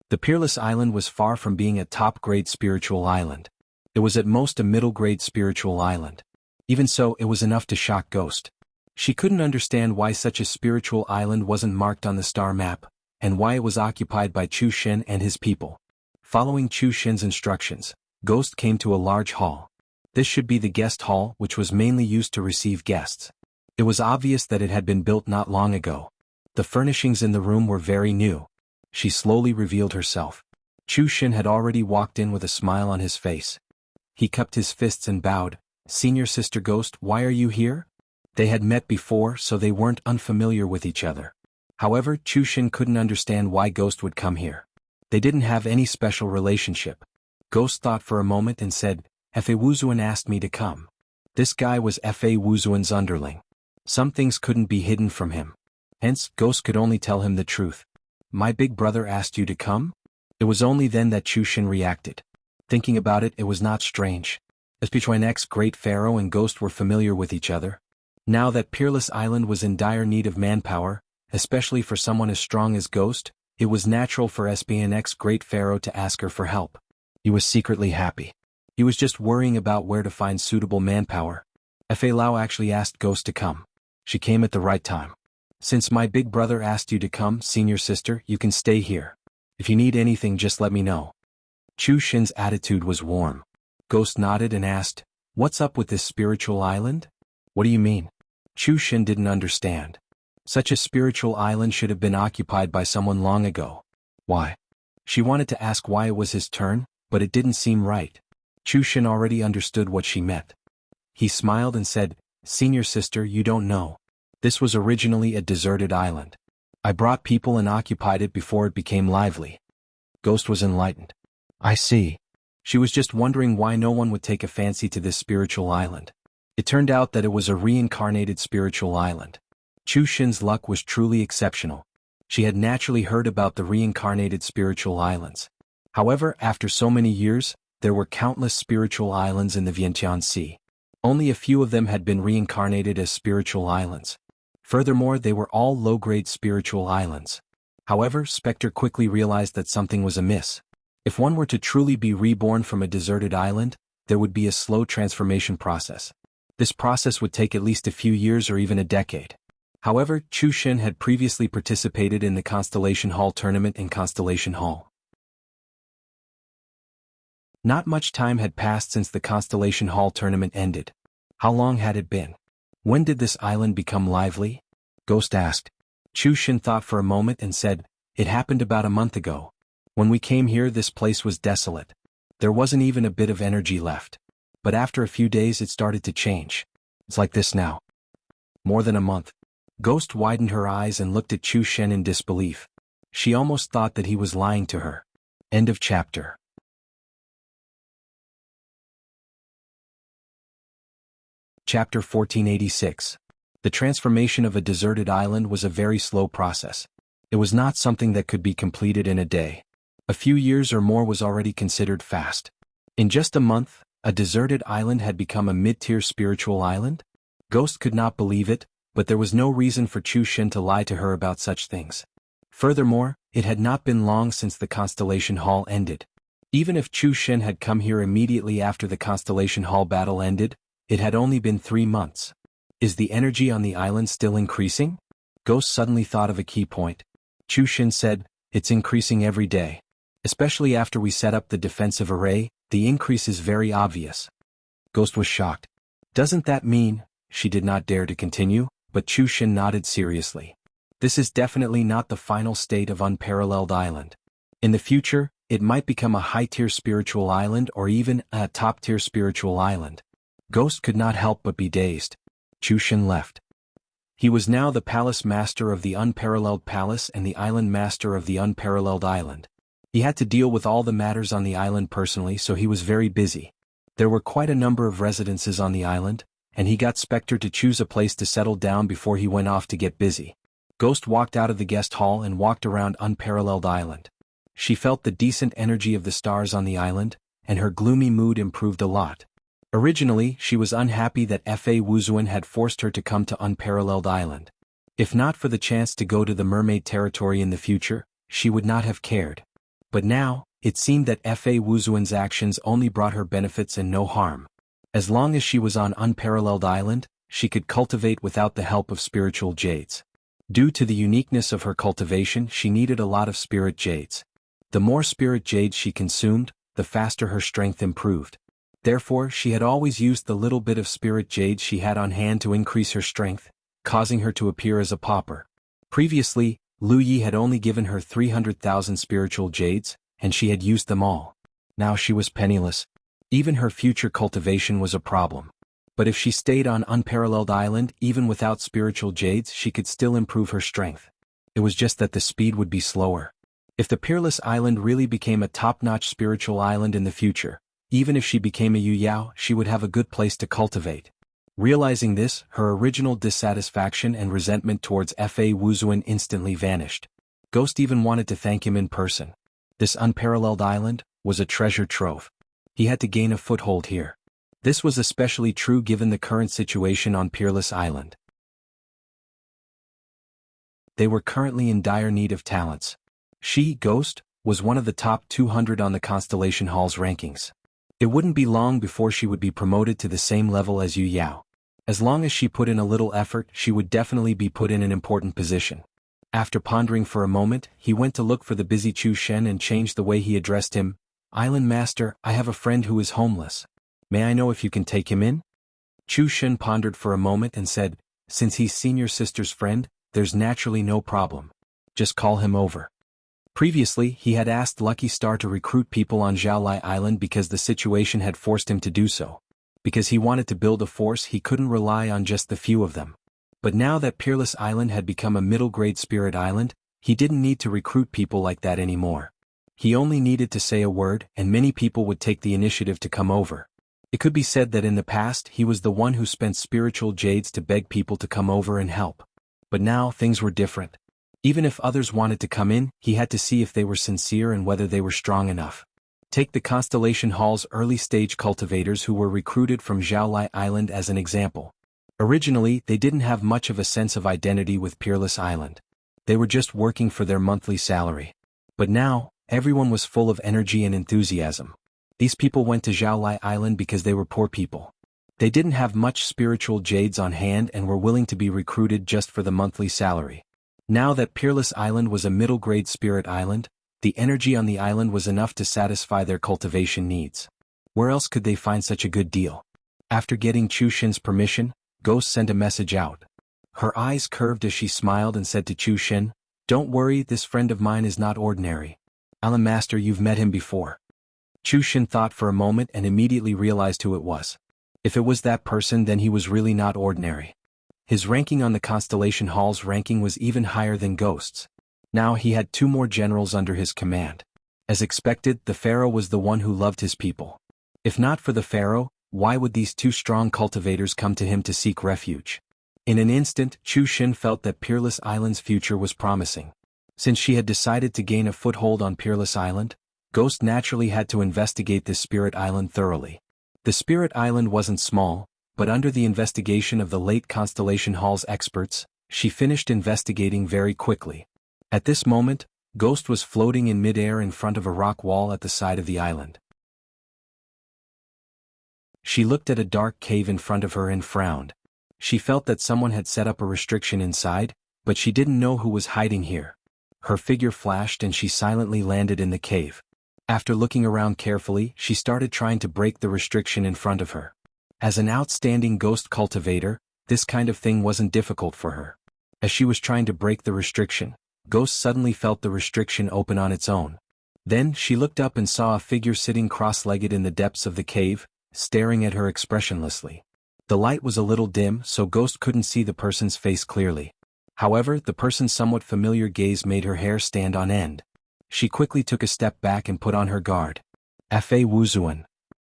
The Peerless Island was far from being a top-grade spiritual island. It was at most a middle-grade spiritual island. Even so, it was enough to shock Ghost. She couldn't understand why such a spiritual island wasn't marked on the star map, and why it was occupied by Chu Shen and his people. Following Chu Shen's instructions, Ghost came to a large hall. This should be the guest hall, which was mainly used to receive guests. It was obvious that it had been built not long ago. The furnishings in the room were very new. She slowly revealed herself. Chu Shen had already walked in with a smile on his face. He cupped his fists and bowed. "Senior Sister Ghost, why are you here?" They had met before, so they weren't unfamiliar with each other. However, Chu Shen couldn't understand why Ghost would come here. They didn't have any special relationship. Ghost thought for a moment and said, "Fa Wuzuan asked me to come." This guy was Fa Wuzuan's underling. Some things couldn't be hidden from him. Hence, Ghost could only tell him the truth. "My big brother asked you to come?" It was only then that Chu Shen reacted. Thinking about it, it was not strange. As between ex-Great Pharaoh and Ghost were familiar with each other. Now that Peerless Island was in dire need of manpower, especially for someone as strong as Ghost, it was natural for SB ex-Great Pharaoh to ask her for help. He was secretly happy. He was just worrying about where to find suitable manpower. Fa Lao actually asked Ghost to come. She came at the right time. "Since my big brother asked you to come, senior sister, you can stay here. If you need anything, just let me know." Chu Shen's attitude was warm. Ghost nodded and asked, "What's up with this spiritual island?" "What do you mean?" Chu Shen didn't understand. Such a spiritual island should have been occupied by someone long ago. Why? She wanted to ask why it was his turn, but it didn't seem right. Chu Shen already understood what she meant. He smiled and said, "Senior sister, you don't know. This was originally a deserted island. I brought people and occupied it before it became lively." Ghost was enlightened. I see. She was just wondering why no one would take a fancy to this spiritual island. It turned out that it was a reincarnated spiritual island. Chu Xin's luck was truly exceptional. She had naturally heard about the reincarnated spiritual islands. However, after so many years, there were countless spiritual islands in the Vientiane Sea. Only a few of them had been reincarnated as spiritual islands. Furthermore, they were all low-grade spiritual islands. However, Spectre quickly realized that something was amiss. If one were to truly be reborn from a deserted island, there would be a slow transformation process. This process would take at least a few years or even a decade. However, Chu Xin had previously participated in the Constellation Hall tournament in Constellation Hall. Not much time had passed since the Constellation Hall tournament ended. How long had it been? When did this island become lively? Ghost asked. Chu Xin thought for a moment and said, "It happened about a month ago. When we came here, this place was desolate. There wasn't even a bit of energy left. But after a few days it started to change. It's like this now." More than a month. Ghost widened her eyes and looked at Chu Xin in disbelief. She almost thought that he was lying to her. End of chapter. Chapter 1486. The transformation of a deserted island was a very slow process. It was not something that could be completed in a day. A few years or more was already considered fast. In just a month, a deserted island had become a mid-tier spiritual island? Ghost could not believe it, but there was no reason for Chu Xin to lie to her about such things. Furthermore, it had not been long since the Constellation Hall ended. Even if Chu Xin had come here immediately after the Constellation Hall battle ended, it had only been 3 months. Is the energy on the island still increasing? Ghost suddenly thought of a key point. Chu Xin said, "It's increasing every day. Especially after we set up the defensive array, the increase is very obvious." Ghost was shocked. "Doesn't that mean—" She did not dare to continue, but Chu Xin nodded seriously. "This is definitely not the final state of Unparalleled Island. In the future, it might become a high-tier spiritual island or even a top-tier spiritual island." Ghost could not help but be dazed. Chu Xin left. He was now the Palace Master of the Unparalleled Palace and the Island Master of the Unparalleled Island. He had to deal with all the matters on the island personally, so he was very busy. There were quite a number of residences on the island, and he got Spectre to choose a place to settle down before he went off to get busy. Ghost walked out of the guest hall and walked around Unparalleled Island. She felt the decent energy of the stars on the island, and her gloomy mood improved a lot. Originally, she was unhappy that Fa Wuzuan had forced her to come to Unparalleled Island. If not for the chance to go to the Mermaid Territory in the future, she would not have cared. But now, it seemed that Fa Wuzuan's actions only brought her benefits and no harm. As long as she was on Unparalleled Island, she could cultivate without the help of spiritual jades. Due to the uniqueness of her cultivation, she needed a lot of spirit jades. The more spirit jades she consumed, the faster her strength improved. Therefore, she had always used the little bit of spirit jade she had on hand to increase her strength, causing her to appear as a pauper. Previously, Lu Yi had only given her 300,000 spiritual jades, and she had used them all. Now she was penniless. Even her future cultivation was a problem. But if she stayed on Unparalleled Island, even without spiritual jades, she could still improve her strength. It was just that the speed would be slower. If the Peerless Island really became a top-notch spiritual island in the future, even if she became a Yu Yao, she would have a good place to cultivate. Realizing this, her original dissatisfaction and resentment towards Fa Wuzuan instantly vanished. Ghost even wanted to thank him in person. This Unparalleled Island was a treasure trove. He had to gain a foothold here. This was especially true given the current situation on Peerless Island. They were currently in dire need of talents. She, Ghost, was one of the top 200 on the Constellation Hall's rankings. It wouldn't be long before she would be promoted to the same level as Yu Yao. As long as she put in a little effort, she would definitely be put in an important position. After pondering for a moment, he went to look for the busy Chu Shen and changed the way he addressed him. "Island Master, I have a friend who is homeless. May I know if you can take him in?" Chu Shen pondered for a moment and said, "Since he's senior sister's friend, there's naturally no problem. Just call him over." Previously, he had asked Lucky Star to recruit people on Zhaolai Island because the situation had forced him to do so. Because he wanted to build a force, he couldn't rely on just the few of them. But now that Peerless Island had become a middle-grade spirit island, he didn't need to recruit people like that anymore. He only needed to say a word and many people would take the initiative to come over. It could be said that in the past he was the one who spent spiritual jades to beg people to come over and help. But now things were different. Even if others wanted to come in, he had to see if they were sincere and whether they were strong enough. Take the Constellation Hall's early-stage cultivators who were recruited from Zhaolai Island as an example. Originally, they didn't have much of a sense of identity with Peerless Island. They were just working for their monthly salary. But now, everyone was full of energy and enthusiasm. These people went to Zhaolai Island because they were poor people. They didn't have much spiritual jades on hand and were willing to be recruited just for the monthly salary. Now that Peerless Island was a middle-grade spirit island, the energy on the island was enough to satisfy their cultivation needs. Where else could they find such a good deal? After getting Chu Shen's permission, Ghost sent a message out. Her eyes curved as she smiled and said to Chu Shen, "Don't worry, this friend of mine is not ordinary. Alan Master, you've met him before." Chu Shen thought for a moment and immediately realized who it was. If it was that person, then he was really not ordinary. His ranking on the Constellation Hall's ranking was even higher than Ghost's. Now he had 2 more generals under his command. As expected, the pharaoh was the one who loved his people. If not for the pharaoh, why would these 2 strong cultivators come to him to seek refuge? In an instant, Chu Shen felt that Peerless Island's future was promising. Since she had decided to gain a foothold on Peerless Island, Ghost naturally had to investigate this spirit island thoroughly. The spirit island wasn't small, but under the investigation of the late Constellation Hall's experts, she finished investigating very quickly. At this moment, Ghost was floating in midair in front of a rock wall at the side of the island. She looked at a dark cave in front of her and frowned. She felt that someone had set up a restriction inside, but she didn't know who was hiding here. Her figure flashed and she silently landed in the cave. After looking around carefully, she started trying to break the restriction in front of her. As an outstanding ghost cultivator, this kind of thing wasn't difficult for her. As she was trying to break the restriction, Ghost suddenly felt the restriction open on its own. Then she looked up and saw a figure sitting cross-legged in the depths of the cave, staring at her expressionlessly. The light was a little dim, so Ghost couldn't see the person's face clearly. However, the person's somewhat familiar gaze made her hair stand on end. She quickly took a step back and put on her guard. "Fa Wuzuan.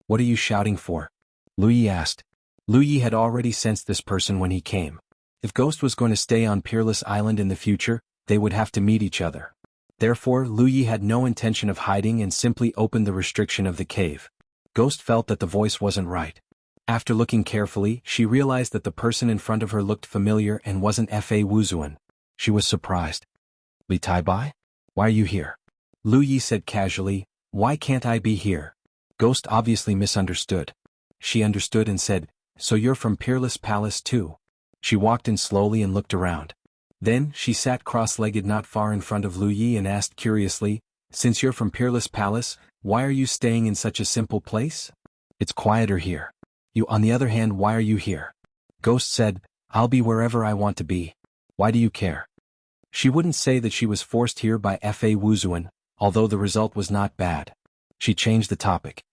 What are you shouting for?" Lu Yi asked. Lu Yi had already sensed this person when he came. If Ghost was going to stay on Peerless Island in the future, they would have to meet each other. Therefore, Lu Yi had no intention of hiding and simply opened the restriction of the cave. Ghost felt that the voice wasn't right. After looking carefully, she realized that the person in front of her looked familiar and wasn't Fa Wuzuan. She was surprised. "Li Tai-bai? Why are you here?" Lu Yi said casually, "Why can't I be here?" Ghost obviously misunderstood. She understood and said, "So you're from Peerless Palace too?" She walked in slowly and looked around. Then, she sat cross-legged not far in front of Lu Yi and asked curiously, "Since you're from Peerless Palace, why are you staying in such a simple place? It's quieter here. You, on the other hand, why are you here?" Ghost said, "I'll be wherever I want to be. Why do you care?" She wouldn't say that she was forced here by Fa Wuzuan, although the result was not bad. She changed the topic.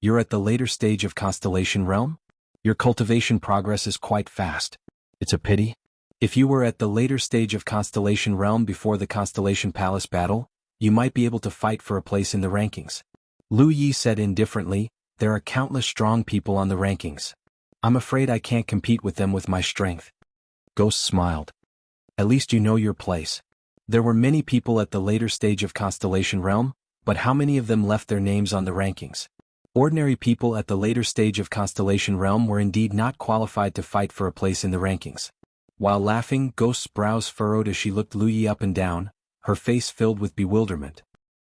"You're at the later stage of Constellation Realm? Your cultivation progress is quite fast. It's a pity. If you were at the later stage of Constellation Realm before the Constellation Palace battle, you might be able to fight for a place in the rankings." Lu Yi said indifferently, "There are countless strong people on the rankings. I'm afraid I can't compete with them with my strength." Ghost smiled. "At least you know your place. There were many people at the later stage of Constellation Realm, but how many of them left their names on the rankings? Ordinary people at the later stage of Constellation Realm were indeed not qualified to fight for a place in the rankings." While laughing, Ghost's brows furrowed as she looked Lu Yi up and down, her face filled with bewilderment.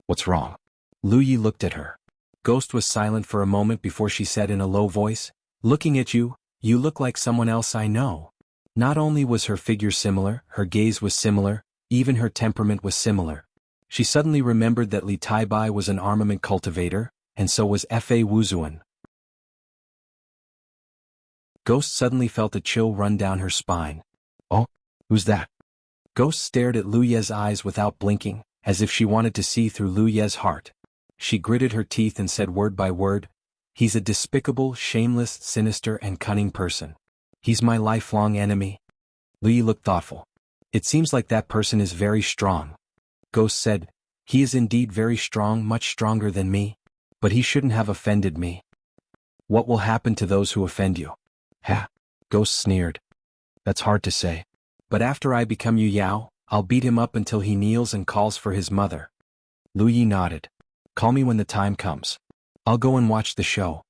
"What's wrong?" Lu Yi looked at her. Ghost was silent for a moment before she said in a low voice, "Looking at you, you look like someone else I know." Not only was her figure similar, her gaze was similar, even her temperament was similar. She suddenly remembered that Li Tai-bai was an armament cultivator, and so was Fa Wuzuan. Ghost suddenly felt a chill run down her spine. "Oh, who's that?" Ghost stared at Lu Ye's eyes without blinking, as if she wanted to see through Lu Ye's heart. She gritted her teeth and said word by word, "He's a despicable, shameless, sinister and cunning person. He's my lifelong enemy." Lu Yi looked thoughtful. "It seems like that person is very strong." Ghost said, He is indeed very strong, much stronger than me. But he shouldn't have offended me. What will happen to those who offend you? Ha! Ghost sneered. That's hard to say. But after I become Yu Yao, I'll beat him up until he kneels and calls for his mother. Lu Yi nodded. Call me when the time comes. I'll go and watch the show.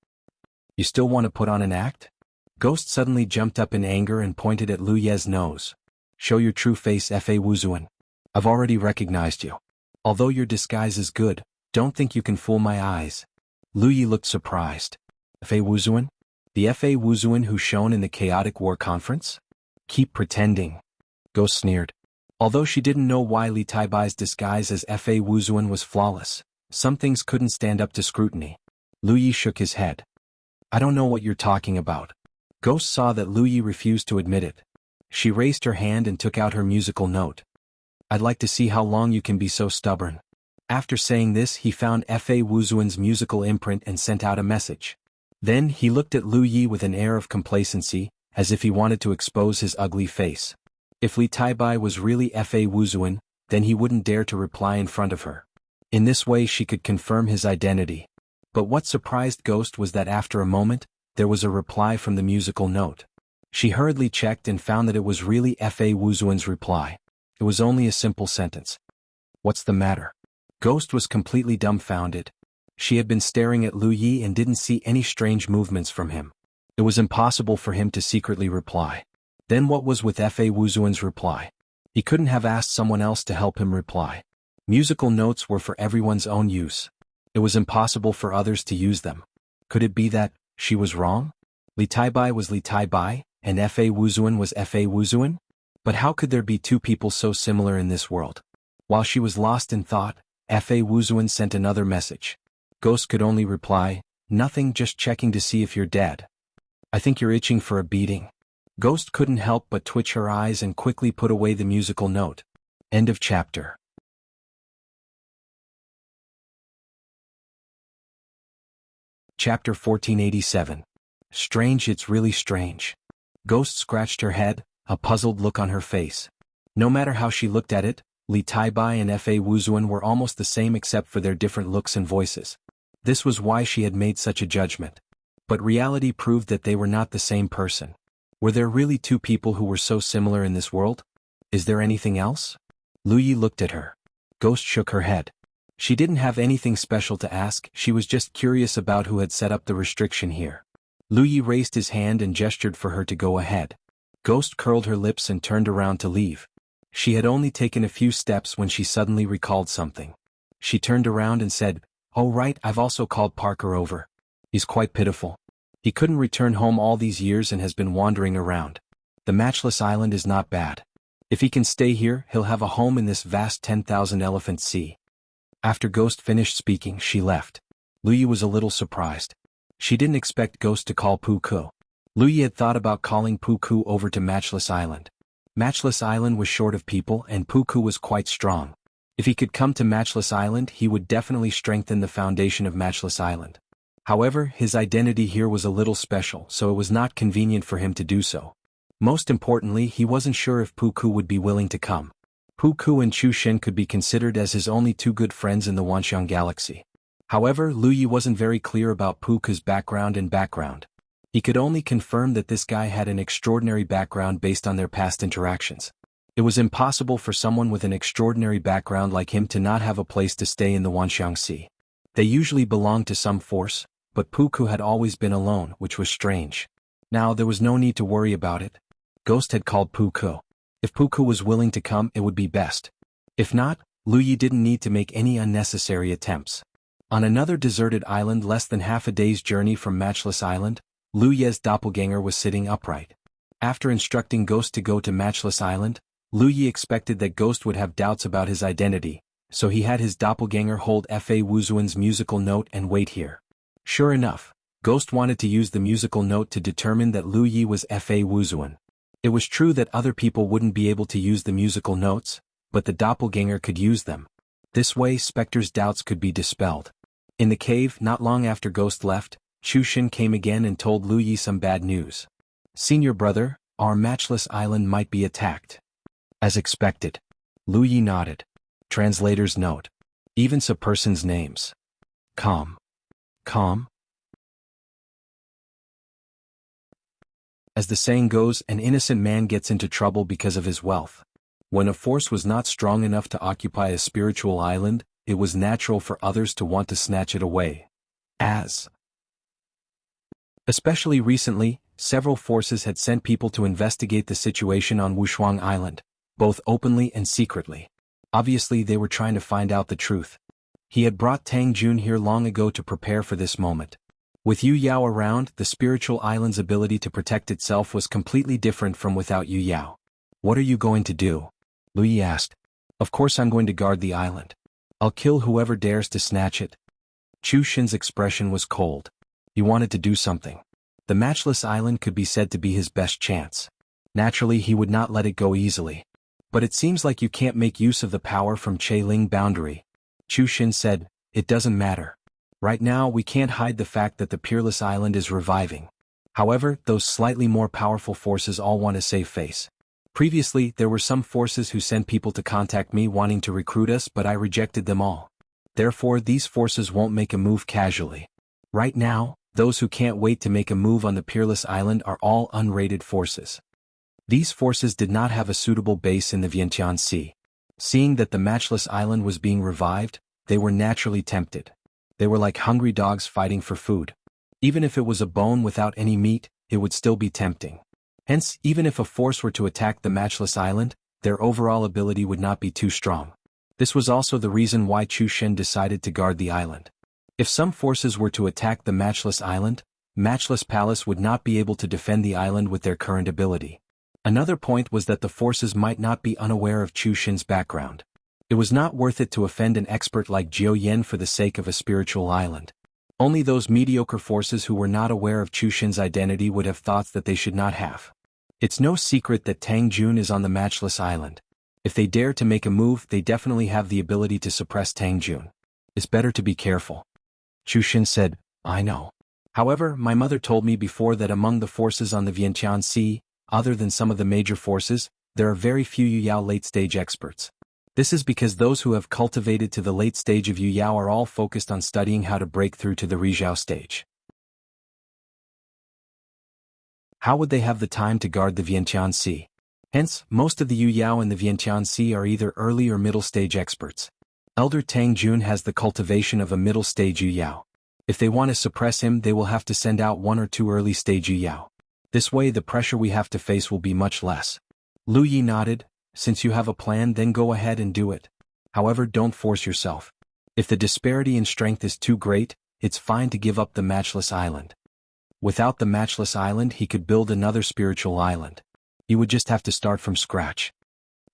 You still want to put on an act? Ghost suddenly jumped up in anger and pointed at Lu Ye's nose. Show your true face, Fa Wuzuan. I've already recognized you. Although your disguise is good, don't think you can fool my eyes. Lu Yi looked surprised. Fa Wuzuan? The Fa Wuzuan who shone in the chaotic war conference? Keep pretending. Ghost sneered. Although she didn't know why Li Taibai's disguise as Fa Wuzuan was flawless, some things couldn't stand up to scrutiny. Lu Yi shook his head. I don't know what you're talking about. Ghost saw that Lu Yi refused to admit it. She raised her hand and took out her musical note. I'd like to see how long you can be so stubborn. After saying this, he found Fa Wuzuan's musical imprint and sent out a message. Then he looked at Lu Yi with an air of complacency, as if he wanted to expose his ugly face. If Li Taibai was really Fa Wuzuan, then he wouldn't dare to reply in front of her. In this way she could confirm his identity. But what surprised Ghost was that after a moment, there was a reply from the musical note. She hurriedly checked and found that it was really Fa Wuzuan's reply. It was only a simple sentence. What's the matter? Ghost was completely dumbfounded. She had been staring at Lu Yi and didn't see any strange movements from him. It was impossible for him to secretly reply. Then what was with Fa Wuzuan's reply? He couldn't have asked someone else to help him reply. Musical notes were for everyone's own use. It was impossible for others to use them. Could it be that she was wrong? Li Taibai was Li Taibai, and Fa Wuzuan was Fa Wuzuan? But how could there be two people so similar in this world? While she was lost in thought, Fa Wuzuan sent another message. Ghost could only reply, nothing, just checking to see if you're dead. I think you're itching for a beating. Ghost couldn't help but twitch her eyes and quickly put away the musical note. End of chapter. Chapter 1487. Strange, it's really strange. Ghost scratched her head, a puzzled look on her face. No matter how she looked at it, Li Taibai and Fa Wuzuan were almost the same except for their different looks and voices. This was why she had made such a judgment. But reality proved that they were not the same person. Were there really two people who were so similar in this world? Is there anything else? Lu Yi looked at her. Ghost shook her head. She didn't have anything special to ask, she was just curious about who had set up the restriction here. Lu Yi raised his hand and gestured for her to go ahead. Ghost curled her lips and turned around to leave. She had only taken a few steps when she suddenly recalled something. She turned around and said, "Oh right, I've also called Parker over. He's quite pitiful. He couldn't return home all these years and has been wandering around. The Matchless Island is not bad. If he can stay here, he'll have a home in this vast 10,000 elephant sea." After Ghost finished speaking, she left. Lu Yi was a little surprised. She didn't expect Ghost to call Pu Ku. Lu Yi had thought about calling Pu Ku over to Matchless Island. Matchless Island was short of people and Pu Ku was quite strong. If he could come to Matchless Island, he would definitely strengthen the foundation of Matchless Island. However, his identity here was a little special, so it was not convenient for him to do so. Most importantly, he wasn't sure if Pu Ku would be willing to come. Pu Ku and Chu Shen could be considered as his only two good friends in the Wanxiang galaxy. However, Lu Yi wasn't very clear about Pu Ku's background. He could only confirm that this guy had an extraordinary background based on their past interactions. It was impossible for someone with an extraordinary background like him to not have a place to stay in the Wanxiang Sea. They usually belonged to some force, but Pu Ku had always been alone, which was strange. Now there was no need to worry about it. Ghost had called Pu Ku. If Pu Ku was willing to come, it would be best. If not, Lu Yi didn't need to make any unnecessary attempts. On another deserted island less than half a day's journey from Matchless Island, Lu Ye's doppelganger was sitting upright. After instructing Ghost to go to Matchless Island, Lu Yi expected that Ghost would have doubts about his identity, so he had his doppelganger hold Fa Wuzuan's musical note and wait here. Sure enough, Ghost wanted to use the musical note to determine that Lu Yi was Fa Wuzuan. It was true that other people wouldn't be able to use the musical notes, but the doppelganger could use them. This way Spectre's doubts could be dispelled. In the cave, not long after Ghost left, Chu Shen came again and told Lu Yi some bad news. "Senior brother, our Matchless Island might be attacked." As expected. Lu Yi nodded. Translator's note. Even a person's names. Calm. Calm? As the saying goes, an innocent man gets into trouble because of his wealth. When a force was not strong enough to occupy a spiritual island, it was natural for others to want to snatch it away. Especially recently, several forces had sent people to investigate the situation on Wuxia Island, both openly and secretly. Obviously they were trying to find out the truth. He had brought Tang Jun here long ago to prepare for this moment. With Yu Yao around, the spiritual island's ability to protect itself was completely different from without Yu Yao. "What are you going to do?" Lu Yi asked. "Of course I'm going to guard the island. I'll kill whoever dares to snatch it." Chu Xin's expression was cold. He wanted to do something. The matchless island could be said to be his best chance. Naturally he would not let it go easily. "But it seems like you can't make use of the power from Ling boundary." Chu Xin said, "It doesn't matter. Right now we can't hide the fact that the peerless island is reviving. However, those slightly more powerful forces all want to save face. Previously there were some forces who sent people to contact me wanting to recruit us, but I rejected them all. Therefore these forces won't make a move casually. Right now, those who can't wait to make a move on the peerless island are all unrated forces." These forces did not have a suitable base in the Vientiane Sea. Seeing that the matchless island was being revived, they were naturally tempted. They were like hungry dogs fighting for food. Even if it was a bone without any meat, it would still be tempting. Hence, even if a force were to attack the matchless island, their overall ability would not be too strong. This was also the reason why Chu Xin decided to guard the island. If some forces were to attack the matchless island, Matchless Palace would not be able to defend the island with their current ability. Another point was that the forces might not be unaware of Chu Xin's background. It was not worth it to offend an expert like Jiao Yen for the sake of a spiritual island. Only those mediocre forces who were not aware of Chu Xin's identity would have thoughts that they should not have. It's no secret that Tang Jun is on the matchless island. If they dare to make a move, they definitely have the ability to suppress Tang Jun. It's better to be careful. Chu Xin said, "I know. However, my mother told me before that among the forces on the Vientiane Sea, other than some of the major forces, there are very few Yu Yao late-stage experts. This is because those who have cultivated to the late stage of Yu Yao are all focused on studying how to break through to the Rizhao stage. How would they have the time to guard the Vientiane Sea? Hence, most of the Yu Yao in the Vientiane Sea are either early or middle stage experts. Elder Tang Jun has the cultivation of a middle stage Yu Yao. If they want to suppress him, they will have to send out 1 or 2 early stage Yu Yao. This way the pressure we have to face will be much less." Lu Yi nodded. "Since you have a plan, then go ahead and do it. However, don't force yourself. If the disparity in strength is too great, it's fine to give up the matchless island. Without the matchless island he could build another spiritual island. He would just have to start from scratch."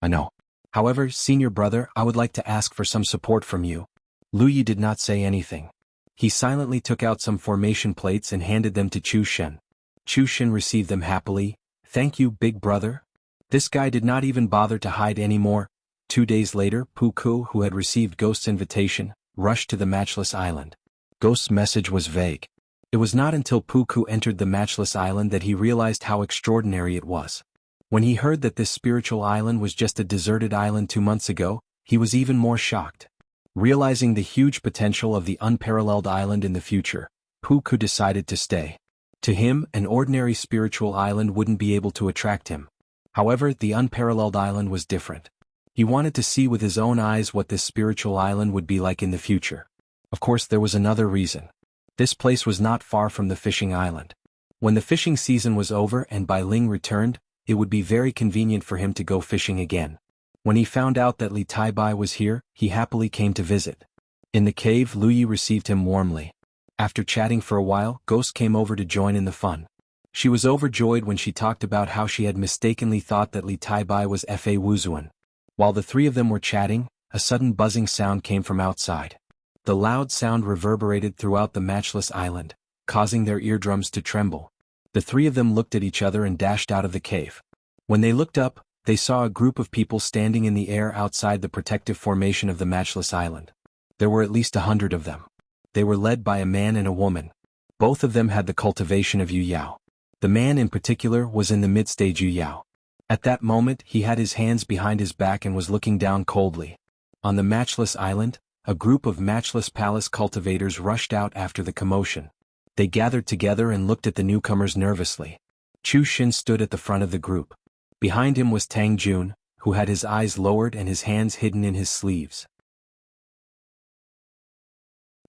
"I know. However, senior brother, I would like to ask for some support from you." Lu Yi did not say anything. He silently took out some formation plates and handed them to Chu Xin. Chu Xin received them happily. "Thank you, big brother." This guy did not even bother to hide anymore. 2 days later, Pu Ku, who had received Ghost's invitation, rushed to the matchless island. Ghost's message was vague. It was not until Pu Ku entered the matchless island that he realized how extraordinary it was. When he heard that this spiritual island was just a deserted island 2 months ago, he was even more shocked. Realizing the huge potential of the unparalleled island in the future, Pu Ku decided to stay. To him, an ordinary spiritual island wouldn't be able to attract him. However, the unparalleled island was different. He wanted to see with his own eyes what this spiritual island would be like in the future. Of course, there was another reason. This place was not far from the fishing island. When the fishing season was over and Bai Ling returned, it would be very convenient for him to go fishing again. When he found out that Li Taibai was here, he happily came to visit. In the cave, Lu Yi received him warmly. After chatting for a while, Ghost came over to join in the fun. She was overjoyed when she talked about how she had mistakenly thought that Li Taibai was Fa Wuzuan. While the three of them were chatting, a sudden buzzing sound came from outside. The loud sound reverberated throughout the matchless island, causing their eardrums to tremble. The three of them looked at each other and dashed out of the cave. When they looked up, they saw a group of people standing in the air outside the protective formation of the matchless island. There were at least 100 of them. They were led by a man and a woman. Both of them had the cultivation of Yu Yao. The man in particular was in the mid-stage Yu Yao. At that moment he had his hands behind his back and was looking down coldly. On the matchless island, a group of matchless palace cultivators rushed out after the commotion. They gathered together and looked at the newcomers nervously. Chu Xin stood at the front of the group. Behind him was Tang Jun, who had his eyes lowered and his hands hidden in his sleeves.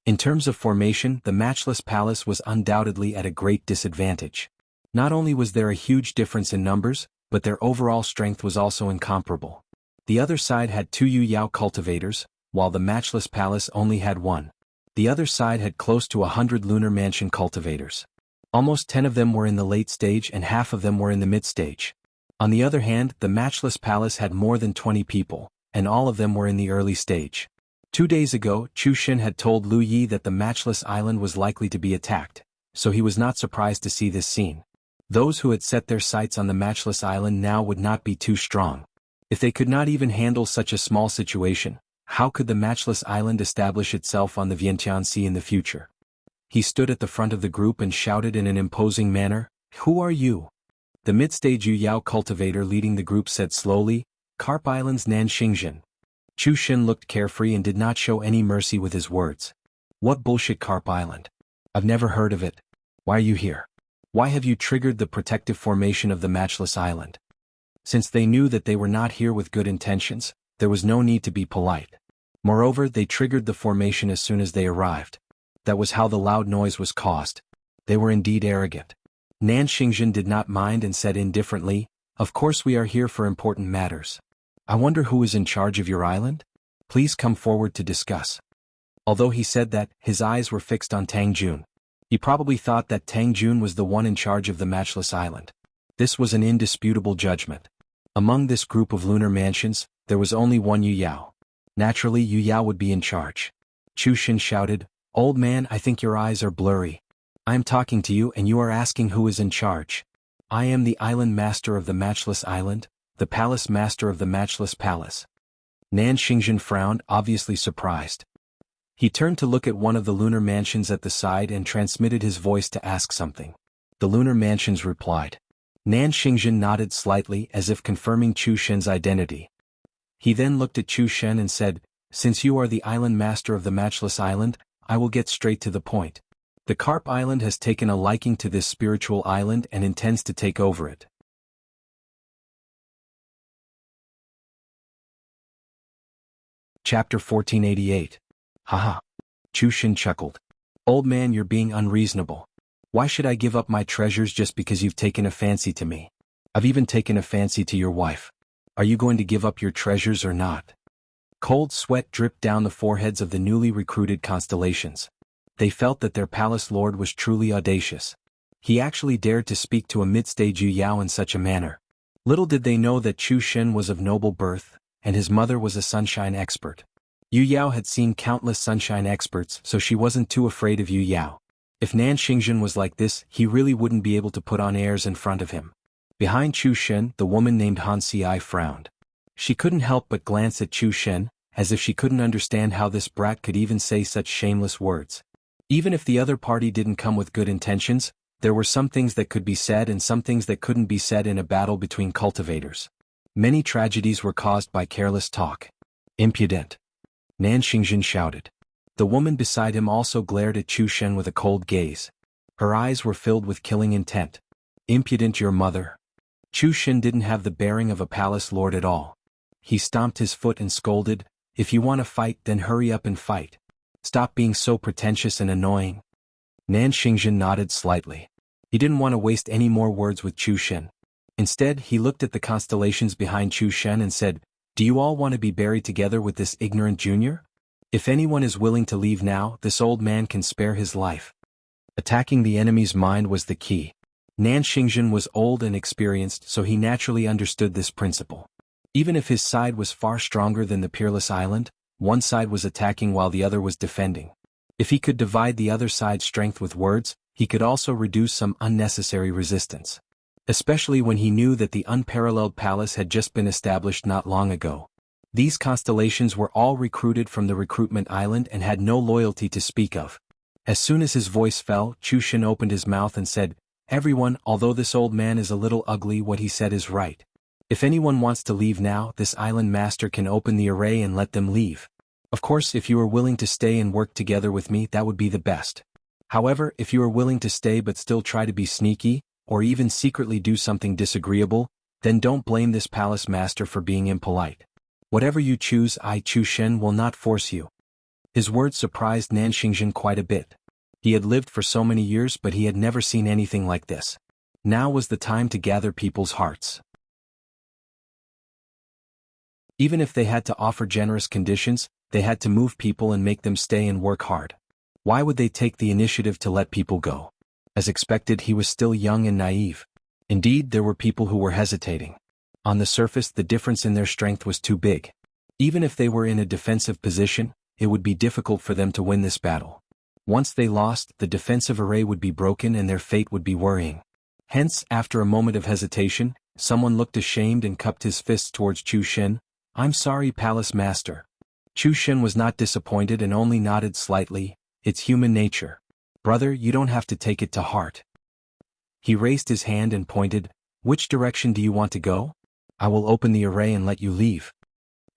In terms of formation, the matchless palace was undoubtedly at a great disadvantage. Not only was there a huge difference in numbers, but their overall strength was also incomparable. The other side had 2 Yu Yao cultivators, while the matchless palace only had 1. The other side had close to 100 lunar mansion cultivators. Almost 10 of them were in the late stage and half of them were in the mid stage. On the other hand, the matchless palace had more than 20 people, and all of them were in the early stage. 2 days ago, Chu Xin had told Lu Yi that the matchless island was likely to be attacked, so he was not surprised to see this scene. Those who had set their sights on the matchless island now would not be too strong. If they could not even handle such a small situation, how could the matchless island establish itself on the Vientiane Sea in the future? He stood at the front of the group and shouted in an imposing manner, "Who are you?" The mid-stage Yu Yao cultivator leading the group said slowly, "Carp Island's Nan Xingzhen." Chu Xin looked carefree and did not show any mercy with his words. "What bullshit Carp Island? I've never heard of it. Why are you here? Why have you triggered the protective formation of the matchless island?" Since they knew that they were not here with good intentions, there was no need to be polite. Moreover, they triggered the formation as soon as they arrived. That was how the loud noise was caused. They were indeed arrogant. Nan Xingzhen did not mind and said indifferently, "Of course we are here for important matters. I wonder who is in charge of your island? Please come forward to discuss." Although he said that, his eyes were fixed on Tang Jun. He probably thought that Tang Jun was the one in charge of the matchless island. This was an indisputable judgment. Among this group of lunar mansions, there was only one Yu Yao. Naturally, Yu Yao would be in charge. Chu Xin shouted, "Old man, I think your eyes are blurry. I am talking to you and you are asking who is in charge. I am the island master of the matchless island, the palace master of the matchless palace." Nan Xingzhen frowned, obviously surprised. He turned to look at one of the lunar mansions at the side and transmitted his voice to ask something. The lunar mansions replied. Nan Xingzhen nodded slightly as if confirming Chu Shen's identity. He then looked at Chu Shen and said, "Since you are the island master of the matchless island, I will get straight to the point. The Carp Island has taken a liking to this spiritual island and intends to take over it." Chapter 1488. Haha. Chu Shen chuckled. "Old man, you're being unreasonable. Why should I give up my treasures just because you've taken a fancy to me? I've even taken a fancy to your wife. Are you going to give up your treasures or not?" Cold sweat dripped down the foreheads of the newly recruited constellations. They felt that their palace lord was truly audacious. He actually dared to speak to a mid-stage Yu Yao in such a manner. Little did they know that Chu Shen was of noble birth, and his mother was a sunshine expert. Yu Yao had seen countless sunshine experts, so she wasn't too afraid of Yu Yao. If Nan Xingzhen was like this, he really wouldn't be able to put on airs in front of him. Behind Chu Shen, the woman named Han Xiai frowned. She couldn't help but glance at Chu Shen, as if she couldn't understand how this brat could even say such shameless words. Even if the other party didn't come with good intentions, there were some things that could be said and some things that couldn't be said in a battle between cultivators. Many tragedies were caused by careless talk. "Impudent!" Nan Xingzhen shouted. The woman beside him also glared at Chu Shen with a cold gaze. Her eyes were filled with killing intent. "Impudent your mother." Chu Shen didn't have the bearing of a palace lord at all. He stomped his foot and scolded, "If you want to fight, then hurry up and fight. Stop being so pretentious and annoying." Nan Xingzhen nodded slightly. He didn't want to waste any more words with Chu Shen. Instead, he looked at the constellations behind Chu Shen and said, "Do you all want to be buried together with this ignorant junior? If anyone is willing to leave now, this old man can spare his life." Attacking the enemy's mind was the key. Nan Xingzhen was old and experienced, so he naturally understood this principle. Even if his side was far stronger than the peerless island, one side was attacking while the other was defending. If he could divide the other side's strength with words, he could also reduce some unnecessary resistance. Especially when he knew that the unparalleled palace had just been established not long ago. These constellations were all recruited from the recruitment island and had no loyalty to speak of. As soon as his voice fell, Chu Shen opened his mouth and said, "Everyone, although this old man is a little ugly, what he said is right. If anyone wants to leave now, this island master can open the array and let them leave." Of course, if you are willing to stay and work together with me, that would be the best. However, if you are willing to stay but still try to be sneaky, or even secretly do something disagreeable, then don't blame this palace master for being impolite. Whatever you choose, I, Chu Shen, will not force you. His words surprised Nan Xingzhen quite a bit. He had lived for so many years, but he had never seen anything like this. Now was the time to gather people's hearts. Even if they had to offer generous conditions, they had to move people and make them stay and work hard. Why would they take the initiative to let people go? As expected, he was still young and naive. Indeed, there were people who were hesitating. On the surface, the difference in their strength was too big. Even if they were in a defensive position, it would be difficult for them to win this battle. Once they lost, the defensive array would be broken and their fate would be worrying. Hence, after a moment of hesitation, someone looked ashamed and cupped his fists towards Chu Shen. "I'm sorry, Palace Master." Chu Shen was not disappointed and only nodded slightly. "It's human nature. Brother, you don't have to take it to heart." He raised his hand and pointed. "Which direction do you want to go? I will open the array and let you leave."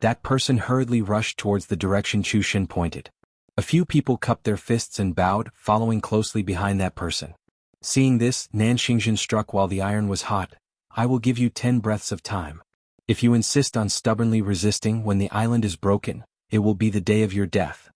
That person hurriedly rushed towards the direction Chu Shen pointed. A few people cupped their fists and bowed, following closely behind that person. Seeing this, Nan Xingzhen struck while the iron was hot. "I will give you 10 breaths of time. If you insist on stubbornly resisting when the island is broken, it will be the day of your death."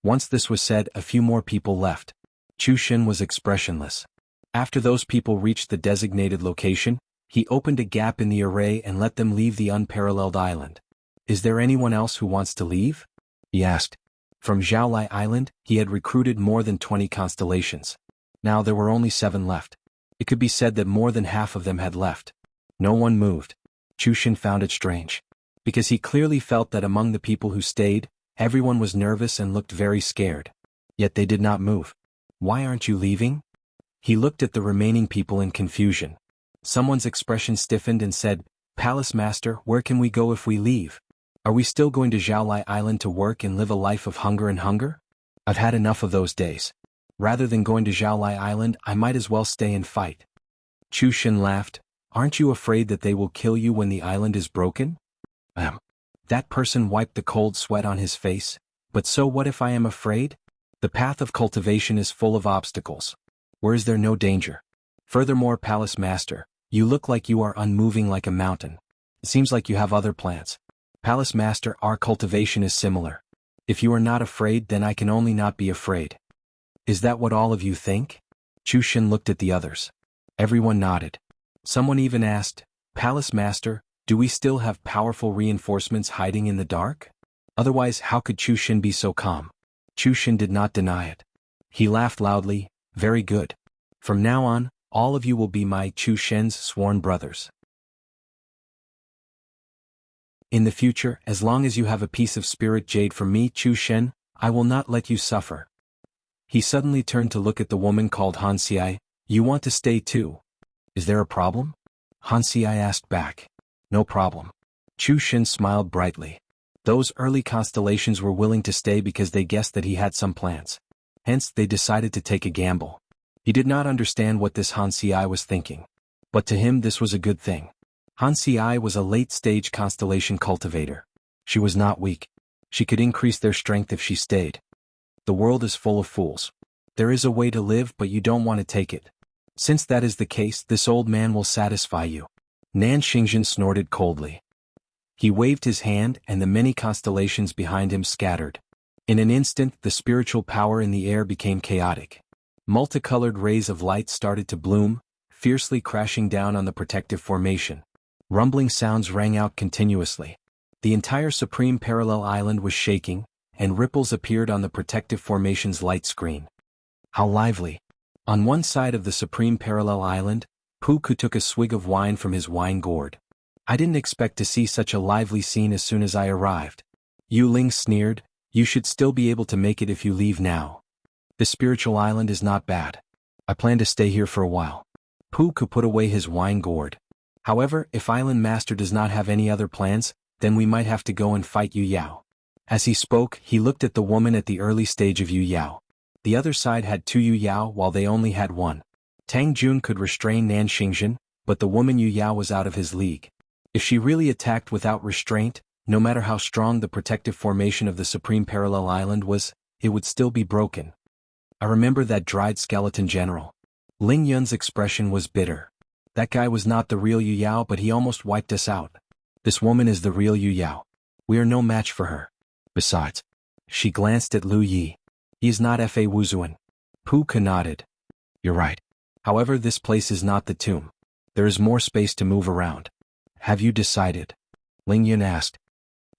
Once this was said, a few more people left. Chu Shen was expressionless. After those people reached the designated location, he opened a gap in the array and let them leave the unparalleled island. "Is there anyone else who wants to leave?" he asked. From Zhaolai Island, he had recruited more than 20 constellations. Now there were only 7 left. It could be said that more than half of them had left. No one moved. Chu Shen found it strange. Because he clearly felt that among the people who stayed, everyone was nervous and looked very scared. Yet they did not move. "Why aren't you leaving?" He looked at the remaining people in confusion. Someone's expression stiffened and said, "Palace Master, where can we go if we leave? Are we still going to Zhaolai Island to work and live a life of hunger and hunger? I've had enough of those days. Rather than going to Zhaolai Island, I might as well stay and fight." Chu Shen laughed. "Aren't you afraid that they will kill you when the island is broken?" That person wiped the cold sweat on his face. "But so what if I am afraid? The path of cultivation is full of obstacles. Where is there no danger? Furthermore, Palace Master, you look like you are unmoving like a mountain. It seems like you have other plans." "Palace Master, our cultivation is similar. If you are not afraid, then I can only not be afraid." "Is that what all of you think?" Chu Shen looked at the others. Everyone nodded. Someone even asked, "Palace Master, do we still have powerful reinforcements hiding in the dark? Otherwise, how could Chu Shen be so calm?" Chu Shen did not deny it. He laughed loudly. "Very good. From now on, all of you will be my Chu Shen's sworn brothers. In the future, as long as you have a piece of spirit jade from me, Chu Shen, I will not let you suffer." He suddenly turned to look at the woman called Han Xiai. "You want to stay too? Is there a problem?" Han Xiai asked back. "No problem." Chu Shen smiled brightly. Those early constellations were willing to stay because they guessed that he had some plans. Hence, they decided to take a gamble. He did not understand what this Han Xiai was thinking. But to him this was a good thing. Han Xiai was a late-stage constellation cultivator. She was not weak. She could increase their strength if she stayed. The world is full of fools. There is a way to live, but you don't want to take it. Since that is the case, this old man will satisfy you. Nan Xingzhen snorted coldly. He waved his hand and the many constellations behind him scattered. In an instant, the spiritual power in the air became chaotic. Multicolored rays of light started to bloom, fiercely crashing down on the protective formation. Rumbling sounds rang out continuously. The entire Supreme Parallel Island was shaking, and ripples appeared on the protective formation's light screen. How lively! On one side of the Supreme Parallel Island, Puku took a swig of wine from his wine gourd. "I didn't expect to see such a lively scene as soon as I arrived." Yu Ling sneered, "You should still be able to make it if you leave now. The spiritual island is not bad. I plan to stay here for a while." Puku put away his wine gourd. "However, if Island Master does not have any other plans, then we might have to go and fight Yu Yao." As he spoke, he looked at the woman at the early stage of Yu Yao. The other side had 2 Yu Yao while they only had 1. Tang Jun could restrain Nan Xingzhen, but the woman Yu Yao was out of his league. If she really attacked without restraint, no matter how strong the protective formation of the Supreme Parallel Island was, it would still be broken. I remember that dried skeleton general. Ling Yun's expression was bitter. That guy was not the real Yu Yao, but he almost wiped us out. This woman is the real Yu Yao. We are no match for her. Besides, she glanced at Lu Yi. He is not Fa Wuzuan. Pu Ke nodded. You're right. However, this place is not the tomb. There is more space to move around. Have you decided? Ling Yun asked.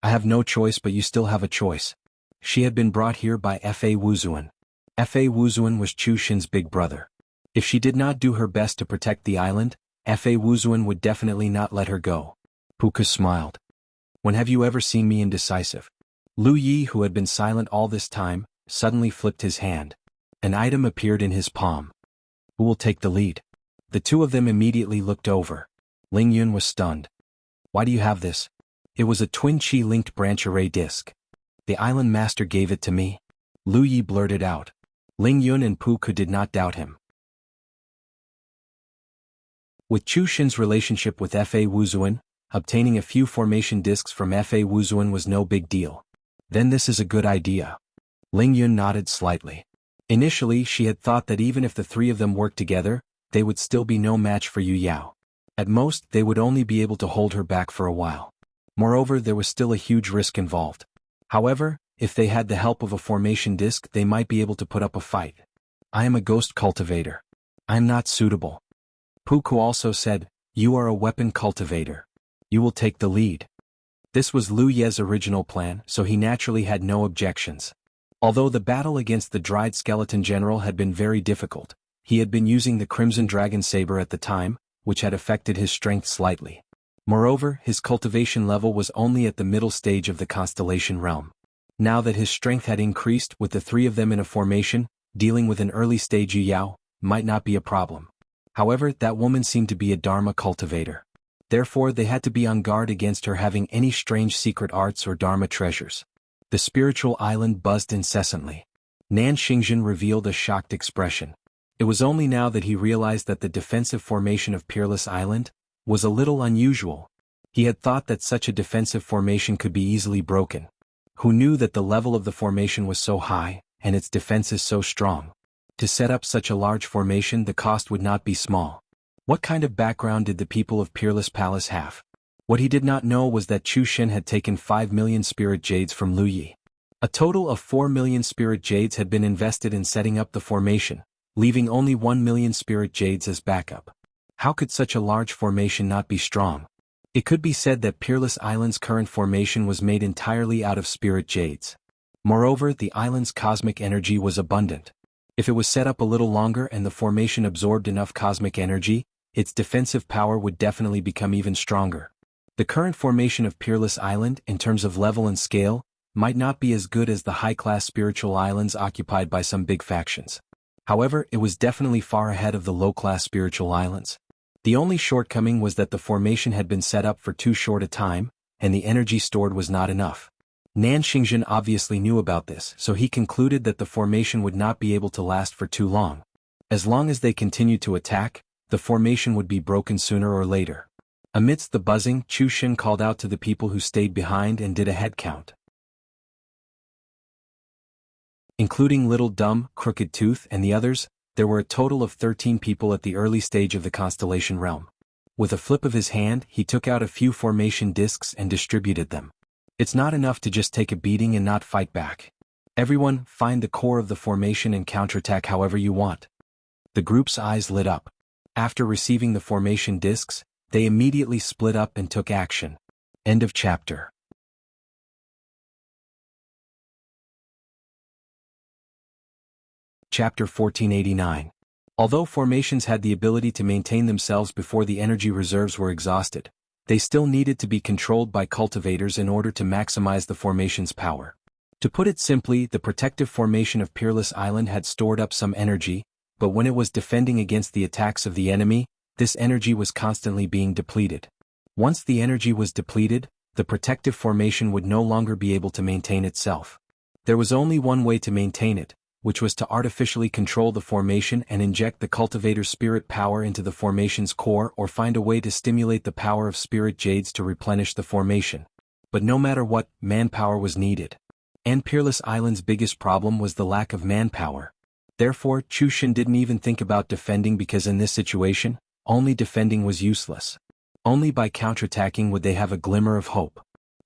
I have no choice, but you still have a choice. She had been brought here by Fa Wuzuan. Fa Wuzuan was Chu Xin's big brother. If she did not do her best to protect the island, Fa Wuzuan would definitely not let her go. Pu Ke smiled. When have you ever seen me indecisive? Lu Yi, who had been silent all this time, suddenly flipped his hand. An item appeared in his palm. Who will take the lead? The two of them immediately looked over. Ling Yun was stunned. Why do you have this? It was a twin chi-linked branch array disc. The island master gave it to me. Lu Yi blurted out. Ling Yun and Pu Ke did not doubt him. With Chu Xin's relationship with Fa Wuzuan, obtaining a few formation discs from Fa Wuzuan was no big deal. Then this is a good idea. Ling Yun nodded slightly. Initially, she had thought that even if the three of them worked together, they would still be no match for Yu Yao. At most, they would only be able to hold her back for a while. Moreover, there was still a huge risk involved. However, if they had the help of a formation disc, they might be able to put up a fight. I am a ghost cultivator. I am not suitable. Pu Ke also said, you are a weapon cultivator. You will take the lead. This was Lu Ye's original plan, so he naturally had no objections. Although the battle against the dried skeleton general had been very difficult, he had been using the Crimson Dragon Saber at the time, which had affected his strength slightly. Moreover, his cultivation level was only at the middle stage of the constellation realm. Now that his strength had increased with the three of them in a formation, dealing with an early stage Yu Yao might not be a problem. However, that woman seemed to be a Dharma cultivator. Therefore, they had to be on guard against her having any strange secret arts or Dharma treasures. The spiritual island buzzed incessantly. Nan Xingzhen revealed a shocked expression. It was only now that he realized that the defensive formation of Peerless Island was a little unusual. He had thought that such a defensive formation could be easily broken. Who knew that the level of the formation was so high, and its defenses so strong? To set up such a large formation, the cost would not be small. What kind of background did the people of Peerless Palace have? What he did not know was that Chu Xin had taken 5 million spirit jades from Lu Yi. A total of 4 million spirit jades had been invested in setting up the formation, leaving only 1 million spirit jades as backup. How could such a large formation not be strong? It could be said that Peerless Island's current formation was made entirely out of spirit jades. Moreover, the island's cosmic energy was abundant. If it was set up a little longer and the formation absorbed enough cosmic energy, its defensive power would definitely become even stronger. The current formation of Peerless Island, in terms of level and scale, might not be as good as the high-class spiritual islands occupied by some big factions. However, it was definitely far ahead of the low-class spiritual islands. The only shortcoming was that the formation had been set up for too short a time, and the energy stored was not enough. Nan Xingzhen obviously knew about this, so he concluded that the formation would not be able to last for too long. As long as they continued to attack, the formation would be broken sooner or later. Amidst the buzzing, Chu Xin called out to the people who stayed behind and did a head count. Including Little Dumb, Crooked Tooth and the others, there were a total of 13 people at the early stage of the constellation realm. With a flip of his hand, he took out a few formation discs and distributed them. It's not enough to just take a beating and not fight back. Everyone, find the core of the formation and counterattack however you want. The group's eyes lit up. After receiving the formation discs, they immediately split up and took action. End of chapter. Chapter 1489. Although formations had the ability to maintain themselves before the energy reserves were exhausted, they still needed to be controlled by cultivators in order to maximize the formation's power. To put it simply, the protective formation of Peerless Island had stored up some energy, but when it was defending against the attacks of the enemy, this energy was constantly being depleted. Once the energy was depleted, the protective formation would no longer be able to maintain itself. There was only one way to maintain it, which was to artificially control the formation and inject the cultivator's spirit power into the formation's core or find a way to stimulate the power of spirit jades to replenish the formation. But no matter what, manpower was needed. And Peerless Island's biggest problem was the lack of manpower. Therefore, Chushin didn't even think about defending because in this situation, only defending was useless. Only by counterattacking would they have a glimmer of hope.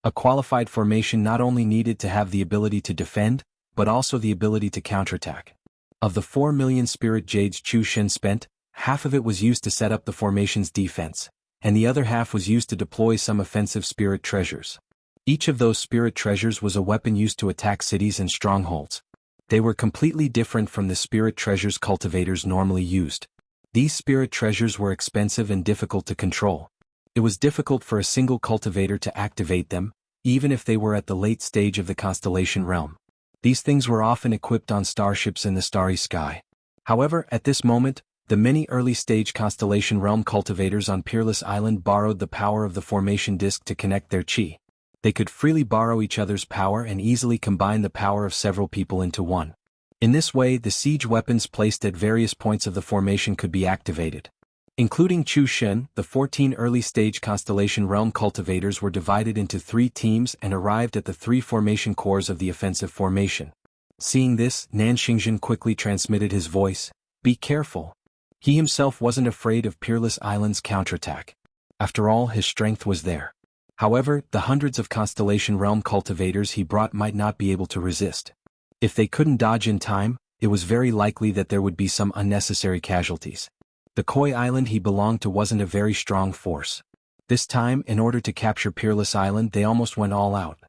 A qualified formation not only needed to have the ability to defend, but also the ability to counterattack. Of the 4 million spirit jades Chushin spent, half of it was used to set up the formation's defense, and the other half was used to deploy some offensive spirit treasures. Each of those spirit treasures was a weapon used to attack cities and strongholds. They were completely different from the spirit treasures cultivators normally used. These spirit treasures were expensive and difficult to control. It was difficult for a single cultivator to activate them, even if they were at the late stage of the constellation realm. These things were often equipped on starships in the starry sky. However, at this moment, the many early-stage constellation realm cultivators on Peerless Island borrowed the power of the formation disk to connect their chi. They could freely borrow each other's power and easily combine the power of several people into one. In this way, the siege weapons placed at various points of the formation could be activated. Including Chushin, the 14 early-stage constellation realm cultivators were divided into 3 teams and arrived at the 3 formation cores of the offensive formation. Seeing this, Nanxingzhen quickly transmitted his voice, "Be careful." He himself wasn't afraid of Peerless Island's counterattack. After all, his strength was there. However, the hundreds of constellation realm cultivators he brought might not be able to resist. If they couldn't dodge in time, it was very likely that there would be some unnecessary casualties. The Koi Island he belonged to wasn't a very strong force. This time, in order to capture Peerless Island, they almost went all out.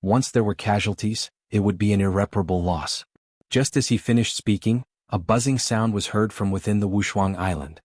Once there were casualties, it would be an irreparable loss. Just as he finished speaking, a buzzing sound was heard from within the Wuxia Island.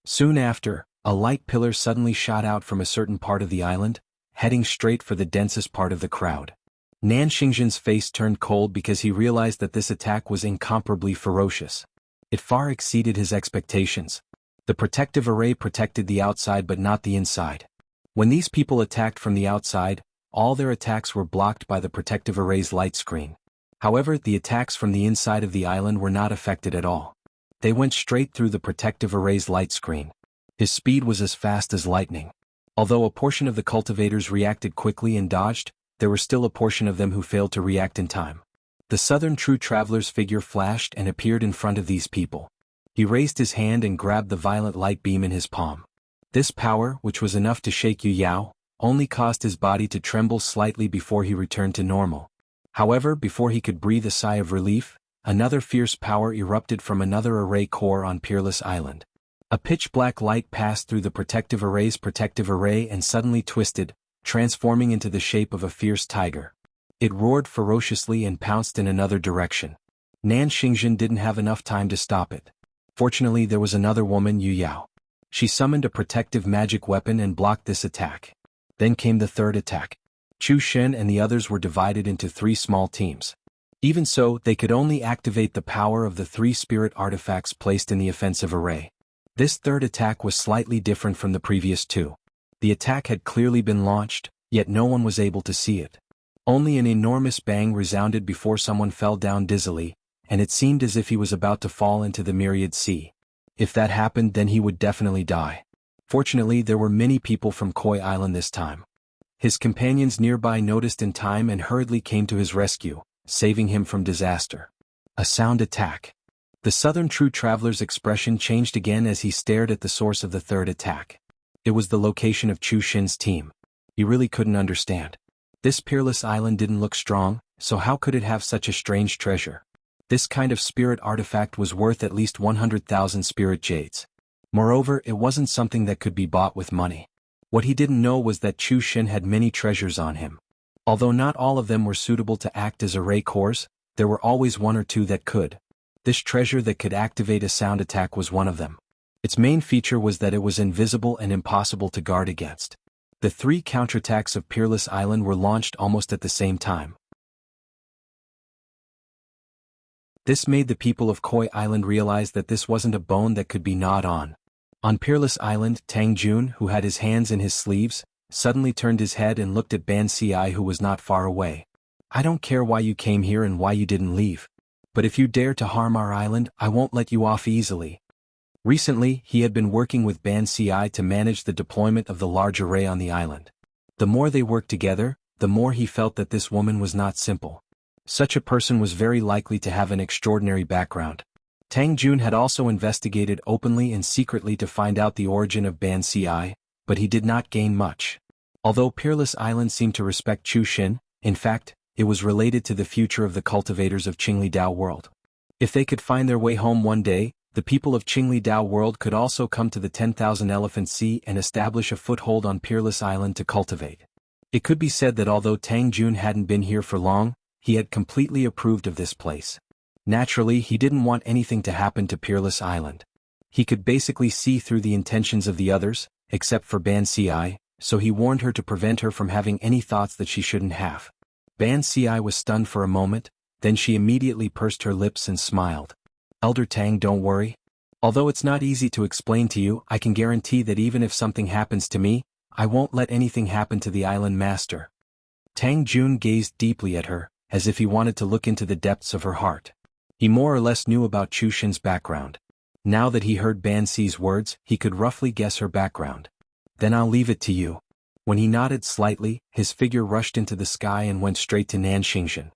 Soon after, a light pillar suddenly shot out from a certain part of the island, heading straight for the densest part of the crowd. Nanxingzhen's face turned cold because he realized that this attack was incomparably ferocious. It far exceeded his expectations. The protective array protected the outside but not the inside. When these people attacked from the outside, all their attacks were blocked by the protective array's light screen. However, the attacks from the inside of the island were not affected at all. They went straight through the protective array's light screen. His speed was as fast as lightning. Although a portion of the cultivators reacted quickly and dodged, there were still a portion of them who failed to react in time. The Southern True Traveler's figure flashed and appeared in front of these people. He raised his hand and grabbed the violet light beam in his palm. This power, which was enough to shake Yu Yao, only caused his body to tremble slightly before he returned to normal. However, before he could breathe a sigh of relief, another fierce power erupted from another array core on Peerless Island. A pitch-black light passed through the protective array's protective array and suddenly twisted, transforming into the shape of a fierce tiger. It roared ferociously and pounced in another direction. Nanxingzhen didn't have enough time to stop it. Fortunately, there was another woman, Yu Yao. She summoned a protective magic weapon and blocked this attack. Then came the third attack. Chushin and the others were divided into 3 small teams. Even so, they could only activate the power of the 3 spirit artifacts placed in the offensive array. This third attack was slightly different from the previous 2. The attack had clearly been launched, yet no one was able to see it. Only an enormous bang resounded before someone fell down dizzily, and it seemed as if he was about to fall into the myriad sea. If that happened, then he would definitely die. Fortunately, there were many people from Koi Island this time. His companions nearby noticed in time and hurriedly came to his rescue, saving him from disaster. A sound attack. The Southern True Traveler's expression changed again as he stared at the source of the third attack. It was the location of Chushin's team. He really couldn't understand. This Peerless Island didn't look strong, so how could it have such a strange treasure? This kind of spirit artifact was worth at least 100,000 spirit jades. Moreover, it wasn't something that could be bought with money. What he didn't know was that Chushin had many treasures on him. Although not all of them were suitable to act as array cores, there were always 1 or 2 that could. This treasure that could activate a sound attack was one of them. Its main feature was that it was invisible and impossible to guard against. The 3 counterattacks of Peerless Island were launched almost at the same time. This made the people of Koi Island realize that this wasn't a bone that could be gnawed on. On Peerless Island, Tang Jun, who had his hands in his sleeves, suddenly turned his head and looked at Ban Si, who was not far away. "I don't care why you came here and why you didn't leave. But if you dare to harm our island, I won't let you off easily." Recently, he had been working with Ban Ci to manage the deployment of the large array on the island. The more they worked together, the more he felt that this woman was not simple. Such a person was very likely to have an extraordinary background. Tang Jun had also investigated openly and secretly to find out the origin of Ban Ci, but he did not gain much. Although Peerless Island seemed to respect Chu Xin, in fact, it was related to the future of the cultivators of Qingli Dao world. If they could find their way home one day, the people of Qingli Dao world could also come to the 10,000 Elephant Sea and establish a foothold on Peerless Island to cultivate. It could be said that although Tang Jun hadn't been here for long, he had completely approved of this place. Naturally, he didn't want anything to happen to Peerless Island. He could basically see through the intentions of the others, except for Ban Ci, so he warned her to prevent her from having any thoughts that she shouldn't have. Ban Ci was stunned for a moment, then she immediately pursed her lips and smiled. Elder Tang, don't worry. Although it's not easy to explain to you, I can guarantee that even if something happens to me, I won't let anything happen to the island master. Tang Jun gazed deeply at her, as if he wanted to look into the depths of her heart. He more or less knew about Chu Xin's background. Now that he heard Ban Ci's words, he could roughly guess her background. Then I'll leave it to you. When he nodded slightly, his figure rushed into the sky and went straight to Nanxingzhen.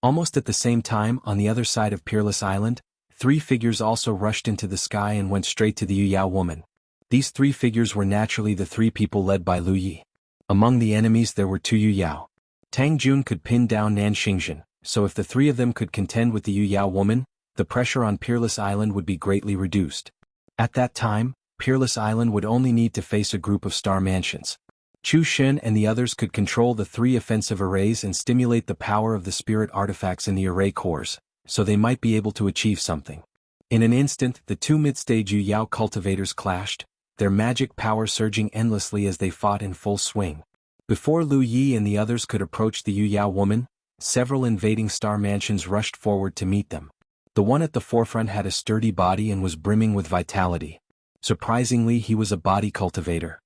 Almost at the same time, on the other side of Peerless Island, 3 figures also rushed into the sky and went straight to the Yu Yao woman. These 3 figures were naturally the 3 people led by Lu Yi. Among the enemies there were 2 Yu Yao. Tang Jun could pin down Nanxingzhen, so if the 3 of them could contend with the Yu Yao woman, the pressure on Peerless Island would be greatly reduced. At that time, Peerless Island would only need to face a group of star mansions. Chu Xin and the others could control the 3 offensive arrays and stimulate the power of the spirit artifacts in the array cores, so they might be able to achieve something. In an instant, the 2 mid-stage Yu Yao cultivators clashed, their magic power surging endlessly as they fought in full swing. Before Lu Yi and the others could approach the Yu Yao woman, several invading star mansions rushed forward to meet them. The one at the forefront had a sturdy body and was brimming with vitality. Surprisingly, he was a body cultivator.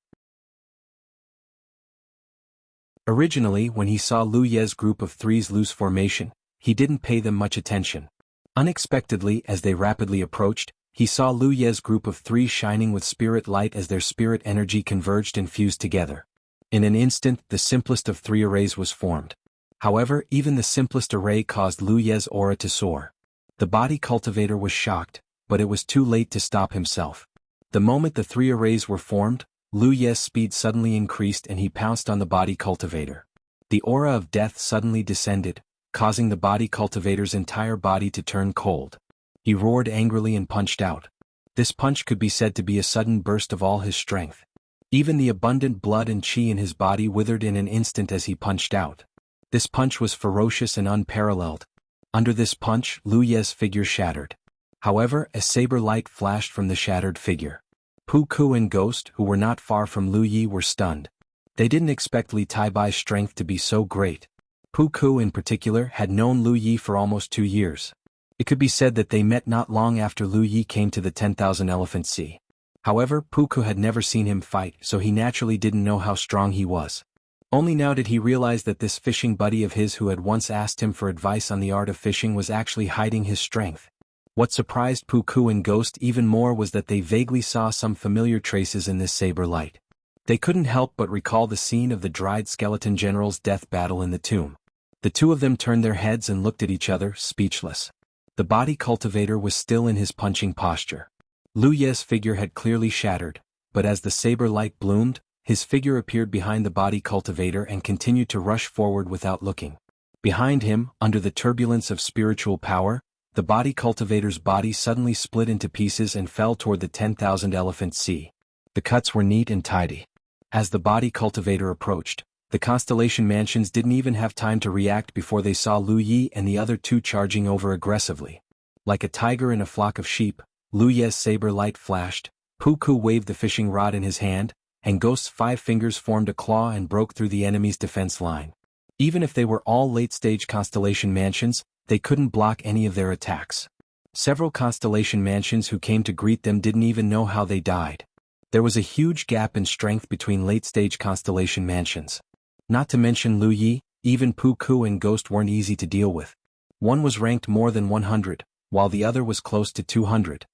Originally, when he saw Lu Ye's group of 3's loose formation, he didn't pay them much attention. Unexpectedly, as they rapidly approached, he saw Lu Ye's group of 3 shining with spirit light as their spirit energy converged and fused together. In an instant, the simplest of 3 arrays was formed. However, even the simplest array caused Lu Ye's aura to soar. The body cultivator was shocked, but it was too late to stop himself. The moment the 3 arrays were formed, Lu Ye's speed suddenly increased and he pounced on the body cultivator. The aura of death suddenly descended, causing the body cultivator's entire body to turn cold. He roared angrily and punched out. This punch could be said to be a sudden burst of all his strength. Even the abundant blood and qi in his body withered in an instant as he punched out. This punch was ferocious and unparalleled. Under this punch, Lu Ye's figure shattered. However, a saber light flashed from the shattered figure. Pu Ku and Ghost, who were not far from Lu Yi, were stunned. They didn't expect Li Taibai's strength to be so great. Pu Ku in particular had known Lu Yi for almost 2 years. It could be said that they met not long after Lu Yi came to the 10,000 Elephant Sea. However, Pu Ku had never seen him fight, so he naturally didn't know how strong he was. Only now did he realize that this fishing buddy of his who had once asked him for advice on the art of fishing was actually hiding his strength. What surprised Pu Ku and Ghost even more was that they vaguely saw some familiar traces in this saber light. They couldn't help but recall the scene of the dried skeleton general's death battle in the tomb. The 2 of them turned their heads and looked at each other, speechless. The body cultivator was still in his punching posture. Lu Ye's figure had clearly shattered, but as the saber light bloomed, his figure appeared behind the body cultivator and continued to rush forward without looking. Behind him, under the turbulence of spiritual power, the body cultivator's body suddenly split into pieces and fell toward the 10,000 Elephant Sea. The cuts were neat and tidy. As the body cultivator approached, the Constellation Mansions didn't even have time to react before they saw Lu Yi and the other 2 charging over aggressively. Like a tiger in a flock of sheep, Lu Ye's saber light flashed, Pu Ku waved the fishing rod in his hand, and Ghost's 5 fingers formed a claw and broke through the enemy's defense line. Even if they were all late-stage Constellation Mansions, they couldn't block any of their attacks. Several Constellation Mansions who came to greet them didn't even know how they died. There was a huge gap in strength between late-stage Constellation Mansions. Not to mention Lu Yi, even Pu Ku and Ghost weren't easy to deal with. One was ranked more than 100, while the other was close to 200.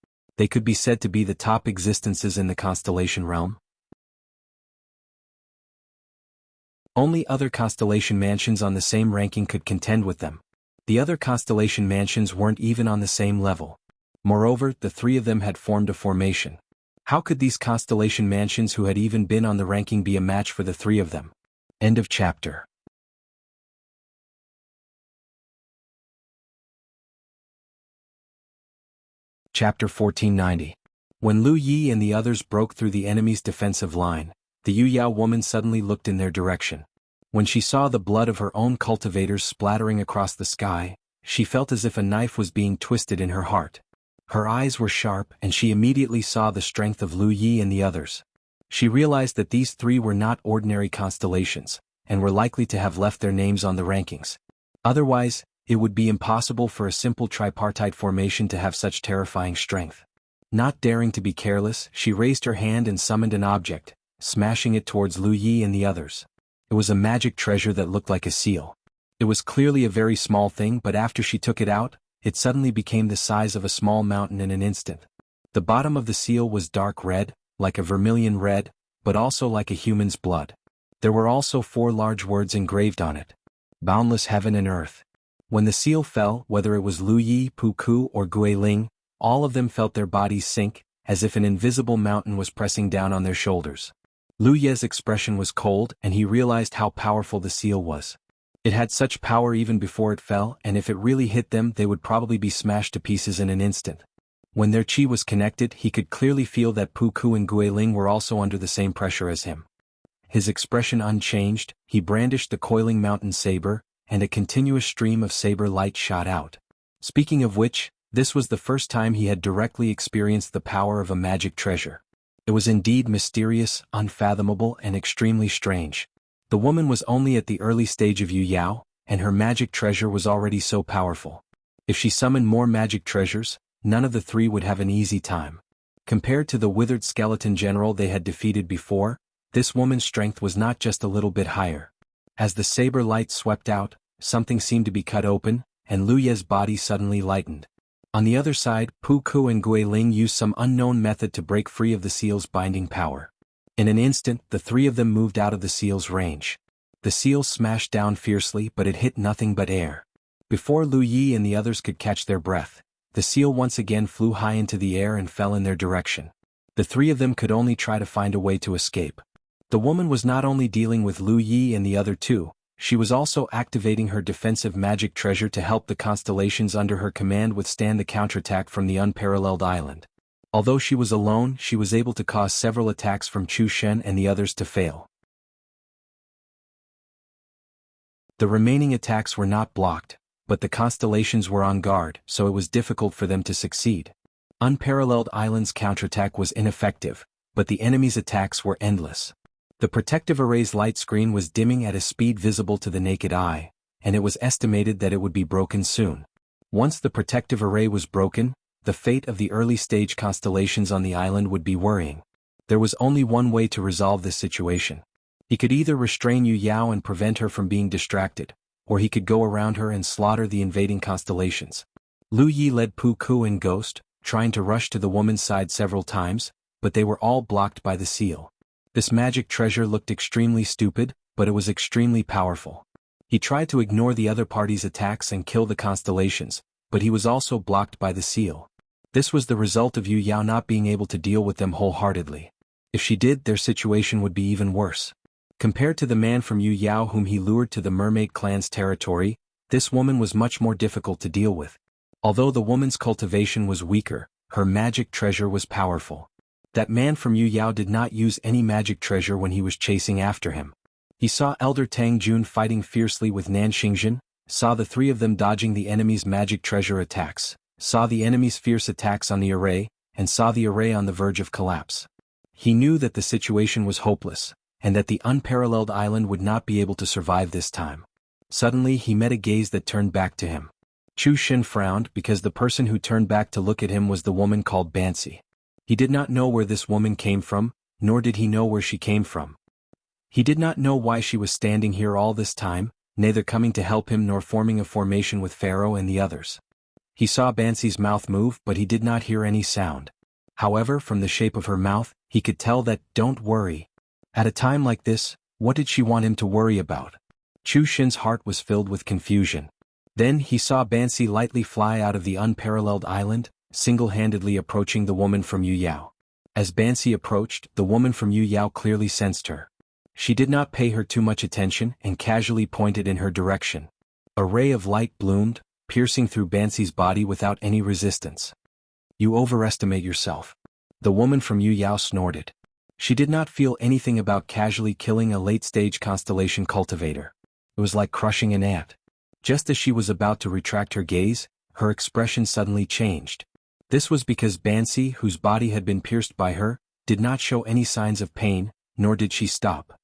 They could be said to be the top existences in the constellation realm. Only other constellation mansions on the same ranking could contend with them. The other constellation mansions weren't even on the same level. Moreover, the three of them had formed a formation. How could these constellation mansions who had even been on the ranking be a match for the three of them? End of chapter. Chapter 1490. When Lu Yi and the others broke through the enemy's defensive line, the Yu Yao woman suddenly looked in their direction. When she saw the blood of her own cultivators splattering across the sky, she felt as if a knife was being twisted in her heart. Her eyes were sharp and she immediately saw the strength of Lu Yi and the others. She realized that these three were not ordinary constellations, and were likely to have left their names on the rankings. Otherwise, it would be impossible for a simple tripartite formation to have such terrifying strength. Not daring to be careless, she raised her hand and summoned an object, smashing it towards Lu Yi and the others. It was a magic treasure that looked like a seal. It was clearly a very small thing, but after she took it out, it suddenly became the size of a small mountain in an instant. The bottom of the seal was dark red, like a vermilion red, but also like a human's blood. There were also 4 large words engraved on it. Boundless heaven and earth. When the seal fell, whether it was Lu Yi, Pu Ku or Gui Ling, all of them felt their bodies sink, as if an invisible mountain was pressing down on their shoulders. Lu Ye's expression was cold and he realized how powerful the seal was. It had such power even before it fell, and if it really hit them they would probably be smashed to pieces in an instant. When their chi was connected, he could clearly feel that Pu Ku and Gui Ling were also under the same pressure as him. His expression unchanged, he brandished the coiling mountain saber, and a continuous stream of saber light shot out. Speaking of which, this was the first time he had directly experienced the power of a magic treasure. It was indeed mysterious, unfathomable, and extremely strange. The woman was only at the early stage of Yu Yao, and her magic treasure was already so powerful. If she summoned more magic treasures, none of the three would have an easy time. Compared to the withered skeleton general they had defeated before, this woman's strength was not just a little bit higher. As the saber light swept out, something seemed to be cut open, and Lu Ye's body suddenly lightened. On the other side, Pu Ku and Gui Ling used some unknown method to break free of the seal's binding power. In an instant, the three of them moved out of the seal's range. The seal smashed down fiercely, but it hit nothing but air. Before Lu Yi and the others could catch their breath, the seal once again flew high into the air and fell in their direction. The three of them could only try to find a way to escape. The woman was not only dealing with Lu Yi and the other two, she was also activating her defensive magic treasure to help the constellations under her command withstand the counterattack from the unparalleled island. Although she was alone, she was able to cause several attacks from Chu Shen and the others to fail. The remaining attacks were not blocked, but the constellations were on guard, so it was difficult for them to succeed. Unparalleled Island's counterattack was ineffective, but the enemy's attacks were endless. The protective array's light screen was dimming at a speed visible to the naked eye, and it was estimated that it would be broken soon. Once the protective array was broken, the fate of the early-stage constellations on the island would be worrying. There was only one way to resolve this situation. He could either restrain Yu Yao and prevent her from being distracted, or he could go around her and slaughter the invading constellations. Lu Yi led Pu Ku and Ghost, trying to rush to the woman's side several times, but they were all blocked by the seal. This magic treasure looked extremely stupid, but it was extremely powerful. He tried to ignore the other party's attacks and kill the constellations, but he was also blocked by the seal. This was the result of Yu Yao not being able to deal with them wholeheartedly. If she did, their situation would be even worse. Compared to the man from Yu Yao whom he lured to the mermaid clan's territory, this woman was much more difficult to deal with. Although the woman's cultivation was weaker, her magic treasure was powerful. That man from Yu Yao did not use any magic treasure when he was chasing after him. He saw Elder Tang Jun fighting fiercely with Nan Xingjin, saw the three of them dodging the enemy's magic treasure attacks, saw the enemy's fierce attacks on the array, and saw the array on the verge of collapse. He knew that the situation was hopeless, and that the unparalleled island would not be able to survive this time. Suddenly he met a gaze that turned back to him. Chu Shen frowned because the person who turned back to look at him was the woman called Bansi. He did not know where this woman came from, nor did he know where she came from. He did not know why she was standing here all this time, neither coming to help him nor forming a formation with Pharaoh and the others. He saw Bansi's mouth move, but he did not hear any sound. However, from the shape of her mouth, he could tell that, "Don't worry." At a time like this, what did she want him to worry about? Chu Xin's heart was filled with confusion. Then he saw Bansi lightly fly out of the unparalleled island, single-handedly approaching the woman from Yuyao. As Bansi approached, the woman from Yuyao clearly sensed her. She did not pay her too much attention and casually pointed in her direction. A ray of light bloomed, piercing through Bansi's body without any resistance. "You overestimate yourself." The woman from Yuyao snorted. She did not feel anything about casually killing a late-stage constellation cultivator. It was like crushing an ant. Just as she was about to retract her gaze, her expression suddenly changed. This was because Bansi, whose body had been pierced by her, did not show any signs of pain, nor did she stop.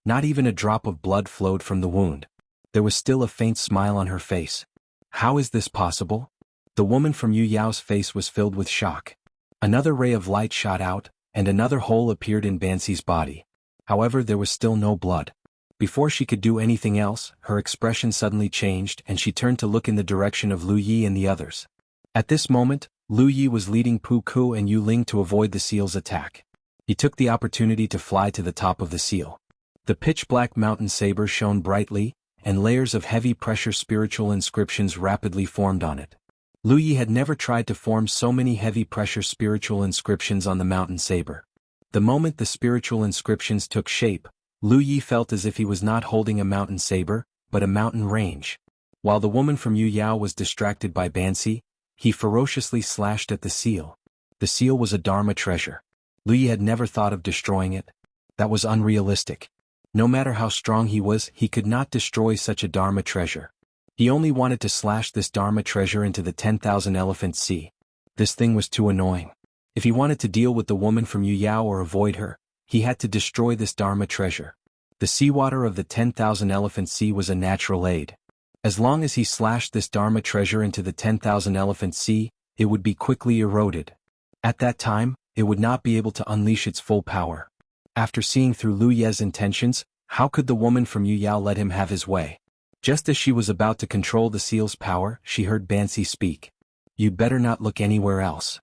Not even a drop of blood flowed from the wound. There was still a faint smile on her face. How is this possible? The woman from Yuyao's face was filled with shock. Another ray of light shot out, and another hole appeared in Bansi's body. However, there was still no blood. Before she could do anything else, her expression suddenly changed and she turned to look in the direction of Lu Yi and the others. At this moment, Lu Yi was leading Pu Ku and Yu Ling to avoid the seal's attack. He took the opportunity to fly to the top of the seal. The pitch-black mountain saber shone brightly, and layers of heavy-pressure spiritual inscriptions rapidly formed on it. Lu Yi had never tried to form so many heavy-pressure spiritual inscriptions on the mountain saber. The moment the spiritual inscriptions took shape, Lu Yi felt as if he was not holding a mountain saber, but a mountain range. While the woman from Yuyao was distracted by Bansi, he ferociously slashed at the seal. The seal was a Dharma treasure. Lu Yi had never thought of destroying it. That was unrealistic. No matter how strong he was, he could not destroy such a Dharma treasure. He only wanted to slash this Dharma treasure into the 10,000 Elephant Sea. This thing was too annoying. If he wanted to deal with the woman from Yuyao or avoid her, he had to destroy this Dharma treasure. The seawater of the 10,000 Elephant Sea was a natural aid. As long as he slashed this Dharma treasure into the 10,000 Elephant Sea, it would be quickly eroded. At that time, it would not be able to unleash its full power. After seeing through Lu Ye's intentions, how could the woman from Yuyao let him have his way? Just as she was about to control the seal's power, she heard Bansi speak. "You'd better not look anywhere else."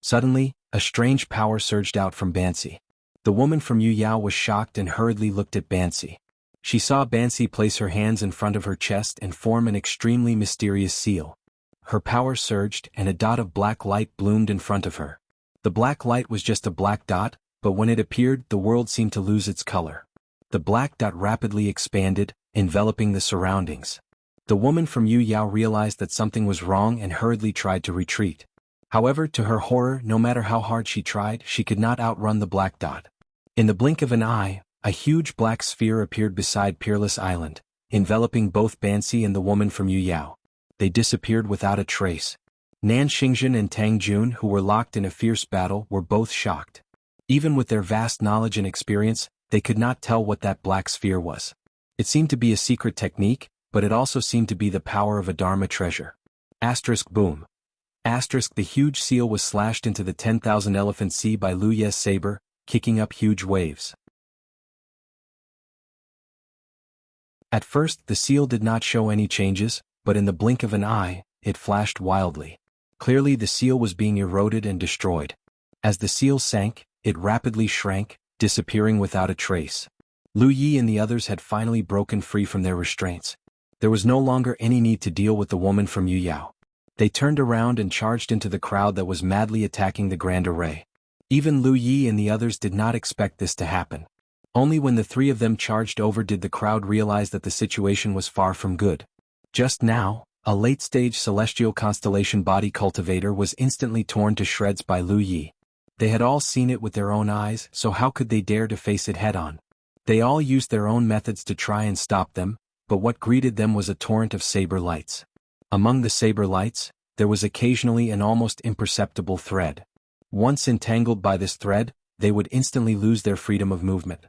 Suddenly, a strange power surged out from Bansi. The woman from Yuyao was shocked and hurriedly looked at Bansi. She saw Bansi place her hands in front of her chest and form an extremely mysterious seal. Her power surged and a dot of black light bloomed in front of her. The black light was just a black dot, but when it appeared, the world seemed to lose its color. The black dot rapidly expanded, enveloping the surroundings. The woman from Yuyao realized that something was wrong and hurriedly tried to retreat. However, to her horror, no matter how hard she tried, she could not outrun the black dot. In the blink of an eye, a huge black sphere appeared beside Peerless Island, enveloping both Bansi and the woman from Yuyao. They disappeared without a trace. Nan Xingjun and Tang Jun, who were locked in a fierce battle, were both shocked. Even with their vast knowledge and experience, they could not tell what that black sphere was. It seemed to be a secret technique, but it also seemed to be the power of a Dharma treasure. Asterisk boom. Asterisk the huge seal was slashed into the 10,000 Elephant Sea by Lu Ye's saber, kicking up huge waves. At first, the seal did not show any changes, but in the blink of an eye, it flashed wildly. Clearly, the seal was being eroded and destroyed. As the seal sank, it rapidly shrank, disappearing without a trace. Lu Yi and the others had finally broken free from their restraints. There was no longer any need to deal with the woman from Yuyao. They turned around and charged into the crowd that was madly attacking the Grand Array. Even Lu Yi and the others did not expect this to happen. Only when the three of them charged over did the crowd realize that the situation was far from good. Just now, a late-stage celestial constellation body cultivator was instantly torn to shreds by Lu Yi. They had all seen it with their own eyes, so how could they dare to face it head-on? They all used their own methods to try and stop them, but what greeted them was a torrent of saber lights. Among the saber lights, there was occasionally an almost imperceptible thread. Once entangled by this thread, they would instantly lose their freedom of movement.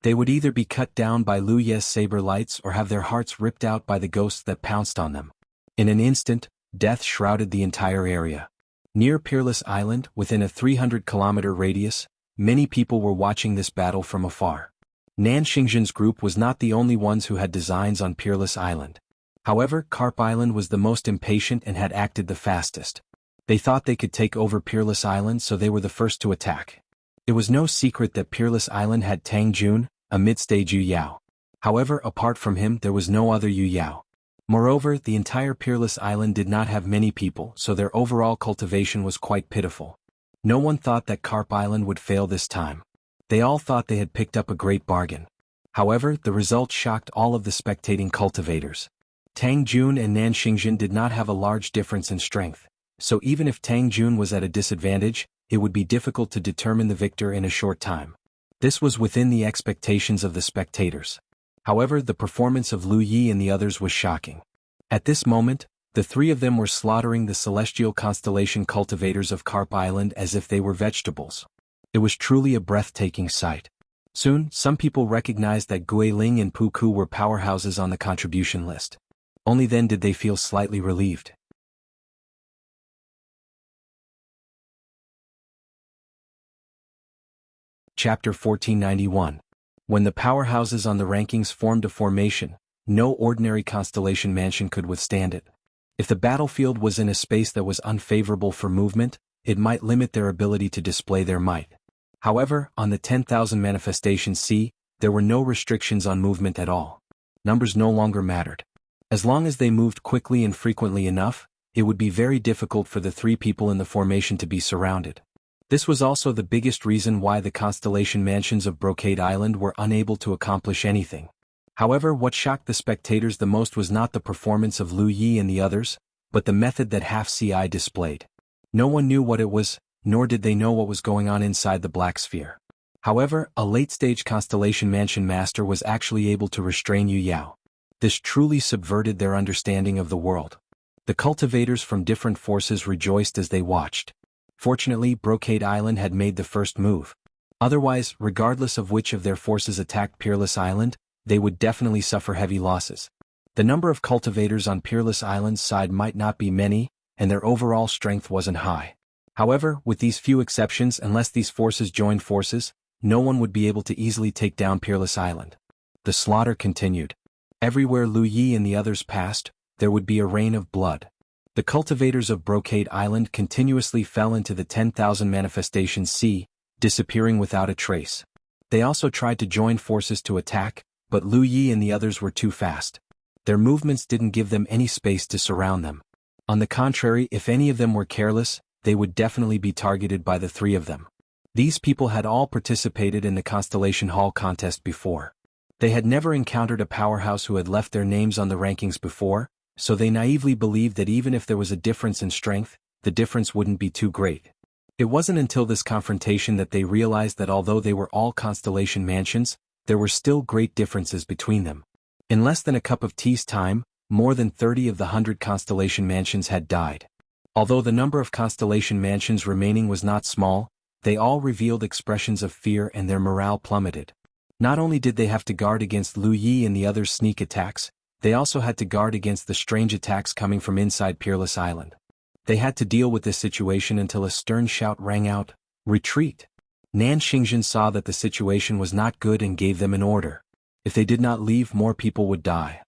They would either be cut down by Lu Ye's saber lights or have their hearts ripped out by the ghosts that pounced on them. In an instant, death shrouded the entire area. Near Peerless Island, within a 300-kilometer radius, many people were watching this battle from afar. Nan Xingjun's group was not the only ones who had designs on Peerless Island. However, Carp Island was the most impatient and had acted the fastest. They thought they could take over Peerless Island, so they were the first to attack. It was no secret that Peerless Island had Tang Jun, a mid-stage Yu Yao. However, apart from him there was no other Yu Yao. Moreover, the entire Peerless Island did not have many people, so their overall cultivation was quite pitiful. No one thought that Carp Island would fail this time. They all thought they had picked up a great bargain. However, the result shocked all of the spectating cultivators. Tang Jun and Nan Xingjun did not have a large difference in strength, so even if Tang Jun was at a disadvantage, it would be difficult to determine the victor in a short time. This was within the expectations of the spectators. However, the performance of Lu Yi and the others was shocking. At this moment, the three of them were slaughtering the celestial constellation cultivators of Carp Island as if they were vegetables. It was truly a breathtaking sight. Soon, some people recognized that Guiling and Pu Ku were powerhouses on the contribution list. Only then did they feel slightly relieved. Chapter 1491. When the powerhouses on the rankings formed a formation, no ordinary constellation mansion could withstand it. If the battlefield was in a space that was unfavorable for movement, it might limit their ability to display their might. However, on the 10,000 Manifestation Sea, there were no restrictions on movement at all. Numbers no longer mattered. As long as they moved quickly and frequently enough, it would be very difficult for the three people in the formation to be surrounded. This was also the biggest reason why the constellation mansions of Brocade Island were unable to accomplish anything. However, what shocked the spectators the most was not the performance of Lu Yi and the others, but the method that Half Ci displayed. No one knew what it was, nor did they know what was going on inside the Black Sphere. However, a late-stage constellation mansion master was actually able to restrain Yu Yao. This truly subverted their understanding of the world. The cultivators from different forces rejoiced as they watched. Fortunately, Brocade Island had made the first move. Otherwise, regardless of which of their forces attacked Peerless Island, they would definitely suffer heavy losses. The number of cultivators on Peerless Island's side might not be many, and their overall strength wasn't high. However, with these few exceptions, unless these forces joined forces, no one would be able to easily take down Peerless Island. The slaughter continued. Everywhere Lu Yi and the others passed, there would be a rain of blood. The cultivators of Brocade Island continuously fell into the 10,000 Manifestation Sea, disappearing without a trace. They also tried to join forces to attack, but Lu Yi and the others were too fast. Their movements didn't give them any space to surround them. On the contrary, if any of them were careless, they would definitely be targeted by the three of them. These people had all participated in the Constellation Hall contest before. They had never encountered a powerhouse who had left their names on the rankings before, so they naively believed that even if there was a difference in strength, the difference wouldn't be too great. It wasn't until this confrontation that they realized that although they were all constellation mansions, there were still great differences between them. In less than a cup of tea's time, more than 30 of the 100 constellation mansions had died. Although the number of constellation mansions remaining was not small, they all revealed expressions of fear and their morale plummeted. Not only did they have to guard against Lu Yi and the others' sneak attacks, they also had to guard against the strange attacks coming from inside Peerless Island. They had to deal with this situation until a stern shout rang out, "Retreat!" Nan Xingjun saw that the situation was not good and gave them an order. If they did not leave, more people would die.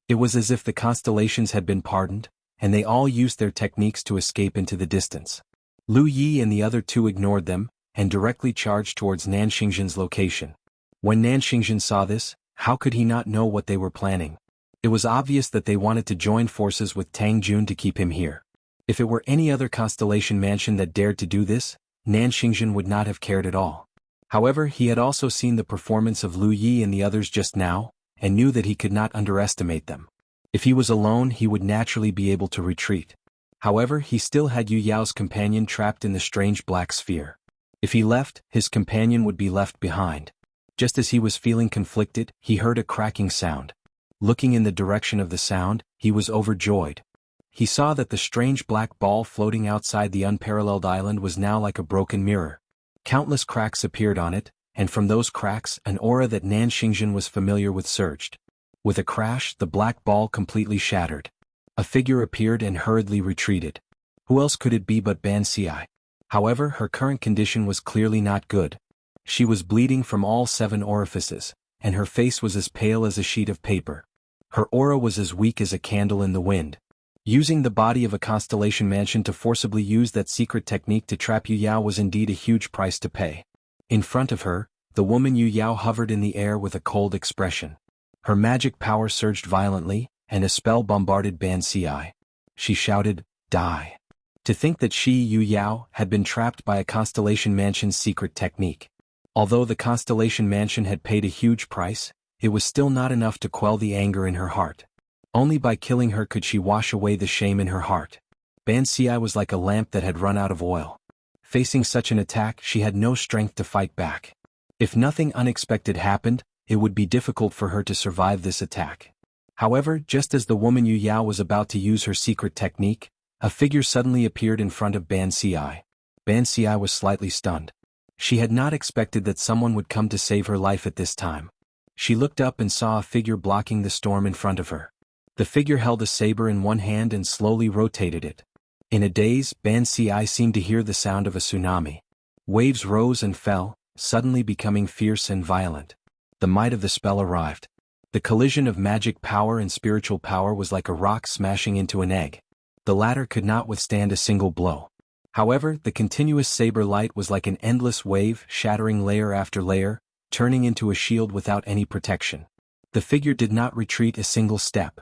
It was as if the constellations had been pardoned, and they all used their techniques to escape into the distance. Lu Yi and the other two ignored them, and directly charged towards Nan Xingjun's location. When Nan Xingjun saw this, how could he not know what they were planning? It was obvious that they wanted to join forces with Tang Jun to keep him here. If it were any other constellation mansion that dared to do this, Nan Xingjun would not have cared at all. However, he had also seen the performance of Lu Yi and the others just now, and knew that he could not underestimate them. If he was alone, he would naturally be able to retreat. However, he still had Yu Yao's companion trapped in the strange black sphere. If he left, his companion would be left behind. Just as he was feeling conflicted, he heard a cracking sound. Looking in the direction of the sound, he was overjoyed. He saw that the strange black ball floating outside the unparalleled island was now like a broken mirror. Countless cracks appeared on it, and from those cracks an aura that Nan Xingjun was familiar with surged. With a crash, the black ball completely shattered. A figure appeared and hurriedly retreated. Who else could it be but Ban Ci? However, her current condition was clearly not good. She was bleeding from all 7 orifices, and her face was as pale as a sheet of paper. Her aura was as weak as a candle in the wind. Using the body of a constellation mansion to forcibly use that secret technique to trap Yu Yao was indeed a huge price to pay. In front of her, the woman Yu Yao hovered in the air with a cold expression. Her magic power surged violently, and a spell bombarded Ban Ci. She shouted, "Die!" To think that she, Yu Yao, had been trapped by a constellation mansion's secret technique. Although the constellation mansion had paid a huge price, it was still not enough to quell the anger in her heart. Only by killing her could she wash away the shame in her heart. Ban Ci was like a lamp that had run out of oil. Facing such an attack, she had no strength to fight back. If nothing unexpected happened, it would be difficult for her to survive this attack. However, just as the woman Yu Yao was about to use her secret technique, a figure suddenly appeared in front of Ban Ci. Ban Ci was slightly stunned. She had not expected that someone would come to save her life at this time. She looked up and saw a figure blocking the storm in front of her. The figure held a saber in one hand and slowly rotated it. In a daze, Ban Ci seemed to hear the sound of a tsunami. Waves rose and fell, suddenly becoming fierce and violent. The might of the spell arrived. The collision of magic power and spiritual power was like a rock smashing into an egg. The latter could not withstand a single blow. However, the continuous saber light was like an endless wave, shattering layer after layer, turning into a shield without any protection. The figure did not retreat a single step.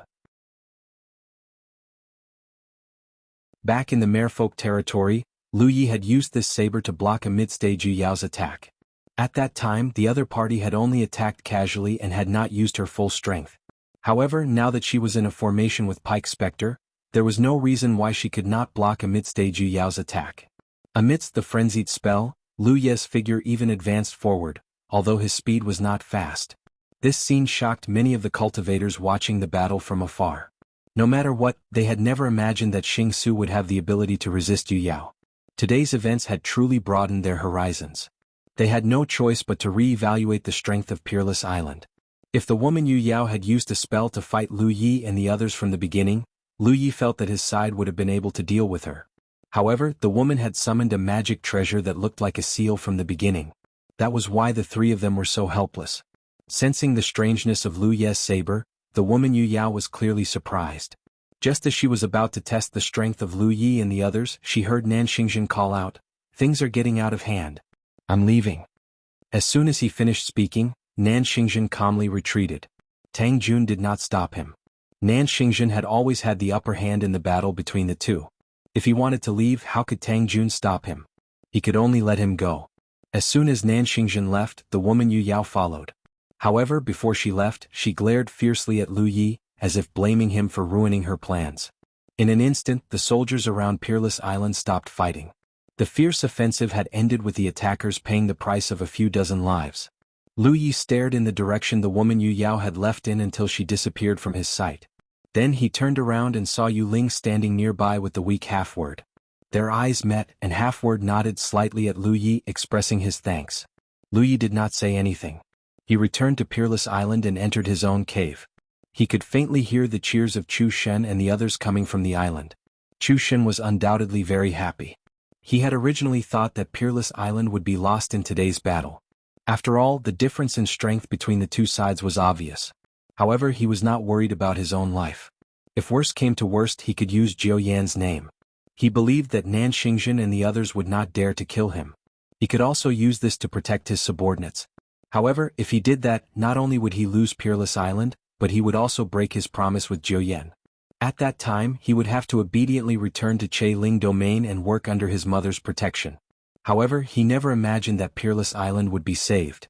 Back in the merfolk territory, Lu Yi had used this saber to block a mid-stage Yu Yao's attack. At that time, the other party had only attacked casually and had not used her full strength. However, now that she was in a formation with Pike Spectre, there was no reason why she could not block a mid-stage Yu Yao's attack. Amidst the frenzied spell, Lu Ye's figure even advanced forward, although his speed was not fast. This scene shocked many of the cultivators watching the battle from afar. No matter what, they had never imagined that Xing Su would have the ability to resist Yu Yao. Today's events had truly broadened their horizons. They had no choice but to re-evaluate the strength of Peerless Island. If the woman Yu Yao had used a spell to fight Lu Yi and the others from the beginning, Lu Yi felt that his side would have been able to deal with her. However, the woman had summoned a magic treasure that looked like a seal from the beginning. That was why the three of them were so helpless. Sensing the strangeness of Lu Ye's saber, the woman Yu Yao was clearly surprised. Just as she was about to test the strength of Lu Yi and the others, she heard Nan Xingzhen call out, "Things are getting out of hand. I'm leaving." As soon as he finished speaking, Nan Xingzhen calmly retreated. Tang Jun did not stop him. Nan Xingzhen had always had the upper hand in the battle between the two. If he wanted to leave, how could Tang Jun stop him? He could only let him go. As soon as Nan Xingzhen left, the woman Yu Yao followed. However, before she left, she glared fiercely at Lu Yi, as if blaming him for ruining her plans. In an instant, the soldiers around Peerless Island stopped fighting. The fierce offensive had ended with the attackers paying the price of a few dozen lives. Lu Yi stared in the direction the woman Yu Yao had left in until she disappeared from his sight. Then he turned around and saw Yu Ling standing nearby with the weak half-word. Their eyes met, and half-word nodded slightly at Lu Yi, expressing his thanks. Lu Yi did not say anything. He returned to Peerless Island and entered his own cave. He could faintly hear the cheers of Chu Shen and the others coming from the island. Chu Shen was undoubtedly very happy. He had originally thought that Peerless Island would be lost in today's battle. After all, the difference in strength between the two sides was obvious. However, he was not worried about his own life. If worst came to worst, he could use Jiao Yan's name. He believed that Nan Xingzhen and the others would not dare to kill him. He could also use this to protect his subordinates. However, if he did that, not only would he lose Peerless Island, but he would also break his promise with Jiao Yan. At that time, he would have to obediently return to Che Ling Domain and work under his mother's protection. However, he never imagined that Peerless Island would be saved.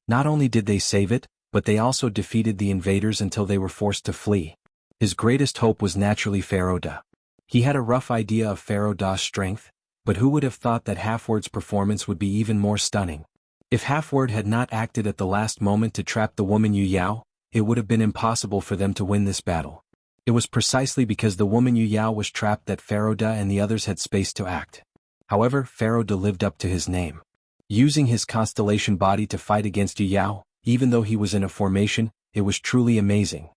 Not only did they save it, but they also defeated the invaders until they were forced to flee. His greatest hope was naturally Pharaoh Da. He had a rough idea of Pharaoh Da's strength, but who would have thought that Half-Word's performance would be even more stunning? If Half-Word had not acted at the last moment to trap the woman Yu Yao, it would have been impossible for them to win this battle. It was precisely because the woman Yu Yao was trapped that Pharaoh Da and the others had space to act. However, Pharaoh Da lived up to his name. Using his constellation body to fight against Yu Yao, even though he was in a formation, it was truly amazing.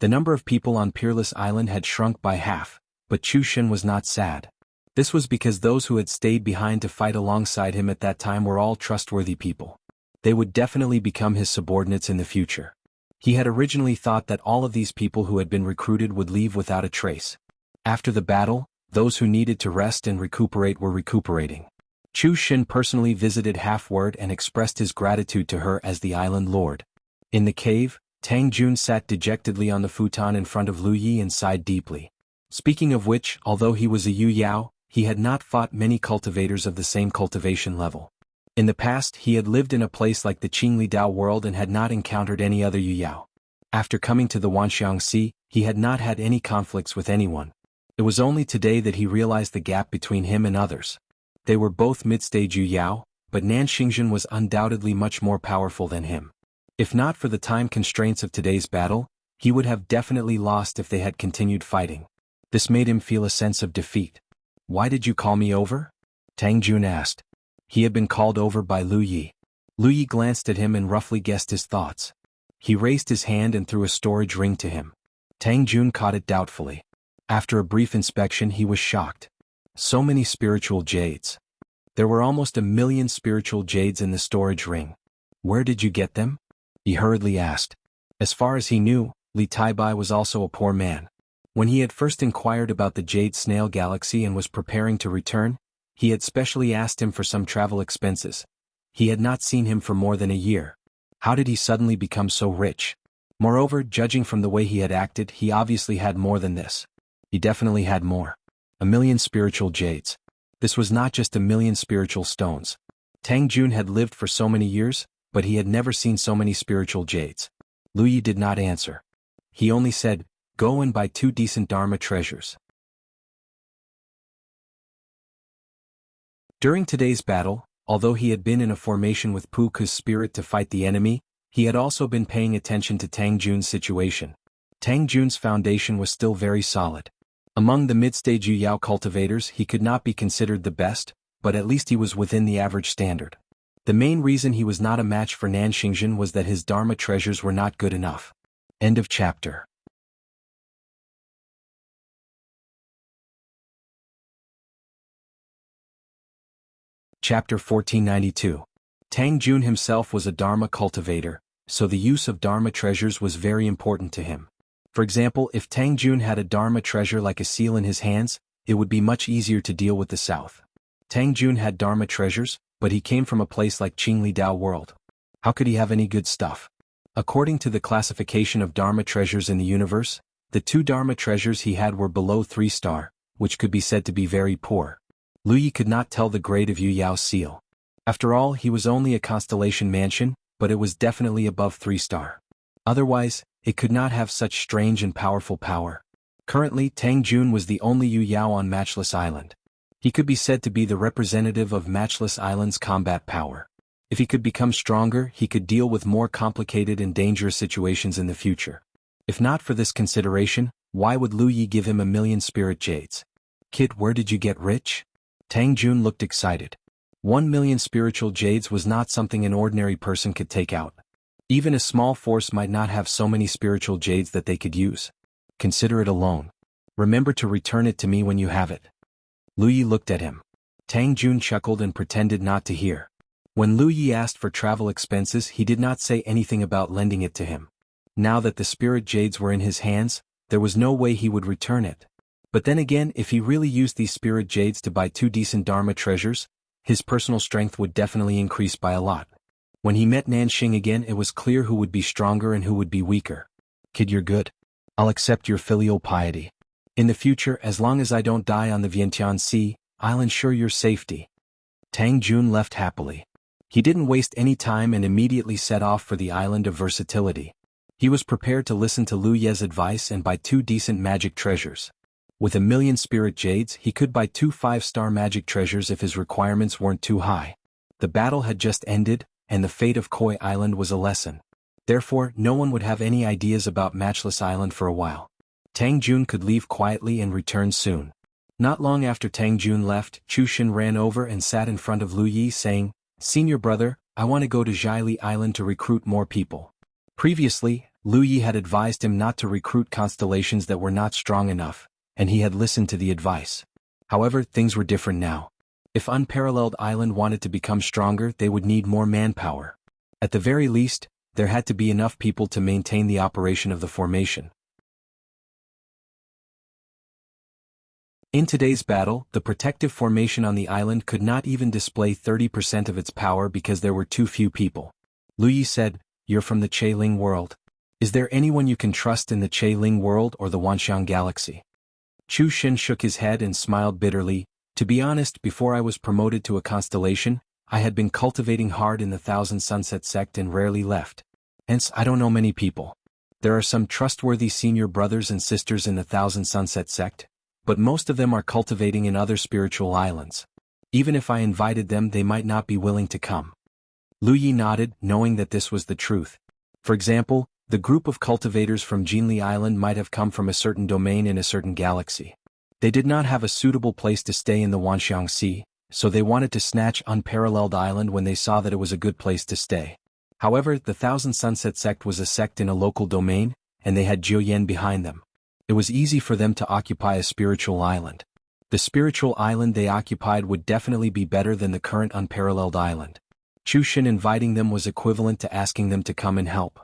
The number of people on Peerless Island had shrunk by half, but Chu Shen was not sad. This was because those who had stayed behind to fight alongside him at that time were all trustworthy people. They would definitely become his subordinates in the future. He had originally thought that all of these people who had been recruited would leave without a trace. After the battle, those who needed to rest and recuperate were recuperating. Chu Xin personally visited Half-Word and expressed his gratitude to her as the island lord. In the cave, Tang Jun sat dejectedly on the futon in front of Lu Yi and sighed deeply. Speaking of which, although he was a Yu Yao, he had not fought many cultivators of the same cultivation level. In the past he had lived in a place like the Qingli Dao world and had not encountered any other Yu Yao. After coming to the Wanxiang Sea, he had not had any conflicts with anyone. It was only today that he realized the gap between him and others. They were both mid-stage Yu Yao, but Nan Xingzhen was undoubtedly much more powerful than him. If not for the time constraints of today's battle, he would have definitely lost if they had continued fighting. This made him feel a sense of defeat. "Why did you call me over?" Tang Jun asked. He had been called over by Lu Yi. Lu Yi glanced at him and roughly guessed his thoughts. He raised his hand and threw a storage ring to him. Tang Jun caught it doubtfully. After a brief inspection he was shocked. So many spiritual jades. There were almost 1,000,000 spiritual jades in the storage ring. "Where did you get them?" he hurriedly asked. As far as he knew, Li Taibai was also a poor man. When he had first inquired about the Jade Snail Galaxy and was preparing to return, he had specially asked him for some travel expenses. He had not seen him for more than a year. How did he suddenly become so rich? Moreover, judging from the way he had acted, he obviously had more than this. He definitely had more. 1,000,000 spiritual jades. This was not just 1,000,000 spiritual stones. Tang Jun had lived for so many years, but he had never seen so many spiritual jades. Lu Yi did not answer. He only said, "Go and buy 2 decent Dharma treasures." During today's battle, although he had been in a formation with Pu Ke's spirit to fight the enemy, he had also been paying attention to Tang Jun's situation. Tang Jun's foundation was still very solid. Among the mid-stage Yu Yao cultivators he could not be considered the best, but at least he was within the average standard. The main reason he was not a match for Nan Xingzhen was that his Dharma treasures were not good enough. End of chapter. Chapter 1492. Tang Jun himself was a Dharma cultivator, so the use of Dharma treasures was very important to him. For example, if Tang Jun had a Dharma treasure like a seal in his hands, it would be much easier to deal with the south. Tang Jun had Dharma treasures, but he came from a place like Qingli Dao world. How could he have any good stuff? According to the classification of Dharma treasures in the universe, the 2 Dharma treasures he had were below 3-star, which could be said to be very poor. Lu Yi could not tell the grade of Yu Yao's seal. After all, he was only a constellation mansion, but it was definitely above 3-star. Otherwise, it could not have such strange and powerful power. Currently, Tang Jun was the only Yu Yao on Matchless Island. He could be said to be the representative of Matchless Island's combat power. If he could become stronger, he could deal with more complicated and dangerous situations in the future. If not for this consideration, why would Lu Yi give him 1,000,000 spirit jades? "Kid, where did you get rich?" Tang Jun looked excited. 1,000,000 spiritual jades was not something an ordinary person could take out. Even a small force might not have so many spiritual jades that they could use. Consider it a loan. Remember to return it to me when you have it. Lu Yi looked at him. Tang Jun chuckled and pretended not to hear. When Lu Yi asked for travel expenses, he did not say anything about lending it to him. Now that the spirit jades were in his hands, there was no way he would return it. But then again, if he really used these spirit jades to buy 2 decent Dharma treasures, his personal strength would definitely increase by a lot. When he met Nanxing again, it was clear who would be stronger and who would be weaker. "Kid, you're good. I'll accept your filial piety. In the future, as long as I don't die on the Vientiane Sea, I'll ensure your safety." Tang Jun left happily. He didn't waste any time and immediately set off for the island of Versatility. He was prepared to listen to Lu Ye's advice and buy 2 decent magic treasures. With 1,000,000 spirit jades, he could buy 2 5-star magic treasures if his requirements weren't too high. The battle had just ended, and the fate of Koi Island was a lesson. Therefore, no one would have any ideas about Matchless Island for a while. Tang Jun could leave quietly and return soon. Not long after Tang Jun left, Chu Xin ran over and sat in front of Lu Yi saying, "Senior brother, I want to go to Zhaili Island to recruit more people." Previously, Lu Yi had advised him not to recruit constellations that were not strong enough, and he had listened to the advice. However, things were different now. If Unparalleled Island wanted to become stronger, they would need more manpower. At the very least, there had to be enough people to maintain the operation of the formation. In today's battle, the protective formation on the island could not even display 30% of its power because there were too few people. Lu Yi said, "You're from the Che-Ling world. Is there anyone you can trust in the Che-Ling world or the Wanxiang galaxy?" Chu Xin shook his head and smiled bitterly. "To be honest, before I was promoted to a constellation, I had been cultivating hard in the Thousand Sunset sect and rarely left. Hence, I don't know many people. There are some trustworthy senior brothers and sisters in the Thousand Sunset sect, but most of them are cultivating in other spiritual islands. Even if I invited them, they might not be willing to come." Lu Yi nodded, knowing that this was the truth. For example, the group of cultivators from Jinli Island might have come from a certain domain in a certain galaxy. They did not have a suitable place to stay in the Wanxiang Sea, so they wanted to snatch Unparalleled Island when they saw that it was a good place to stay. However, the Thousand Sunset sect was a sect in a local domain, and they had Jiuyan behind them. It was easy for them to occupy a spiritual island. The spiritual island they occupied would definitely be better than the current Unparalleled Island. Chu Xin inviting them was equivalent to asking them to come and help.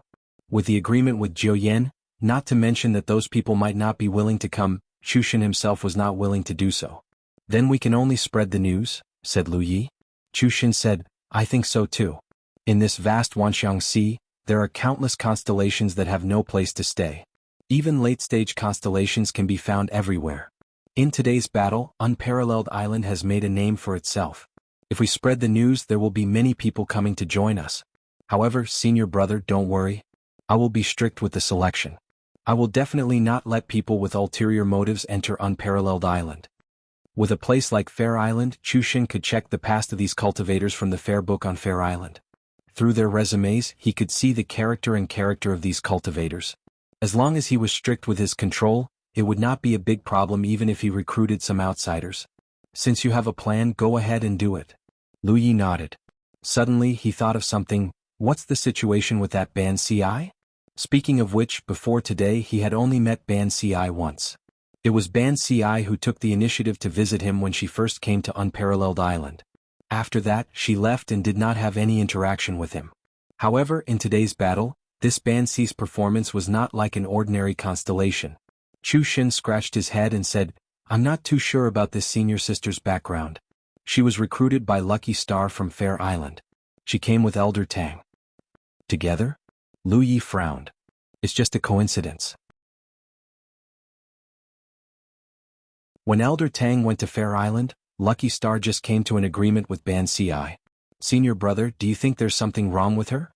With the agreement with Jiuyan, not to mention that those people might not be willing to come, Chu Xin himself was not willing to do so. "Then we can only spread the news," said Lu Yi. Chu Xin said, "I think so too. In this vast Wanxiang Sea, there are countless constellations that have no place to stay. Even late-stage constellations can be found everywhere. In today's battle, Unparalleled Island has made a name for itself. If we spread the news, there will be many people coming to join us. However, senior brother, don't worry. I will be strict with the selection. I will definitely not let people with ulterior motives enter Unparalleled Island." With a place like Fair Island, Chu Xin could check the past of these cultivators from the Fair Book on Fair Island. Through their resumes, he could see the character of these cultivators. As long as he was strict with his control, it would not be a big problem even if he recruited some outsiders. "Since you have a plan, go ahead and do it." Lu Yi nodded. Suddenly, he thought of something. "What's the situation with that Ban Ci?" Speaking of which, before today he had only met Ban Ci once. It was Ban Ci who took the initiative to visit him when she first came to Unparalleled Island. After that, she left and did not have any interaction with him. However, in today's battle, this Ban Ci's performance was not like an ordinary constellation. Chu Xin scratched his head and said, "I'm not too sure about this senior sister's background. She was recruited by Lucky Star from Fair Island. She came with Elder Tang." "Together?" Lu Yi frowned. "It's just a coincidence." When Elder Tang went to Fair Island, Lucky Star just came to an agreement with Ban Ci. "Senior brother, do you think there's something wrong with her?"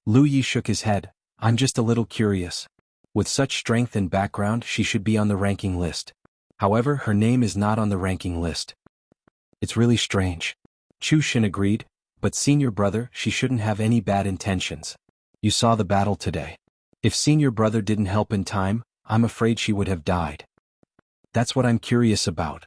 Lu Yi shook his head. "I'm just a little curious. With such strength and background, she should be on the ranking list. However, her name is not on the ranking list. It's really strange." Chu Xin agreed, "But senior brother, she shouldn't have any bad intentions. You saw the battle today. If senior brother didn't help in time, I'm afraid she would have died. That's what I'm curious about."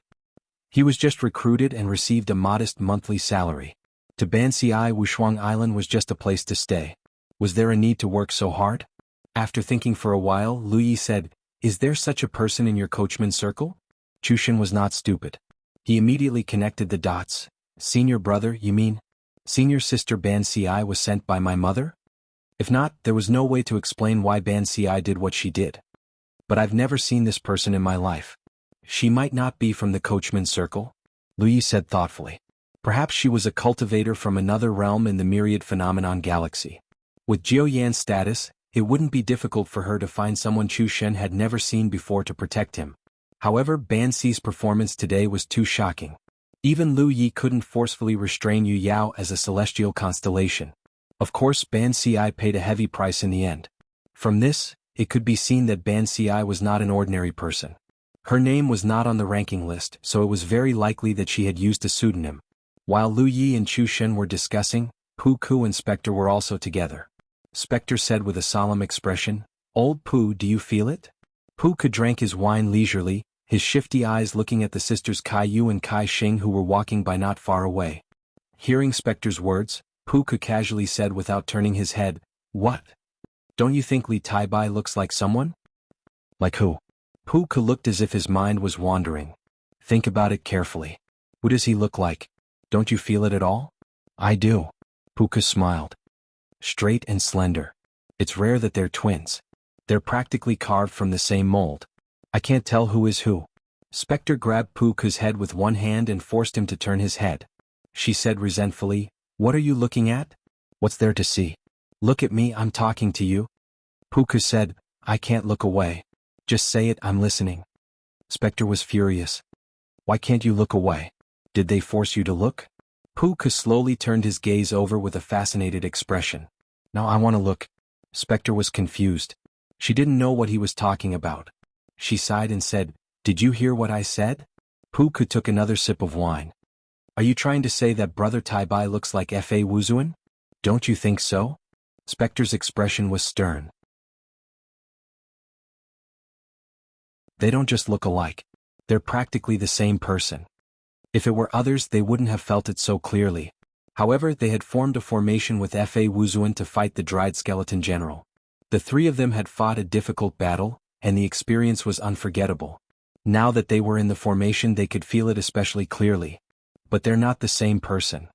He was just recruited and received a modest monthly salary. To Ban Ci, Wushuang Island was just a place to stay. Was there a need to work so hard? After thinking for a while, Lu Yi said, "Is there such a person in your coachman circle?" Chu Xin was not stupid. He immediately connected the dots. "Senior brother, you mean? Senior sister Ban Ci was sent by my mother?" If not, there was no way to explain why Ban Ci did what she did. "But I've never seen this person in my life. She might not be from the coachman circle," Lu Yi said thoughtfully. "Perhaps she was a cultivator from another realm in the Myriad Phenomenon Galaxy. With Jiuyan's status, it wouldn't be difficult for her to find someone Chu Shen had never seen before to protect him. However, Ban Ci's performance today was too shocking. Even Lu Yi couldn't forcefully restrain Yu Yao as a celestial constellation. Of course, Ban Ci paid a heavy price in the end. From this, it could be seen that Ban Ci was not an ordinary person. Her name was not on the ranking list, so it was very likely that she had used a pseudonym. While Lu Yi and Chu Shen were discussing, Pu Ku and Spectre were also together. Spectre said with a solemn expression, "Old Pu, do you feel it?" Pu Ku drank his wine leisurely, his shifty eyes looking at the sisters Kai Yu and Kai Xing who were walking by not far away. Hearing Spectre's words, Pu Ku casually said without turning his head, "What? Don't you think Li Taibai looks like someone?" "Like who?" Pu Ku looked as if his mind was wandering. "Think about it carefully. Who does he look like? Don't you feel it at all?" "I do." Pu Ku smiled. straight and slender. It's rare that they're twins. They're practically carved from the same mold. I can't tell who is who. Spectre grabbed Puku's head with one hand and forced him to turn his head. She said resentfully, "What are you looking at? What's there to see? Look at me, I'm talking to you." Puku said, "I can't look away. Just say it, I'm listening." Spectre was furious. "Why can't you look away? Did they force you to look?" Puku slowly turned his gaze over with a fascinated expression. "Now I want to look." Spectre was confused. She didn't know what he was talking about. She sighed and said, "Did you hear what I said?" Puku took another sip of wine. "Are you trying to say that Brother Taibai looks like Fa Wuzuan? Don't you think so?" Spectre's expression was stern. "They don't just look alike. They're practically the same person. If it were others they wouldn't have felt it so clearly. However, they had formed a formation with Fa Wuzuan to fight the dried skeleton general. The three of them had fought a difficult battle, and the experience was unforgettable. Now that they were in the formation they could feel it especially clearly. But they're not the same person."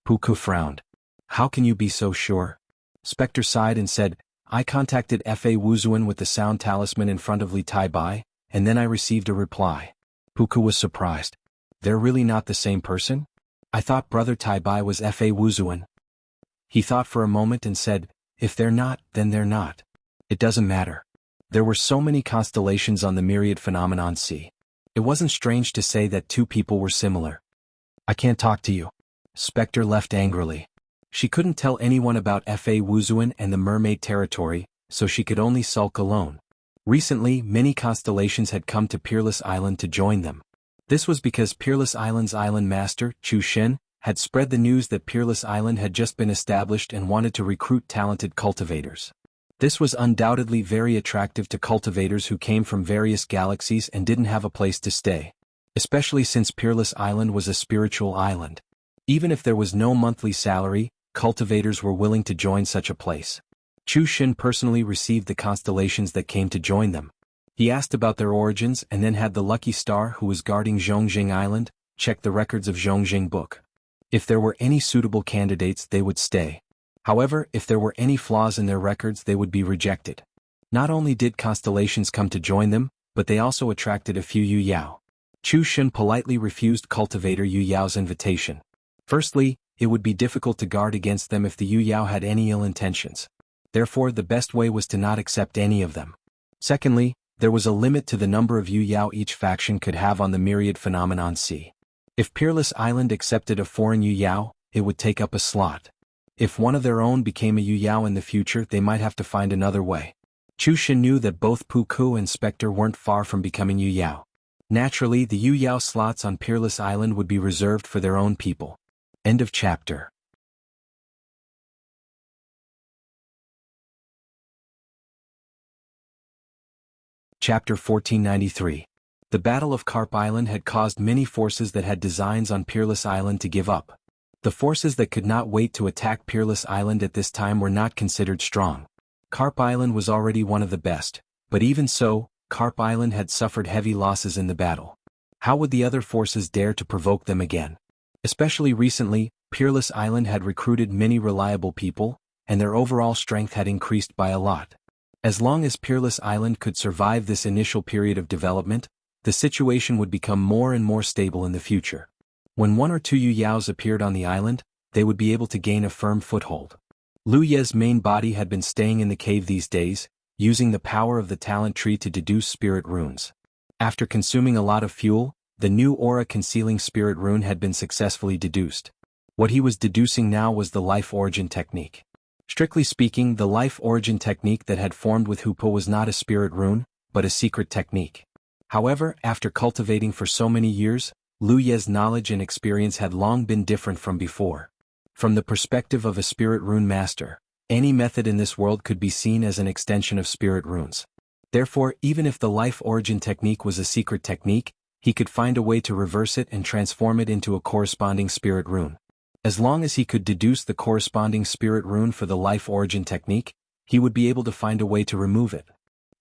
Puku frowned. "How can you be so sure?" Spectre sighed and said, "I contacted Fa Wuzuan with the sound talisman in front of Li Taibai, and then I received a reply." Puku was surprised. "They're really not the same person? I thought Brother Taibai was Fa Wuzuan." He thought for a moment and said, "If they're not, then they're not. It doesn't matter. There were so many constellations on the myriad phenomenon sea. It wasn't strange to say that two people were similar." "I can't talk to you." Spectre left angrily. She couldn't tell anyone about Fa Wuzuan and the mermaid territory, so she could only sulk alone. Recently, many constellations had come to Peerless Island to join them. This was because Peerless Island's island master, Chu Shen, had spread the news that Peerless Island had just been established and wanted to recruit talented cultivators. This was undoubtedly very attractive to cultivators who came from various galaxies and didn't have a place to stay. Especially since Peerless Island was a spiritual island. Even if there was no monthly salary, cultivators were willing to join such a place. Chu Shen personally received the constellations that came to join them. He asked about their origins and then had the lucky star who was guarding Zhongjing Island check the records of Zhongjing Book. If there were any suitable candidates they would stay. However, if there were any flaws in their records they would be rejected. Not only did constellations come to join them, but they also attracted a few Yu Yao. Chu Shen politely refused cultivator Yu Yao's invitation. Firstly, it would be difficult to guard against them if the Yu Yao had any ill intentions. Therefore the best way was to not accept any of them. Secondly, there was a limit to the number of Yu Yao each faction could have on the myriad phenomenon sea. If Peerless Island accepted a foreign Yu Yao, it would take up a slot. If one of their own became a Yu Yao in the future they might have to find another way. Chu Shen knew that both Puku and Spectre weren't far from becoming Yu Yao. Naturally, the Yu Yao slots on Peerless Island would be reserved for their own people. End of chapter. Chapter 1493. The Battle of Carp Island had caused many forces that had designs on Peerless Island to give up. The forces that could not wait to attack Peerless Island at this time were not considered strong. Carp Island was already one of the best, but even so, Carp Island had suffered heavy losses in the battle. How would the other forces dare to provoke them again? Especially recently, Peerless Island had recruited many reliable people, and their overall strength had increased by a lot. As long as Peerless Island could survive this initial period of development, the situation would become more and more stable in the future. When one or two Yu Yaos appeared on the island, they would be able to gain a firm foothold. Lu Ye's main body had been staying in the cave these days, using the power of the talent tree to deduce spirit runes. After consuming a lot of fuel, the new aura concealing spirit rune had been successfully deduced. What he was deducing now was the life origin technique. Strictly speaking, the life origin technique that had formed with Hupo was not a spirit rune, but a secret technique. However, after cultivating for so many years, Lu Ye's knowledge and experience had long been different from before. From the perspective of a spirit rune master, any method in this world could be seen as an extension of spirit runes. Therefore, even if the life origin technique was a secret technique, he could find a way to reverse it and transform it into a corresponding spirit rune. As long as he could deduce the corresponding spirit rune for the life origin technique, he would be able to find a way to remove it.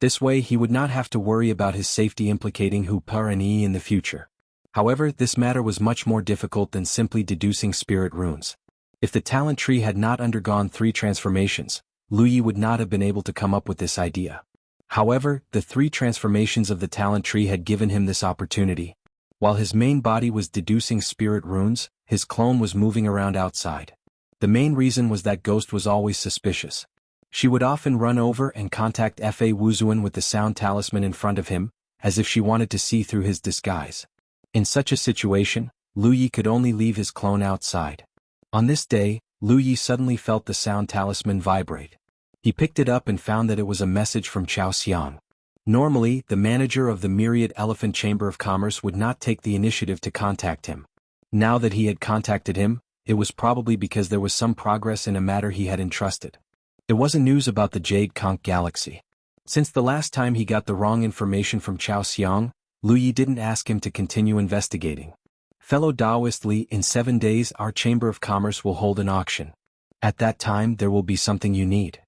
This way he would not have to worry about his safety implicating Hupa and E in the future. However, this matter was much more difficult than simply deducing spirit runes. If the talent tree had not undergone 3 transformations, Lu Yi would not have been able to come up with this idea. However, the 3 transformations of the talent tree had given him this opportunity. While his main body was deducing spirit runes, his clone was moving around outside. The main reason was that Ghost was always suspicious. She would often run over and contact Fa Wuzuan with the sound talisman in front of him, as if she wanted to see through his disguise. In such a situation, Lu Yi could only leave his clone outside. On this day, Lu Yi suddenly felt the sound talisman vibrate. He picked it up and found that it was a message from Chao Xiang. Normally, the manager of the Myriad Elephant Chamber of Commerce would not take the initiative to contact him. Now that he had contacted him, it was probably because there was some progress in a matter he had entrusted. It wasn't news about the Jade Conch Galaxy. Since the last time he got the wrong information from Chao Xiang, Lu Yi didn't ask him to continue investigating. Fellow Daoist Li, in 7 days our Chamber of Commerce will hold an auction. At that time there will be something you need.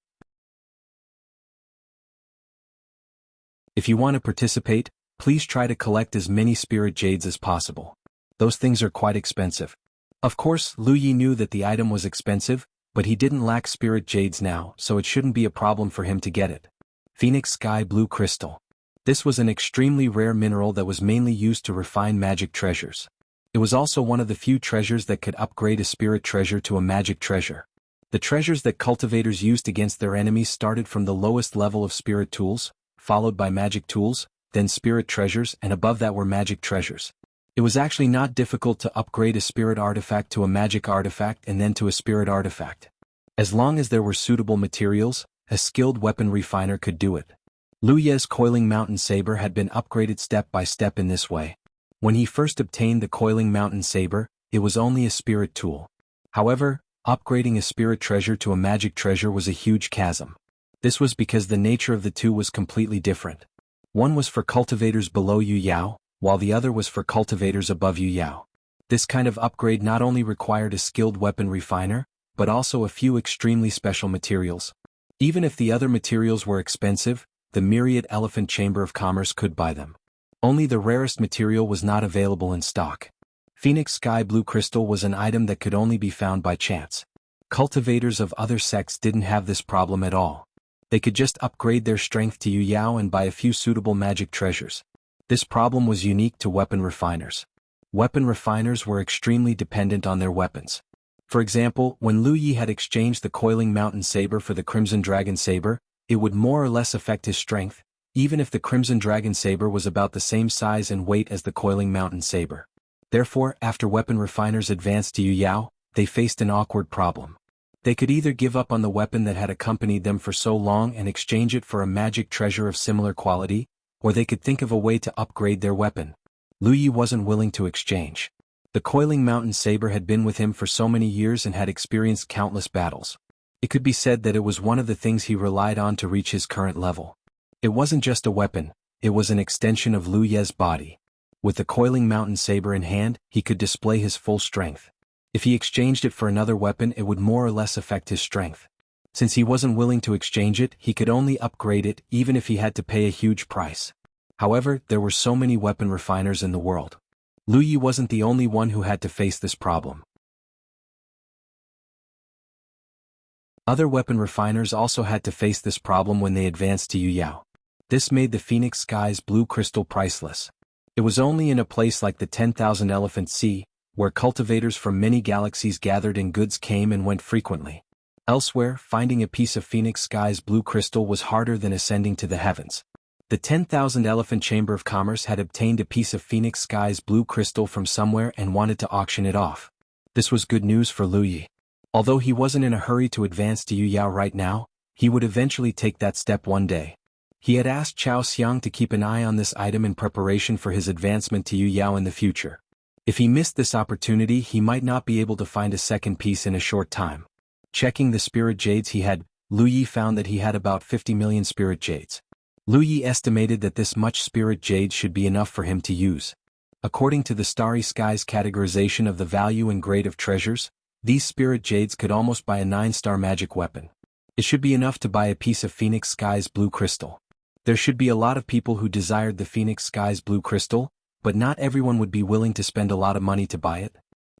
If you want to participate, please try to collect as many spirit jades as possible. Those things are quite expensive. Of course, Lu Yi knew that the item was expensive, but he didn't lack spirit jades now, so it shouldn't be a problem for him to get it. Phoenix Sky Blue Crystal. This was an extremely rare mineral that was mainly used to refine magic treasures. It was also one of the few treasures that could upgrade a spirit treasure to a magic treasure. The treasures that cultivators used against their enemies started from the lowest level of spirit tools, followed by magic tools, then spirit treasures, and above that were magic treasures. It was actually not difficult to upgrade a spirit artifact to a magic artifact and then to a spirit artifact. As long as there were suitable materials, a skilled weapon refiner could do it. Lu Ye's Coiling Mountain Saber had been upgraded step by step in this way. When he first obtained the Coiling Mountain Saber, it was only a spirit tool. However, upgrading a spirit treasure to a magic treasure was a huge chasm. This was because the nature of the two was completely different. One was for cultivators below Yu Yao, while the other was for cultivators above Yu Yao. This kind of upgrade not only required a skilled weapon refiner, but also a few extremely special materials. Even if the other materials were expensive, the Myriad Elephant Chamber of Commerce could buy them. Only the rarest material was not available in stock. Phoenix Sky Blue Crystal was an item that could only be found by chance. Cultivators of other sects didn't have this problem at all. They could just upgrade their strength to Yu Yao and buy a few suitable magic treasures. This problem was unique to weapon refiners. Weapon refiners were extremely dependent on their weapons. For example, when Lu Yi had exchanged the Coiling Mountain Saber for the Crimson Dragon Saber, it would more or less affect his strength, even if the Crimson Dragon Saber was about the same size and weight as the Coiling Mountain Saber. Therefore, after weapon refiners advanced to Yu Yao, they faced an awkward problem. They could either give up on the weapon that had accompanied them for so long and exchange it for a magic treasure of similar quality, or they could think of a way to upgrade their weapon. Lu Yi wasn't willing to exchange. The Coiling Mountain Saber had been with him for so many years and had experienced countless battles. It could be said that it was one of the things he relied on to reach his current level. It wasn't just a weapon, it was an extension of Lu Ye's body. With the Coiling Mountain Saber in hand, he could display his full strength. If he exchanged it for another weapon, it would more or less affect his strength. Since he wasn't willing to exchange it, he could only upgrade it even if he had to pay a huge price. However, there were so many weapon refiners in the world. Lu Yi wasn't the only one who had to face this problem. Other weapon refiners also had to face this problem when they advanced to Yu Yao. This made the Phoenix Sky's Blue Crystal priceless. It was only in a place like the 10,000 Elephant Sea, where cultivators from many galaxies gathered and goods came and went frequently. Elsewhere, finding a piece of Phoenix Sky's Blue Crystal was harder than ascending to the heavens. The 10,000 Elephant Chamber of Commerce had obtained a piece of Phoenix Sky's Blue Crystal from somewhere and wanted to auction it off. This was good news for Lu Yi. Although he wasn't in a hurry to advance to Yu Yao right now, he would eventually take that step one day. He had asked Chao Xiang to keep an eye on this item in preparation for his advancement to Yu Yao in the future. If he missed this opportunity, he might not be able to find a second piece in a short time. Checking the spirit jades he had, Lu Yi found that he had about 50 million spirit jades. Lu Yi estimated that this much spirit jade should be enough for him to use. According to the Starry Skies categorization of the value and grade of treasures, these spirit jades could almost buy a 9-star magic weapon. It should be enough to buy a piece of Phoenix Sky's Blue Crystal. There should be a lot of people who desired the Phoenix Sky's Blue Crystal, but not everyone would be willing to spend a lot of money to buy it.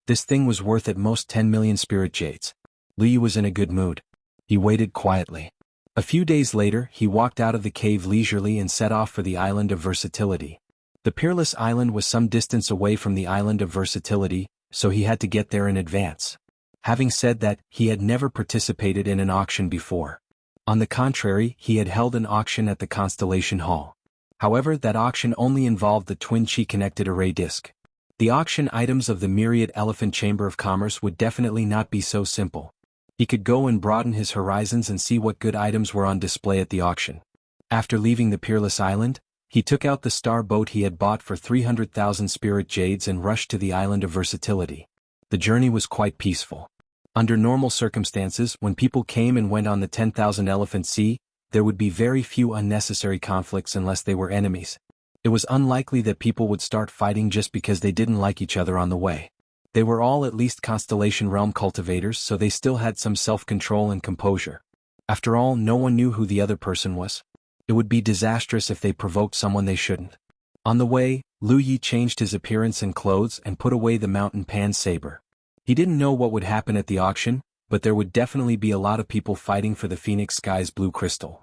This thing was worth at most 10 million spirit jades. Lu Yi was in a good mood. He waited quietly. A few days later, he walked out of the cave leisurely and set off for the island of Versatility. The Peerless Island was some distance away from the island of Versatility, so he had to get there in advance. Having said that, he had never participated in an auction before. On the contrary, he had held an auction at the Constellation Hall. However, that auction only involved the twin Qi-connected array disk. The auction items of the Myriad Elephant Chamber of Commerce would definitely not be so simple. He could go and broaden his horizons and see what good items were on display at the auction. After leaving the Peerless Island, he took out the star boat he had bought for 300,000 spirit jades and rushed to the island of Versatility. The journey was quite peaceful. Under normal circumstances, when people came and went on the 10,000 Elephant Sea, there would be very few unnecessary conflicts unless they were enemies. It was unlikely that people would start fighting just because they didn't like each other on the way. They were all at least Constellation Realm cultivators, so they still had some self-control and composure. After all, no one knew who the other person was. It would be disastrous if they provoked someone they shouldn't. On the way, Lu Yi changed his appearance and clothes and put away the mountain pan saber. He didn't know what would happen at the auction, but there would definitely be a lot of people fighting for the Phoenix Sky's blue crystal.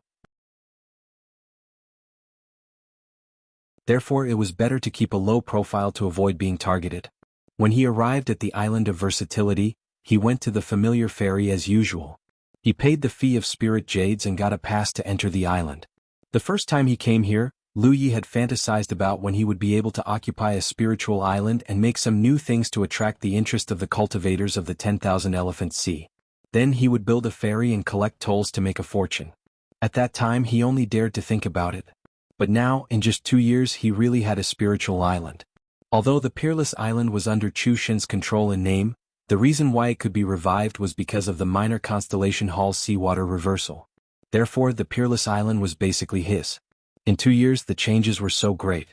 Therefore, it was better to keep a low profile to avoid being targeted. When he arrived at the island of Versatility, he went to the familiar ferry as usual. He paid the fee of spirit jades and got a pass to enter the island. The first time he came here, Lu Yi had fantasized about when he would be able to occupy a spiritual island and make some new things to attract the interest of the cultivators of the 10,000 Elephant Sea. Then he would build a ferry and collect tolls to make a fortune. At that time he only dared to think about it. But now, in just 2 years, he really had a spiritual island. Although the Peerless Island was under Chu Shen's control in name, the reason why it could be revived was because of the minor Constellation Hall's seawater reversal. Therefore, the Peerless Island was basically his. In 2 years, the changes were so great.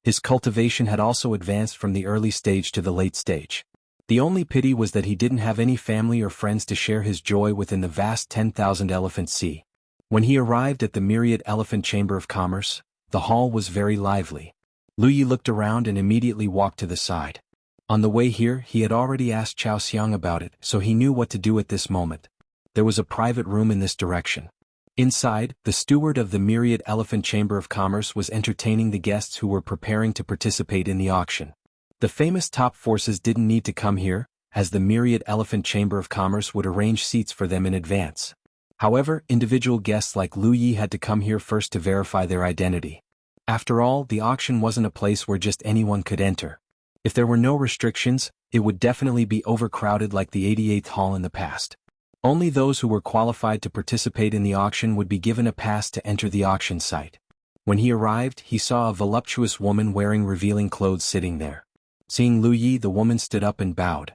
His cultivation had also advanced from the early stage to the late stage. The only pity was that he didn't have any family or friends to share his joy within the vast 10,000 Elephant Sea. When he arrived at the Myriad Elephant Chamber of Commerce, the hall was very lively. Lu Yi looked around and immediately walked to the side. On the way here, he had already asked Chao Xiang about it, so he knew what to do at this moment. There was a private room in this direction. Inside, the steward of the Myriad Elephant Chamber of Commerce was entertaining the guests who were preparing to participate in the auction. The famous top forces didn't need to come here, as the Myriad Elephant Chamber of Commerce would arrange seats for them in advance. However, individual guests like Lu Yi had to come here first to verify their identity. After all, the auction wasn't a place where just anyone could enter. If there were no restrictions, it would definitely be overcrowded like the 88th hall in the past. Only those who were qualified to participate in the auction would be given a pass to enter the auction site. When he arrived, he saw a voluptuous woman wearing revealing clothes sitting there. Seeing Lu Yi, the woman stood up and bowed.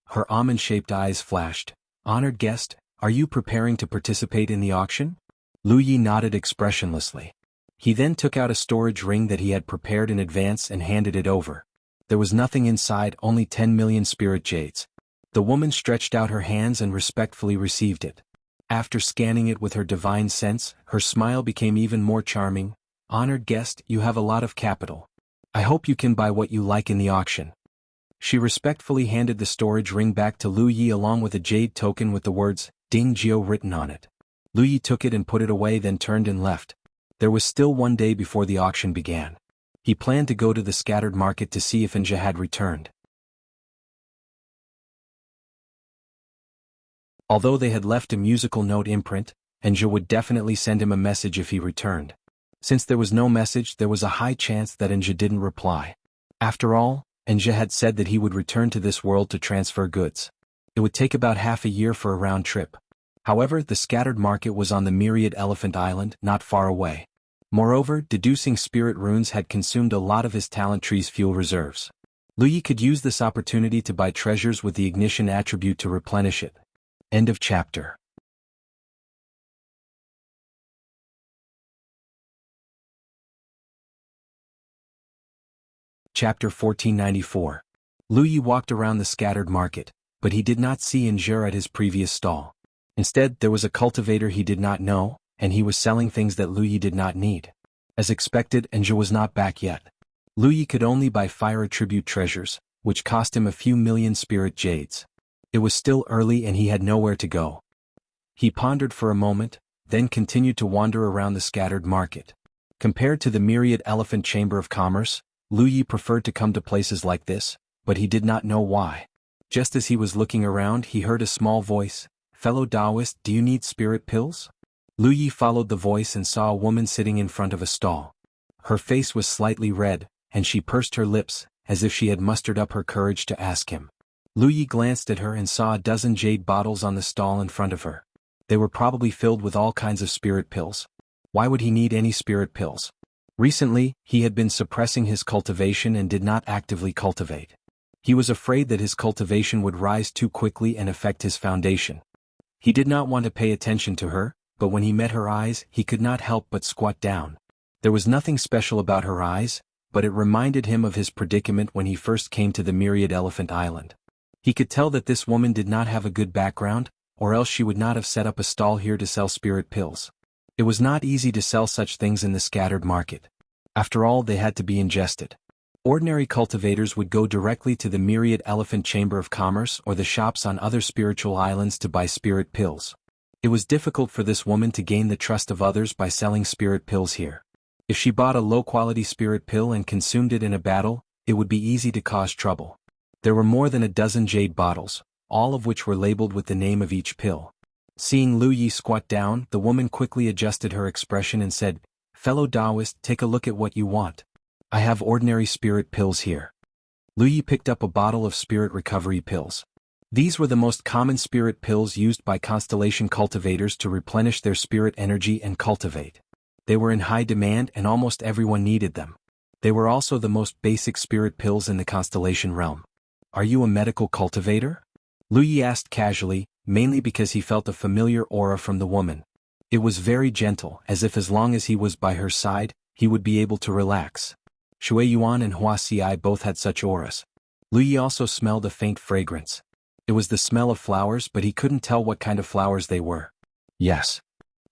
Her almond-shaped eyes flashed. "Honored guest, are you preparing to participate in the auction?" Lu Yi nodded expressionlessly. He then took out a storage ring that he had prepared in advance and handed it over. There was nothing inside, only 10 million spirit jades. The woman stretched out her hands and respectfully received it. After scanning it with her divine sense, her smile became even more charming. "Honored guest, you have a lot of capital. I hope you can buy what you like in the auction." She respectfully handed the storage ring back to Lu Yi along with a jade token with the words, Ding Jiu written on it. Lu Yi took it and put it away, then turned and left. There was still 1 day before the auction began. He planned to go to the scattered market to see if Anja had returned. Although they had left a musical note imprint, Anja would definitely send him a message if he returned. Since there was no message, there was a high chance that Anja didn't reply. After all, Anja had said that he would return to this world to transfer goods. It would take about half a year for a round trip. However, the scattered market was on the Myriad Elephant Island, not far away. Moreover, deducing spirit runes had consumed a lot of his talent tree's fuel reserves. Lu Yi could use this opportunity to buy treasures with the ignition attribute to replenish it. End of chapter. Chapter 1494. Lu Yi walked around the scattered market, but he did not see Anja at his previous stall. Instead, there was a cultivator he did not know, and he was selling things that Lu Yi did not need. As expected, Anja was not back yet. Lu Yi could only buy fire attribute treasures, which cost him a few million spirit jades. It was still early and he had nowhere to go. He pondered for a moment, then continued to wander around the scattered market. Compared to the myriad elephant chamber of commerce, Lu Yi preferred to come to places like this, but he did not know why. Just as he was looking around, he heard a small voice, "Fellow Taoist, do you need spirit pills?" Lu Yi followed the voice and saw a woman sitting in front of a stall. Her face was slightly red, and she pursed her lips, as if she had mustered up her courage to ask him. Lu Yi glanced at her and saw a dozen jade bottles on the stall in front of her. They were probably filled with all kinds of spirit pills. Why would he need any spirit pills? Recently, he had been suppressing his cultivation and did not actively cultivate. He was afraid that his cultivation would rise too quickly and affect his foundation. He did not want to pay attention to her, but when he met her eyes, he could not help but squat down. There was nothing special about her eyes, but it reminded him of his predicament when he first came to the Myriad Elephant Island. He could tell that this woman did not have a good background, or else she would not have set up a stall here to sell spirit pills. It was not easy to sell such things in the scattered market. After all, they had to be ingested. Ordinary cultivators would go directly to the Myriad Elephant Chamber of Commerce or the shops on other spiritual islands to buy spirit pills. It was difficult for this woman to gain the trust of others by selling spirit pills here. If she bought a low-quality spirit pill and consumed it in a battle, it would be easy to cause trouble. There were more than a dozen jade bottles, all of which were labeled with the name of each pill. Seeing Lu Yi squat down, the woman quickly adjusted her expression and said, "Fellow Taoist, take a look at what you want. I have ordinary spirit pills here." Lu Yi picked up a bottle of spirit recovery pills. These were the most common spirit pills used by constellation cultivators to replenish their spirit energy and cultivate. They were in high demand and almost everyone needed them. They were also the most basic spirit pills in the constellation realm. "Are you a medical cultivator?" Lu Yi asked casually, mainly because he felt a familiar aura from the woman. It was very gentle, as long as he was by her side, he would be able to relax. Shui Yuan and Hua Xi both had such auras. Lu Yi also smelled a faint fragrance. It was the smell of flowers, but he couldn't tell what kind of flowers they were. "Yes."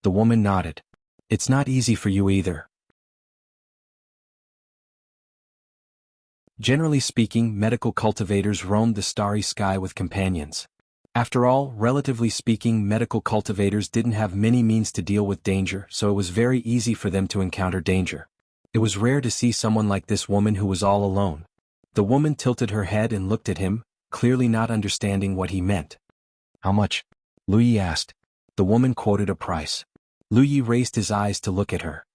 The woman nodded. "It's not easy for you either." Generally speaking, medical cultivators roamed the starry sky with companions. After all, relatively speaking, medical cultivators didn't have many means to deal with danger, so it was very easy for them to encounter danger. It was rare to see someone like this woman who was all alone. The woman tilted her head and looked at him, clearly not understanding what he meant. "How much?" Lu Yi asked. The woman quoted a price. Lu Yi raised his eyes to look at her.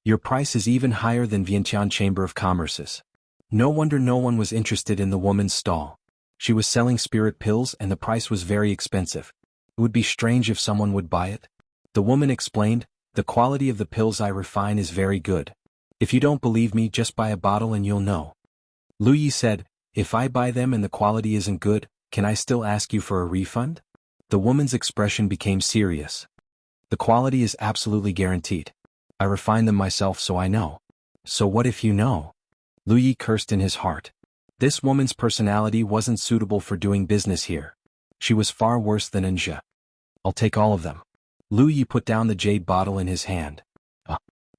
"Your price is even higher than Vientiane Chamber of Commerce's." No wonder no one was interested in the woman's stall. She was selling spirit pills and the price was very expensive. It would be strange if someone would buy it. The woman explained, "The quality of the pills I refine is very good. If you don't believe me, just buy a bottle and you'll know." Lu Yi said, "If I buy them and the quality isn't good, can I still ask you for a refund?" The woman's expression became serious. "The quality is absolutely guaranteed. I refine them myself, so I know." "So what if you know?" Lu Yi cursed in his heart. This woman's personality wasn't suitable for doing business here. She was far worse than Anja. "I'll take all of them." Lu Yi put down the jade bottle in his hand.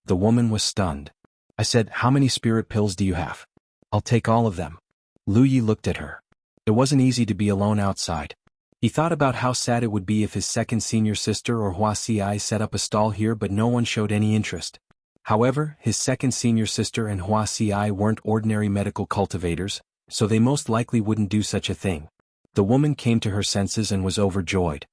The woman was stunned. "I said, how many spirit pills do you have?" "I'll take all of them." Lu Yi looked at her. It wasn't easy to be alone outside. He thought about how sad it would be if his second senior sister or Hua Xi set up a stall here, but no one showed any interest. However, his second senior sister and Hua Xi weren't ordinary medical cultivators, so they most likely wouldn't do such a thing. The woman came to her senses and was overjoyed.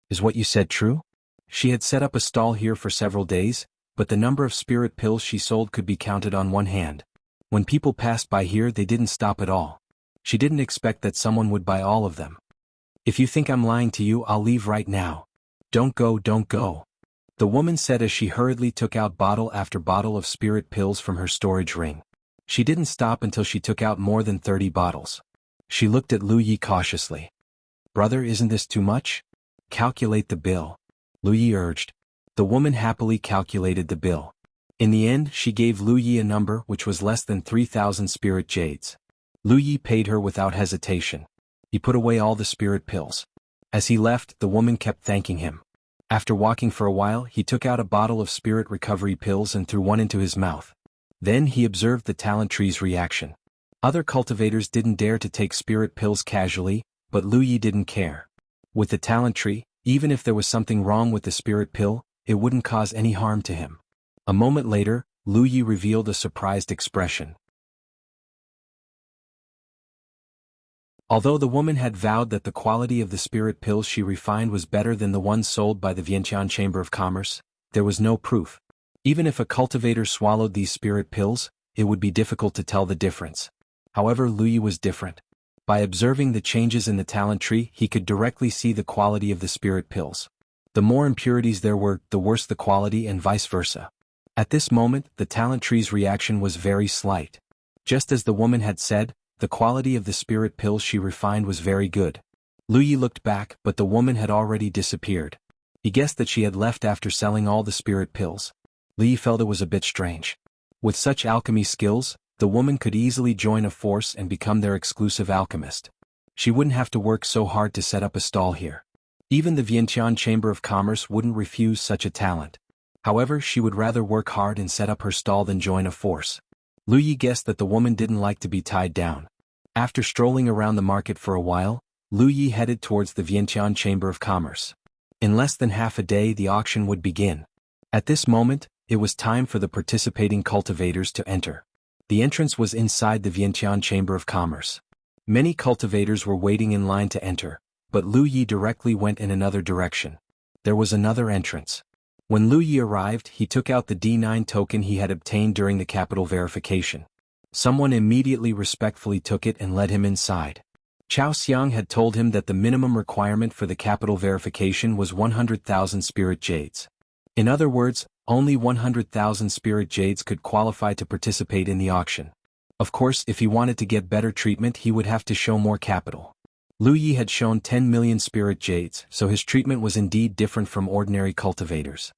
"Is what you said true?" She had set up a stall here for several days, but the number of spirit pills she sold could be counted on one hand. When people passed by here, they didn't stop at all. She didn't expect that someone would buy all of them. "If you think I'm lying to you, I'll leave right now." Don't go." The woman said as she hurriedly took out bottle after bottle of spirit pills from her storage ring. She didn't stop until she took out more than 30 bottles. She looked at Lu Yi cautiously. "Brother, isn't this too much?" "Calculate the bill," Lu Yi urged. The woman happily calculated the bill. In the end, she gave Lu Yi a number which was less than 3,000 spirit jades. Lu Yi paid her without hesitation. He put away all the spirit pills. As he left, the woman kept thanking him. After walking for a while, he took out a bottle of spirit recovery pills and threw one into his mouth. Then he observed the talent tree's reaction. Other cultivators didn't dare to take spirit pills casually, but Lu Yi didn't care. With the talent tree, even if there was something wrong with the spirit pill, it wouldn't cause any harm to him. A moment later, Lu Yi revealed a surprised expression. Although the woman had vowed that the quality of the spirit pills she refined was better than the ones sold by the Vientiane Chamber of Commerce, there was no proof. Even if a cultivator swallowed these spirit pills, it would be difficult to tell the difference. However, Lu Yi was different. By observing the changes in the talent tree, he could directly see the quality of the spirit pills. The more impurities there were, the worse the quality, and vice versa. At this moment, the talent tree's reaction was very slight. Just as the woman had said, the quality of the spirit pills she refined was very good. Lu Yi looked back, but the woman had already disappeared. He guessed that she had left after selling all the spirit pills. Lu Yi felt it was a bit strange. With such alchemy skills, the woman could easily join a force and become their exclusive alchemist. She wouldn't have to work so hard to set up a stall here. Even the Vientiane Chamber of Commerce wouldn't refuse such a talent. However, she would rather work hard and set up her stall than join a force. Lu Yi guessed that the woman didn't like to be tied down. After strolling around the market for a while, Lu Yi headed towards the Vientiane Chamber of Commerce. In less than half a day the auction would begin. At this moment, it was time for the participating cultivators to enter. The entrance was inside the Vientiane Chamber of Commerce. Many cultivators were waiting in line to enter, but Lu Yi directly went in another direction. There was another entrance. When Lu Yi arrived, he took out the D9 token he had obtained during the capital verification. Someone immediately respectfully took it and led him inside. Chao Xiang had told him that the minimum requirement for the capital verification was 100,000 spirit jades. In other words, only 100,000 spirit jades could qualify to participate in the auction. Of course, if he wanted to get better treatment, he would have to show more capital. Lu Yi had shown 10 million spirit jades, so his treatment was indeed different from ordinary cultivators.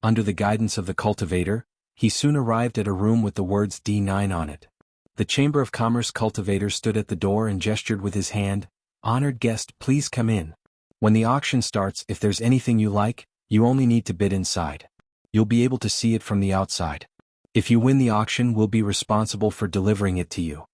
Under the guidance of the cultivator, he soon arrived at a room with the words D9 on it. The Chamber of Commerce cultivator stood at the door and gestured with his hand, "Honored guest, please come in. When the auction starts, if there's anything you like, you only need to bid inside. You'll be able to see it from the outside. If you win the auction, we'll be responsible for delivering it to you."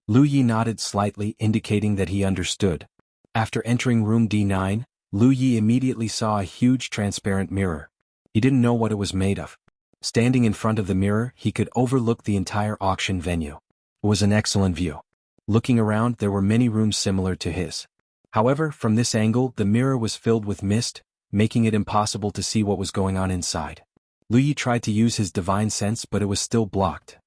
Lu Yi nodded slightly, indicating that he understood. After entering room D9, Lu Yi immediately saw a huge transparent mirror. He didn't know what it was made of. Standing in front of the mirror, he could overlook the entire auction venue. It was an excellent view. Looking around, there were many rooms similar to his. However, from this angle, the mirror was filled with mist, making it impossible to see what was going on inside. Lu Yi tried to use his divine sense, but it was still blocked.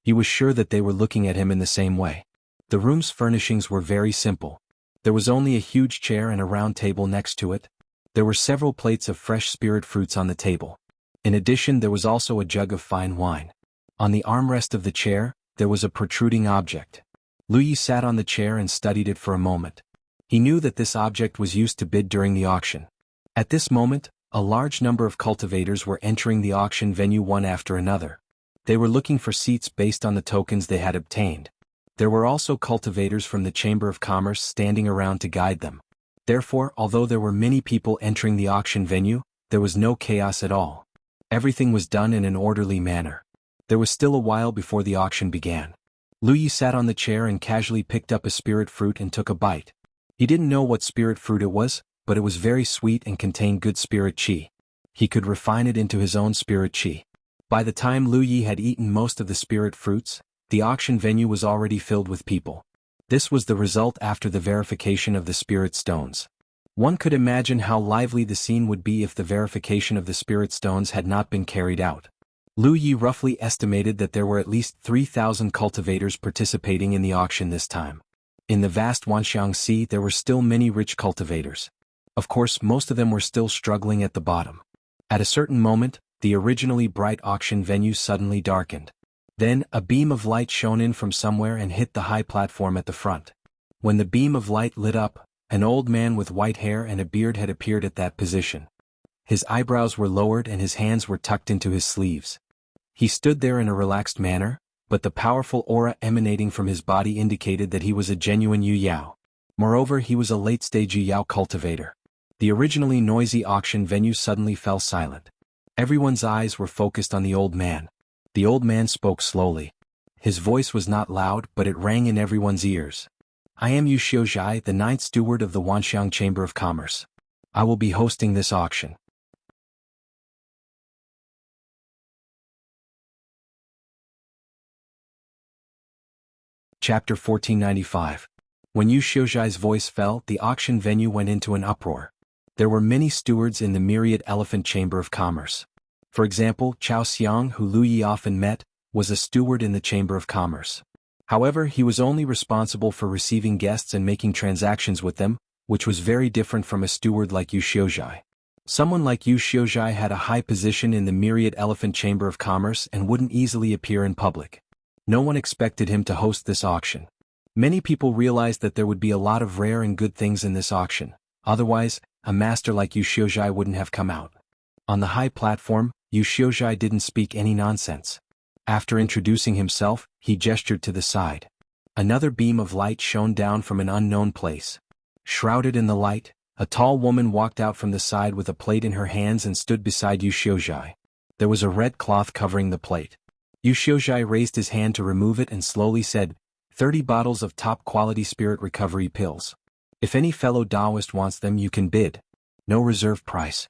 He was sure that they were looking at him in the same way. The room's furnishings were very simple. There was only a huge chair and a round table next to it. There were several plates of fresh spirit fruits on the table. In addition, there was also a jug of fine wine. On the armrest of the chair, there was a protruding object. Lu Yi sat on the chair and studied it for a moment. He knew that this object was used to bid during the auction. At this moment, a large number of cultivators were entering the auction venue one after another. They were looking for seats based on the tokens they had obtained. There were also cultivators from the Chamber of Commerce standing around to guide them. Therefore, although there were many people entering the auction venue, there was no chaos at all. Everything was done in an orderly manner. There was still a while before the auction began. Lu Yi sat on the chair and casually picked up a spirit fruit and took a bite. He didn't know what spirit fruit it was, but it was very sweet and contained good spirit qi. He could refine it into his own spirit qi. By the time Lu Yi had eaten most of the spirit fruits, the auction venue was already filled with people. This was the result after the verification of the spirit stones. One could imagine how lively the scene would be if the verification of the spirit stones had not been carried out. Lu Yi roughly estimated that there were at least 3,000 cultivators participating in the auction this time. In the vast Wanxiang Sea there were still many rich cultivators. Of course, most of them were still struggling at the bottom. At a certain moment, the originally bright auction venue suddenly darkened. Then, a beam of light shone in from somewhere and hit the high platform at the front. When the beam of light lit up, an old man with white hair and a beard had appeared at that position. His eyebrows were lowered and his hands were tucked into his sleeves. He stood there in a relaxed manner, but the powerful aura emanating from his body indicated that he was a genuine Yu Yao. Moreover, he was a late-stage Yu Yao cultivator. The originally noisy auction venue suddenly fell silent. Everyone's eyes were focused on the old man. The old man spoke slowly. His voice was not loud, but it rang in everyone's ears. I am Yu Xiuzhai, the ninth steward of the Wanxiang Chamber of Commerce. I will be hosting this auction. Chapter 1495. When Yu Xiuzhai's voice fell, the auction venue went into an uproar. There were many stewards in the myriad elephant chamber of commerce. For example, Chao Xiang, who Lu Yi often met, was a steward in the chamber of commerce. However, he was only responsible for receiving guests and making transactions with them, which was very different from a steward like Yu Xiuzhai. Someone like Yu Xiuzhai had a high position in the myriad elephant chamber of commerce and wouldn't easily appear in public. No one expected him to host this auction. Many people realized that there would be a lot of rare and good things in this auction. Otherwise, a master like Yu Xiuzhai wouldn't have come out. On the high platform, Yu Xiuzhai didn't speak any nonsense. After introducing himself, he gestured to the side. Another beam of light shone down from an unknown place. Shrouded in the light, a tall woman walked out from the side with a plate in her hands and stood beside Yu Xiuzhai. There was a red cloth covering the plate. Yu Xiuzhai raised his hand to remove it and slowly said, 30 bottles of top-quality spirit recovery pills. If any fellow Taoist wants them, you can bid. No reserve price.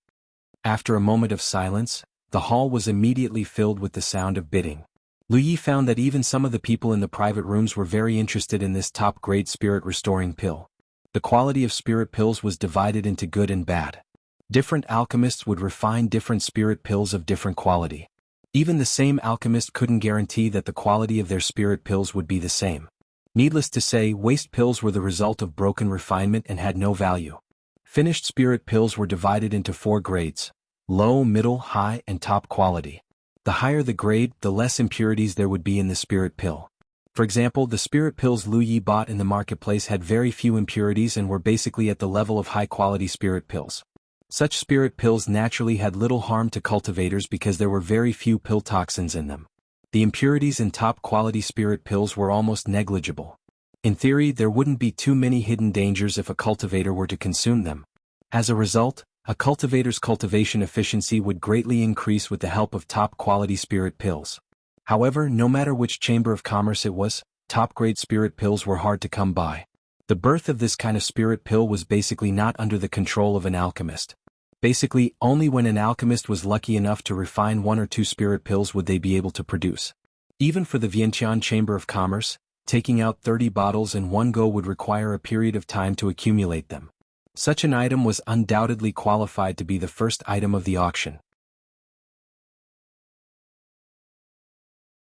After a moment of silence, the hall was immediately filled with the sound of bidding. Lu Yi found that even some of the people in the private rooms were very interested in this top-grade spirit-restoring pill. The quality of spirit pills was divided into good and bad. Different alchemists would refine different spirit pills of different quality. Even the same alchemist couldn't guarantee that the quality of their spirit pills would be the same. Needless to say, waste pills were the result of broken refinement and had no value. Finished spirit pills were divided into 4 grades: low, middle, high, and top quality. The higher the grade, the less impurities there would be in the spirit pill. For example, the spirit pills Lu Yi bought in the marketplace had very few impurities and were basically at the level of high-quality spirit pills. Such spirit pills naturally had little harm to cultivators because there were very few pill toxins in them. The impurities in top-quality spirit pills were almost negligible. In theory, there wouldn't be too many hidden dangers if a cultivator were to consume them. As a result, a cultivator's cultivation efficiency would greatly increase with the help of top-quality spirit pills. However, no matter which chamber of commerce it was, top-grade spirit pills were hard to come by. The birth of this kind of spirit pill was basically not under the control of an alchemist. Basically, only when an alchemist was lucky enough to refine 1 or 2 spirit pills would they be able to produce. Even for the Vientiane Chamber of Commerce, taking out 30 bottles in one go would require a period of time to accumulate them. Such an item was undoubtedly qualified to be the first item of the auction.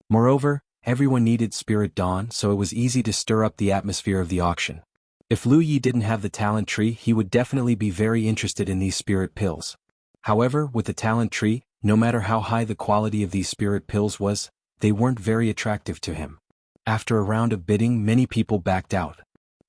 Moreover, everyone needed spirit dawn, so it was easy to stir up the atmosphere of the auction. If Lu Yi didn't have the talent tree, he would definitely be very interested in these spirit pills. However, with the talent tree, no matter how high the quality of these spirit pills was, they weren't very attractive to him. After a round of bidding, many people backed out.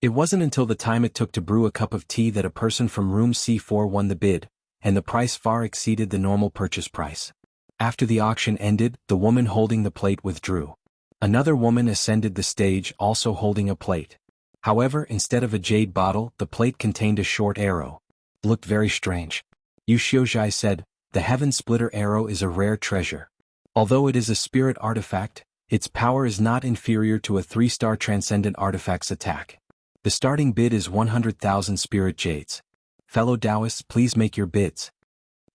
It wasn't until the time it took to brew a cup of tea that a person from room C4 won the bid, and the price far exceeded the normal purchase price. After the auction ended, the woman holding the plate withdrew. Another woman ascended the stage, also holding a plate. However, instead of a jade bottle, the plate contained a short arrow. It looked very strange. Yu Xiuzhai said, "The Heaven Splitter arrow is a rare treasure. Although it is a spirit artifact, its power is not inferior to a 3-star transcendent artifact's attack. The starting bid is 100,000 spirit jades. Fellow Taoists, please make your bids."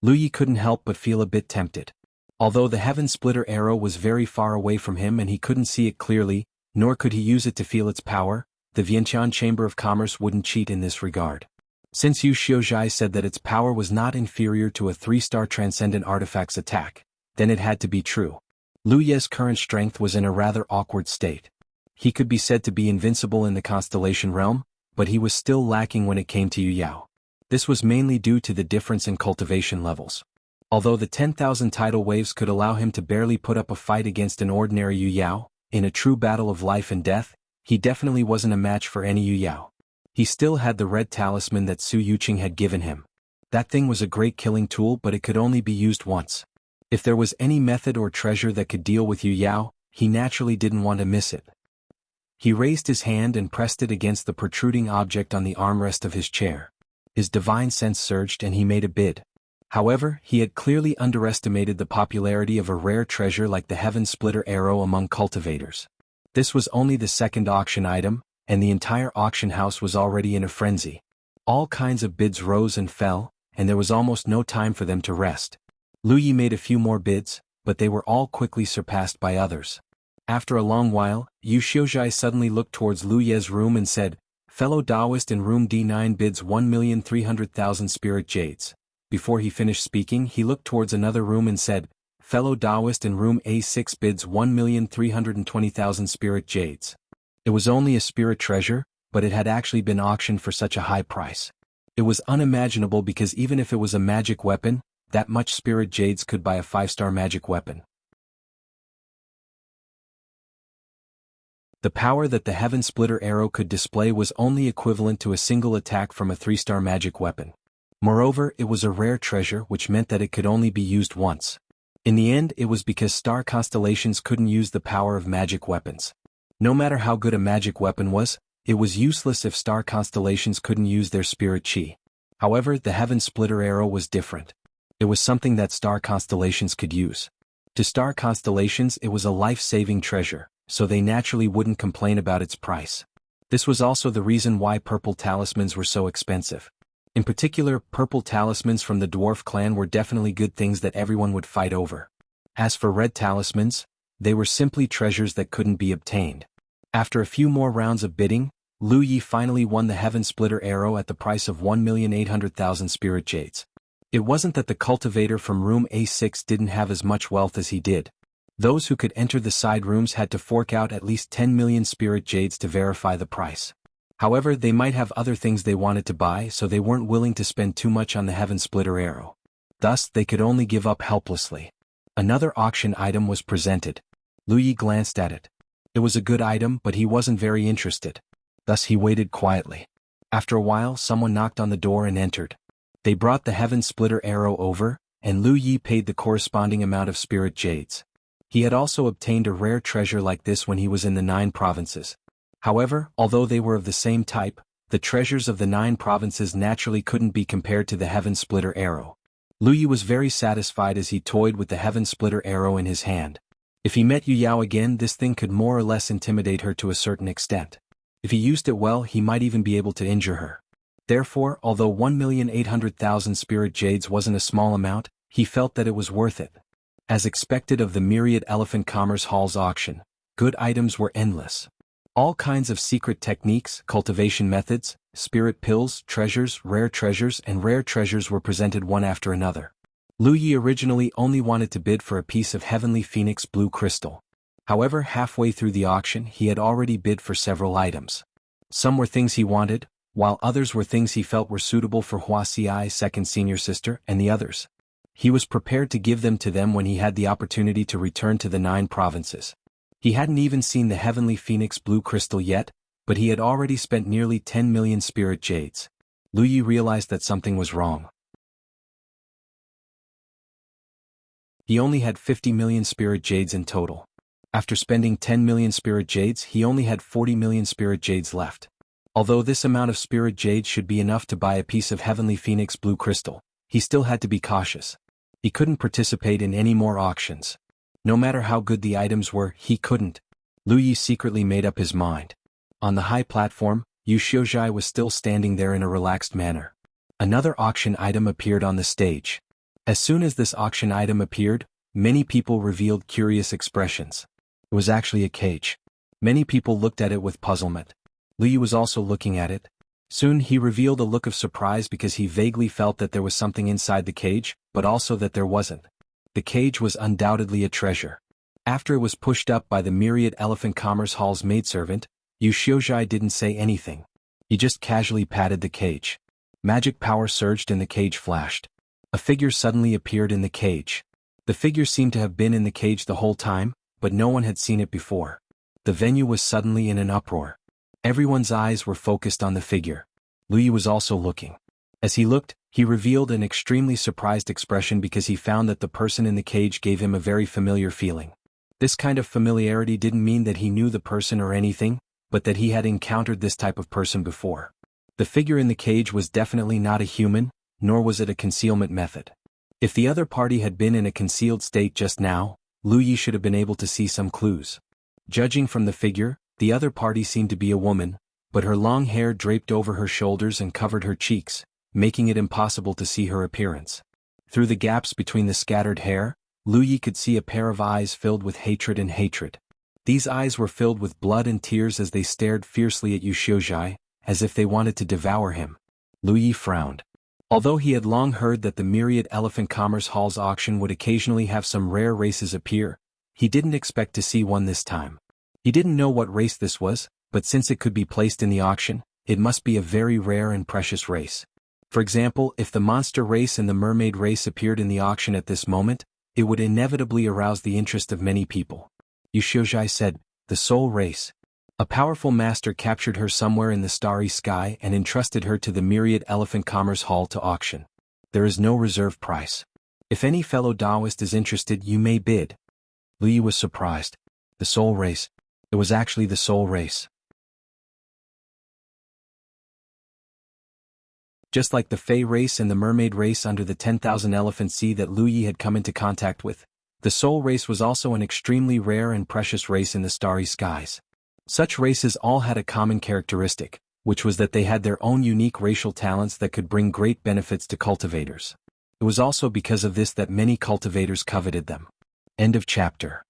Lu Yi couldn't help but feel a bit tempted. Although the Heaven Splitter arrow was very far away from him and he couldn't see it clearly, nor could he use it to feel its power, the Vientiane Chamber of Commerce wouldn't cheat in this regard. Since Yu Xiuzhai said that its power was not inferior to a 3-star transcendent artifact's attack, then it had to be true. Lu Ye's current strength was in a rather awkward state. He could be said to be invincible in the constellation realm, but he was still lacking when it came to Yu Yao. This was mainly due to the difference in cultivation levels. Although the 10,000 tidal waves could allow him to barely put up a fight against an ordinary Yu Yao, in a true battle of life and death, he definitely wasn't a match for any Yu Yao. He still had the red talisman that Su Yuqing had given him. That thing was a great killing tool, but it could only be used once. If there was any method or treasure that could deal with Yu Yao, he naturally didn't want to miss it. He raised his hand and pressed it against the protruding object on the armrest of his chair. His divine sense surged and he made a bid. However, he had clearly underestimated the popularity of a rare treasure like the Heaven Splitter Arrow among cultivators. This was only the second auction item, and the entire auction house was already in a frenzy. All kinds of bids rose and fell, and there was almost no time for them to rest. Lu Yi made a few more bids, but they were all quickly surpassed by others. After a long while, Yu Xiuzhai suddenly looked towards Lu Ye's room and said, "Fellow Taoist in room D9 bids 1,300,000 spirit jades." Before he finished speaking, he looked towards another room and said, "Fellow Taoist in room A6 bids 1,320,000 spirit jades." It was only a spirit treasure, but it had actually been auctioned for such a high price. It was unimaginable because even if it was a magic weapon, that much spirit jades could buy a 5-star magic weapon. The power that the Heaven Splitter Arrow could display was only equivalent to a single attack from a 3-star magic weapon. Moreover, it was a rare treasure, which meant that it could only be used once. In the end, it was because star constellations couldn't use the power of magic weapons. No matter how good a magic weapon was, it was useless if star constellations couldn't use their spirit chi. However, the Heaven Splitter Arrow was different. It was something that star constellations could use. To star constellations, it was a life-saving treasure, so they naturally wouldn't complain about its price. This was also the reason why purple talismans were so expensive. In particular, purple talismans from the dwarf clan were definitely good things that everyone would fight over. As for red talismans, they were simply treasures that couldn't be obtained. After a few more rounds of bidding, Lu Yi finally won the Heaven Splitter Arrow at the price of 1,800,000 spirit jades. It wasn't that the cultivator from room A6 didn't have as much wealth as he did. Those who could enter the side rooms had to fork out at least 10 million spirit jades to verify the price. However, they might have other things they wanted to buy, so they weren't willing to spend too much on the Heaven Splitter Arrow. Thus, they could only give up helplessly. Another auction item was presented. Lu Yi glanced at it. It was a good item, but he wasn't very interested. Thus he waited quietly. After a while, someone knocked on the door and entered. They brought the Heaven Splitter Arrow over, and Lu Yi paid the corresponding amount of spirit jades. He had also obtained a rare treasure like this when he was in the 9 provinces. However, although they were of the same type, the treasures of the 9 provinces naturally couldn't be compared to the Heaven Splitter Arrow. Lu Yi was very satisfied as he toyed with the Heaven Splitter Arrow in his hand. If he met Yu Yao again, this thing could more or less intimidate her to a certain extent. If he used it well, he might even be able to injure her. Therefore, although 1,800,000 spirit jades wasn't a small amount, he felt that it was worth it. As expected of the Myriad Elephant Commerce Hall's auction, good items were endless. All kinds of secret techniques, cultivation methods, spirit pills, treasures, and rare treasures were presented one after another. Lu Yi originally only wanted to bid for a piece of heavenly phoenix blue crystal. However, halfway through the auction, he had already bid for several items. Some were things he wanted, while others were things he felt were suitable for Huaxiai's second senior sister and the others. He was prepared to give them to them when he had the opportunity to return to the 9 provinces. He hadn't even seen the heavenly phoenix blue crystal yet, but he had already spent nearly 10 million spirit jades. Lu Yi realized that something was wrong. He only had 50 million spirit jades in total. After spending 10 million spirit jades, he only had 40 million spirit jades left. Although this amount of spirit jades should be enough to buy a piece of heavenly phoenix blue crystal, he still had to be cautious. He couldn't participate in any more auctions. No matter how good the items were, he couldn't. Lu Yi secretly made up his mind. On the high platform, Yu Xiuzhai was still standing there in a relaxed manner. Another auction item appeared on the stage. As soon as this auction item appeared, many people revealed curious expressions. It was actually a cage. Many people looked at it with puzzlement. Lu Yi was also looking at it. Soon he revealed a look of surprise because he vaguely felt that there was something inside the cage, but also that there wasn't. The cage was undoubtedly a treasure. After it was pushed up by the Myriad Elephant Commerce Hall's maidservant, Yu Xiuzhai didn't say anything. He just casually patted the cage. Magic power surged and the cage flashed. A figure suddenly appeared in the cage. The figure seemed to have been in the cage the whole time, but no one had seen it before. The venue was suddenly in an uproar. Everyone's eyes were focused on the figure. Lu Yi was also looking. As he looked, he revealed an extremely surprised expression because he found that the person in the cage gave him a very familiar feeling. This kind of familiarity didn't mean that he knew the person or anything, but that he had encountered this type of person before. The figure in the cage was definitely not a human, nor was it a concealment method. If the other party had been in a concealed state just now, Lu Yi should have been able to see some clues. Judging from the figure, the other party seemed to be a woman, but her long hair draped over her shoulders and covered her cheeks, making it impossible to see her appearance. Through the gaps between the scattered hair, Lu Yi could see a pair of eyes filled with hatred and hatred. These eyes were filled with blood and tears as they stared fiercely at Yu Xiuzhai, as if they wanted to devour him. Lu Yi frowned. Although he had long heard that the Myriad Elephant Commerce Hall's auction would occasionally have some rare races appear, he didn't expect to see one this time. He didn't know what race this was, but since it could be placed in the auction, it must be a very rare and precious race. For example, if the monster race and the mermaid race appeared in the auction at this moment, it would inevitably arouse the interest of many people. Yu Xiuzhai said, "The soul race." A powerful master captured her somewhere in the starry sky and entrusted her to the Myriad Elephant Commerce Hall to auction. There is no reserve price. If any fellow Taoist is interested, you may bid. Lu Yi was surprised. The soul race. It was actually the soul race. Just like the Fey race and the mermaid race under the 10,000 Elephant Sea that Lu Yi had come into contact with, the soul race was also an extremely rare and precious race in the starry skies. Such races all had a common characteristic, which was that they had their own unique racial talents that could bring great benefits to cultivators. It was also because of this that many cultivators coveted them. End of chapter.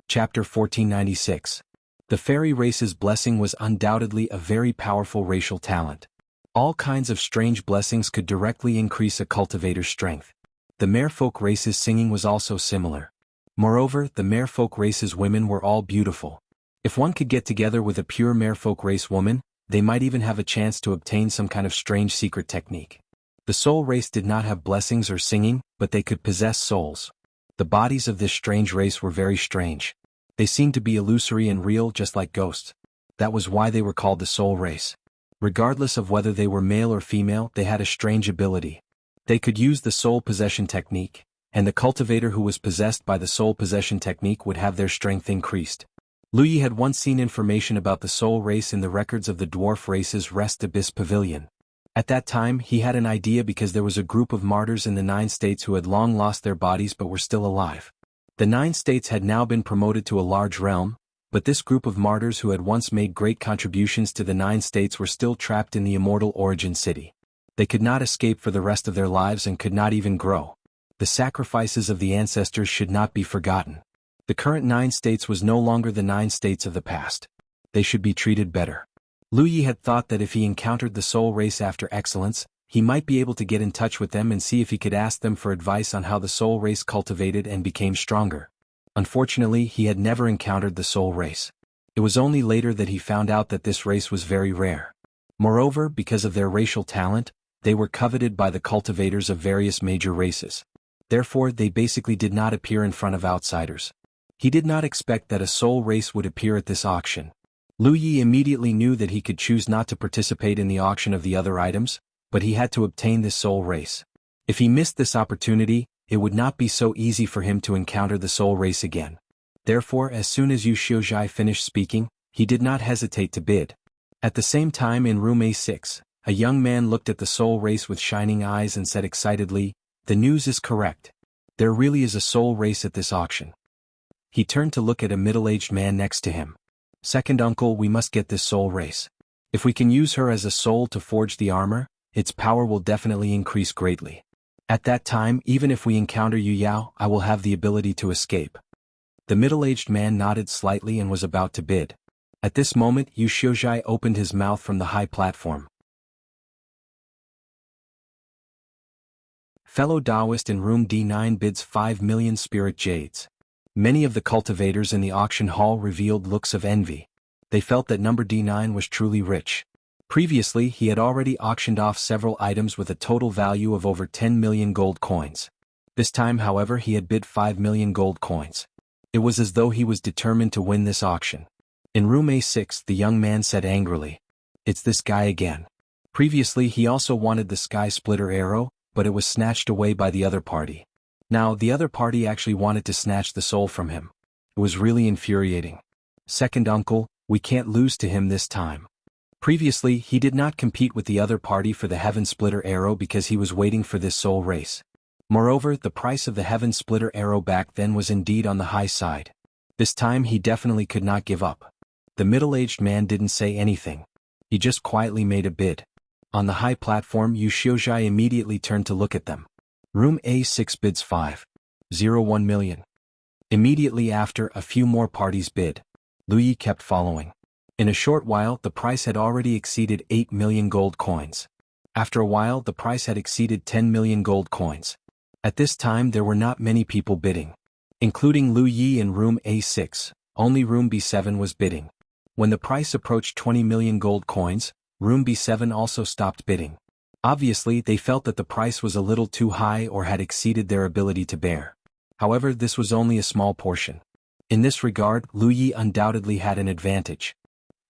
Chapter 1496. The fairy race's blessing was undoubtedly a very powerful racial talent. All kinds of strange blessings could directly increase a cultivator's strength. The merfolk race's singing was also similar. Moreover, the merfolk race's women were all beautiful. If one could get together with a pure merfolk race woman, they might even have a chance to obtain some kind of strange secret technique. The soul race did not have blessings or singing, but they could possess souls. The bodies of this strange race were very strange. They seemed to be illusory and real, just like ghosts. That was why they were called the soul race. Regardless of whether they were male or female, they had a strange ability. They could use the soul possession technique, and the cultivator who was possessed by the soul possession technique would have their strength increased. Lu Yi had once seen information about the soul race in the records of the dwarf race's Rest Abyss Pavilion. At that time, he had an idea because there was a group of martyrs in the 9 states who had long lost their bodies but were still alive. The 9 states had now been promoted to a large realm, but this group of martyrs who had once made great contributions to the 9 states were still trapped in the immortal origin city. They could not escape for the rest of their lives and could not even grow. The sacrifices of the ancestors should not be forgotten. The current 9 states was no longer the 9 states of the past. They should be treated better. Lu Yi had thought that if he encountered the soul race after excellence, he might be able to get in touch with them and see if he could ask them for advice on how the soul race cultivated and became stronger. Unfortunately, he had never encountered the soul race. It was only later that he found out that this race was very rare. Moreover, because of their racial talent, they were coveted by the cultivators of various major races. Therefore, they basically did not appear in front of outsiders. He did not expect that a soul race would appear at this auction. Lu Yi immediately knew that he could choose not to participate in the auction of the other items, but he had to obtain this soul race. If he missed this opportunity, it would not be so easy for him to encounter the soul race again. Therefore, as soon as Yu Xiuzhai finished speaking, he did not hesitate to bid. At the same time in room A6, a young man looked at the soul race with shining eyes and said excitedly, "The news is correct. There really is a soul race at this auction." He turned to look at a middle-aged man next to him. "Second uncle, we must get this soul race. If we can use her as a soul to forge the armor, its power will definitely increase greatly. At that time, even if we encounter Yu Yao, I will have the ability to escape." The middle-aged man nodded slightly and was about to bid. At this moment, Yu Xiuzhai opened his mouth from the high platform. Fellow Taoist in room D9 bids 5 million spirit jades. Many of the cultivators in the auction hall revealed looks of envy. They felt that number D9 was truly rich. Previously, he had already auctioned off several items with a total value of over 10 million gold coins. This time, however, he had bid 5 million gold coins. It was as though he was determined to win this auction. In room A6, the young man said angrily, "It's this guy again." Previously, he also wanted the sky splitter arrow, but it was snatched away by the other party. Now, the other party actually wanted to snatch the soul from him. It was really infuriating. "Second uncle, We can't lose to him this time. Previously, he did not compete with the other party for the Heaven Splitter arrow because he was waiting for this soul race. Moreover, the price of the Heaven Splitter arrow back then was indeed on the high side. This time he definitely could not give up. The middle-aged man didn't say anything. He just quietly made a bid. On the high platform, Yu Xiuzhai immediately turned to look at them. Room A6 bids 5.01 million. Immediately after, a few more parties bid. Lu Yi kept following. In a short while, the price had already exceeded 8 million gold coins. After a while, the price had exceeded 10 million gold coins. At this time, there were not many people bidding. Including Lu Yi in room A6, only room B7 was bidding. When the price approached 20 million gold coins, room B7 also stopped bidding. Obviously, they felt that the price was a little too high or had exceeded their ability to bear. However, this was only a small portion. In this regard, Lu Yi undoubtedly had an advantage.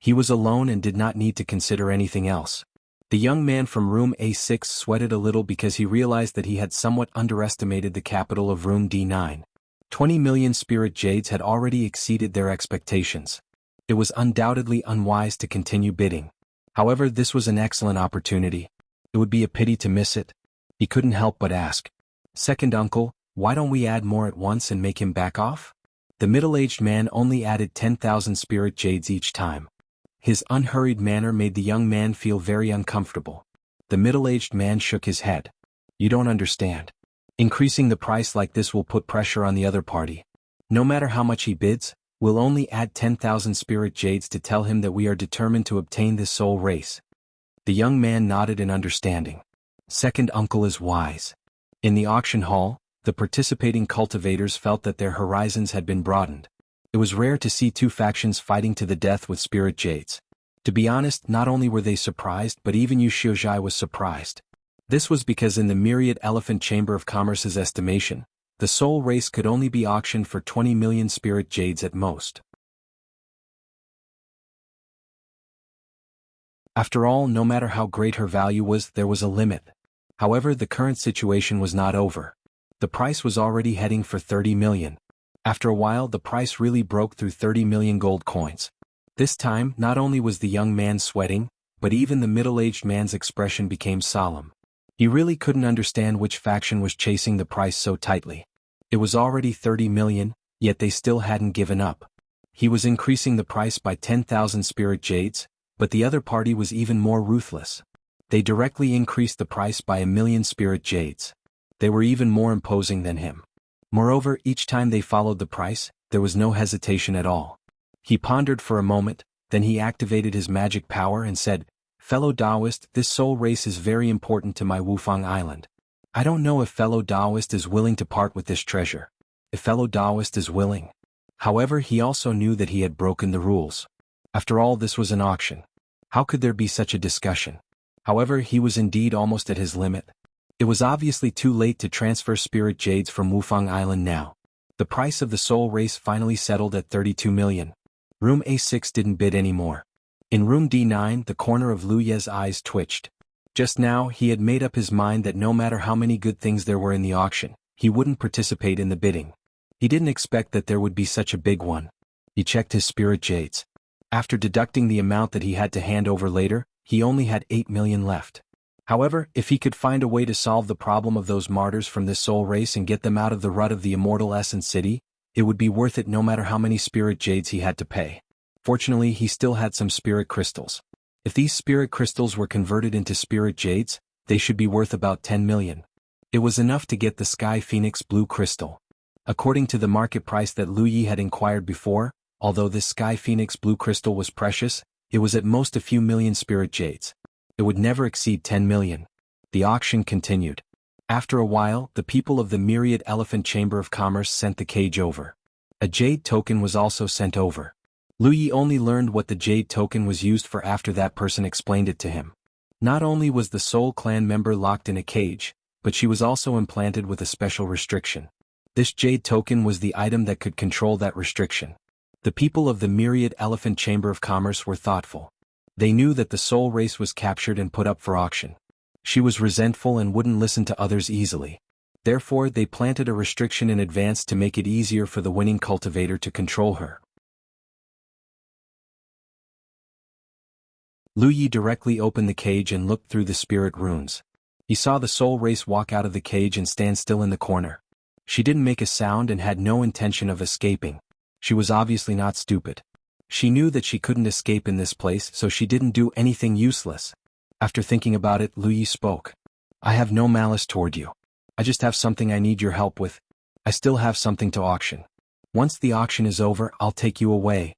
He was alone and did not need to consider anything else. The young man from room A6 sweated a little because he realized that he had somewhat underestimated the capital of room D9. 20 million spirit jades had already exceeded their expectations. It was undoubtedly unwise to continue bidding. However, this was an excellent opportunity. It would be a pity to miss it. He couldn't help but ask, "Second uncle, why don't we add more at once and make him back off?" The middle-aged man only added 10,000 spirit jades each time. His unhurried manner made the young man feel very uncomfortable. The middle-aged man shook his head. "You don't understand. Increasing the price like this will put pressure on the other party. No matter how much he bids, we'll only add 10,000 spirit jades to tell him that we are determined to obtain this soul race." The young man nodded in understanding. Second uncle is wise. In the auction hall, the participating cultivators felt that their horizons had been broadened. It was rare to see two factions fighting to the death with spirit jades. To be honest, not only were they surprised but even Yu Xiuzhai was surprised. This was because in the Myriad Elephant Chamber of Commerce's estimation, the soul race could only be auctioned for 20 million spirit jades at most. After all, no matter how great her value was, there was a limit. However, the current situation was not over. The price was already heading for 30 million. After a while, the price really broke through 30 million gold coins. This time, not only was the young man sweating, but even the middle-aged man's expression became solemn. He really couldn't understand which faction was chasing the price so tightly. It was already 30 million, yet they still hadn't given up. He was increasing the price by 10,000 spirit jades, but the other party was even more ruthless. They directly increased the price by 1,000,000 spirit jades. They were even more imposing than him. Moreover, each time they followed the price, there was no hesitation at all. He pondered for a moment, then he activated his magic power and said, "Fellow Taoist, this soul race is very important to my Wufang Island. I don't know if fellow Taoist is willing to part with this treasure. If fellow Taoist is willing." However, he also knew that he had broken the rules. After all, this was an auction. How could there be such a discussion? However, he was indeed almost at his limit. It was obviously too late to transfer spirit jades from Wufang Island now. The price of the soul race finally settled at 32 million. Room A6 didn't bid anymore. In room D9, the corner of Lu Ye's eyes twitched. Just now, he had made up his mind that no matter how many good things there were in the auction, he wouldn't participate in the bidding. He didn't expect that there would be such a big one. He checked his spirit jades. After deducting the amount that he had to hand over later, he only had 8 million left. However, if he could find a way to solve the problem of those martyrs from this soul race and get them out of the rut of the Immortal Essence City, it would be worth it no matter how many spirit jades he had to pay. Fortunately, he still had some spirit crystals. If these spirit crystals were converted into spirit jades, they should be worth about 10 million. It was enough to get the Sky Phoenix Blue Crystal. According to the market price that Lu Yi had inquired before, although this Sky Phoenix Blue Crystal was precious, it was at most a few million spirit jades. It would never exceed 10 million. The auction continued. After a while, the people of the Myriad Elephant Chamber of Commerce sent the cage over. A jade token was also sent over. Lu Yi only learned what the jade token was used for after that person explained it to him. Not only was the Soul Clan member locked in a cage, but she was also implanted with a special restriction. This jade token was the item that could control that restriction. The people of the Myriad Elephant Chamber of Commerce were thoughtful. They knew that the soul race was captured and put up for auction. She was resentful and wouldn't listen to others easily. Therefore, they planted a restriction in advance to make it easier for the winning cultivator to control her. Lu Yi directly opened the cage and looked through the spirit runes. He saw the soul race walk out of the cage and stand still in the corner. She didn't make a sound and had no intention of escaping. She was obviously not stupid. She knew that she couldn't escape in this place, so she didn't do anything useless. After thinking about it, Lu Yi spoke. I have no malice toward you. I just have something I need your help with. I still have something to auction. Once the auction is over, I'll take you away.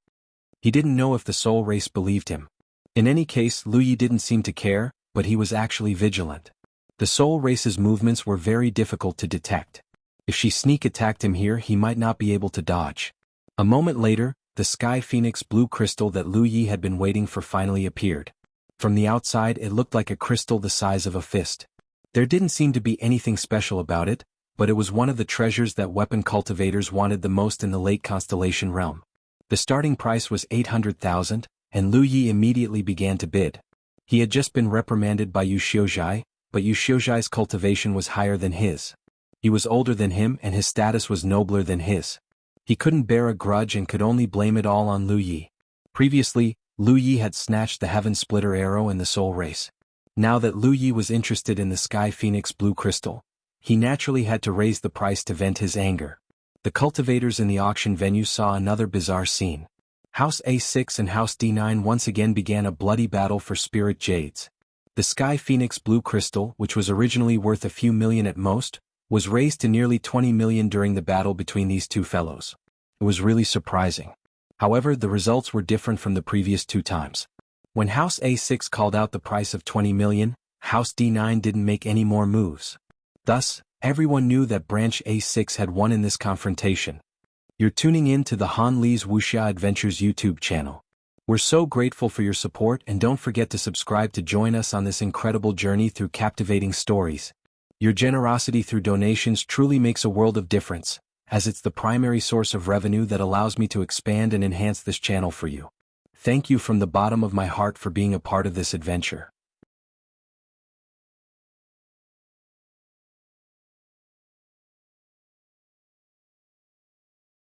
He didn't know if the soul race believed him. In any case, Lu Yi didn't seem to care, but he was actually vigilant. The soul race's movements were very difficult to detect. If she sneak attacked him here, he might not be able to dodge. A moment later, the sky phoenix blue crystal that Lu Yi had been waiting for finally appeared. From the outside, it looked like a crystal the size of a fist. There didn't seem to be anything special about it, but it was one of the treasures that weapon cultivators wanted the most in the late constellation realm. The starting price was 800,000, and Lu Yi immediately began to bid. He had just been reprimanded by Yu Xiuzhai, but Yu Xiuzhai's cultivation was higher than his. He was older than him and his status was nobler than his. He couldn't bear a grudge and could only blame it all on Lu Yi. Previously, Lu Yi had snatched the Heaven Splitter arrow in the soul race. Now that Lu Yi was interested in the Sky Phoenix blue crystal, he naturally had to raise the price to vent his anger. The cultivators in the auction venue saw another bizarre scene. House A6 and House D9 once again began a bloody battle for spirit jades. The Sky Phoenix blue crystal, which was originally worth a few million at most, was raised to nearly 20 million during the battle between these two fellows. It was really surprising. However, the results were different from the previous two times. When House A6 called out the price of 20 million, House D9 didn't make any more moves. Thus, everyone knew that Branch A6 had won in this confrontation. You're tuning in to the Han Li's Wuxia Adventures YouTube channel. We're so grateful for your support, and don't forget to subscribe to join us on this incredible journey through captivating stories. Your generosity through donations truly makes a world of difference, as it's the primary source of revenue that allows me to expand and enhance this channel for you. Thank you from the bottom of my heart for being a part of this adventure.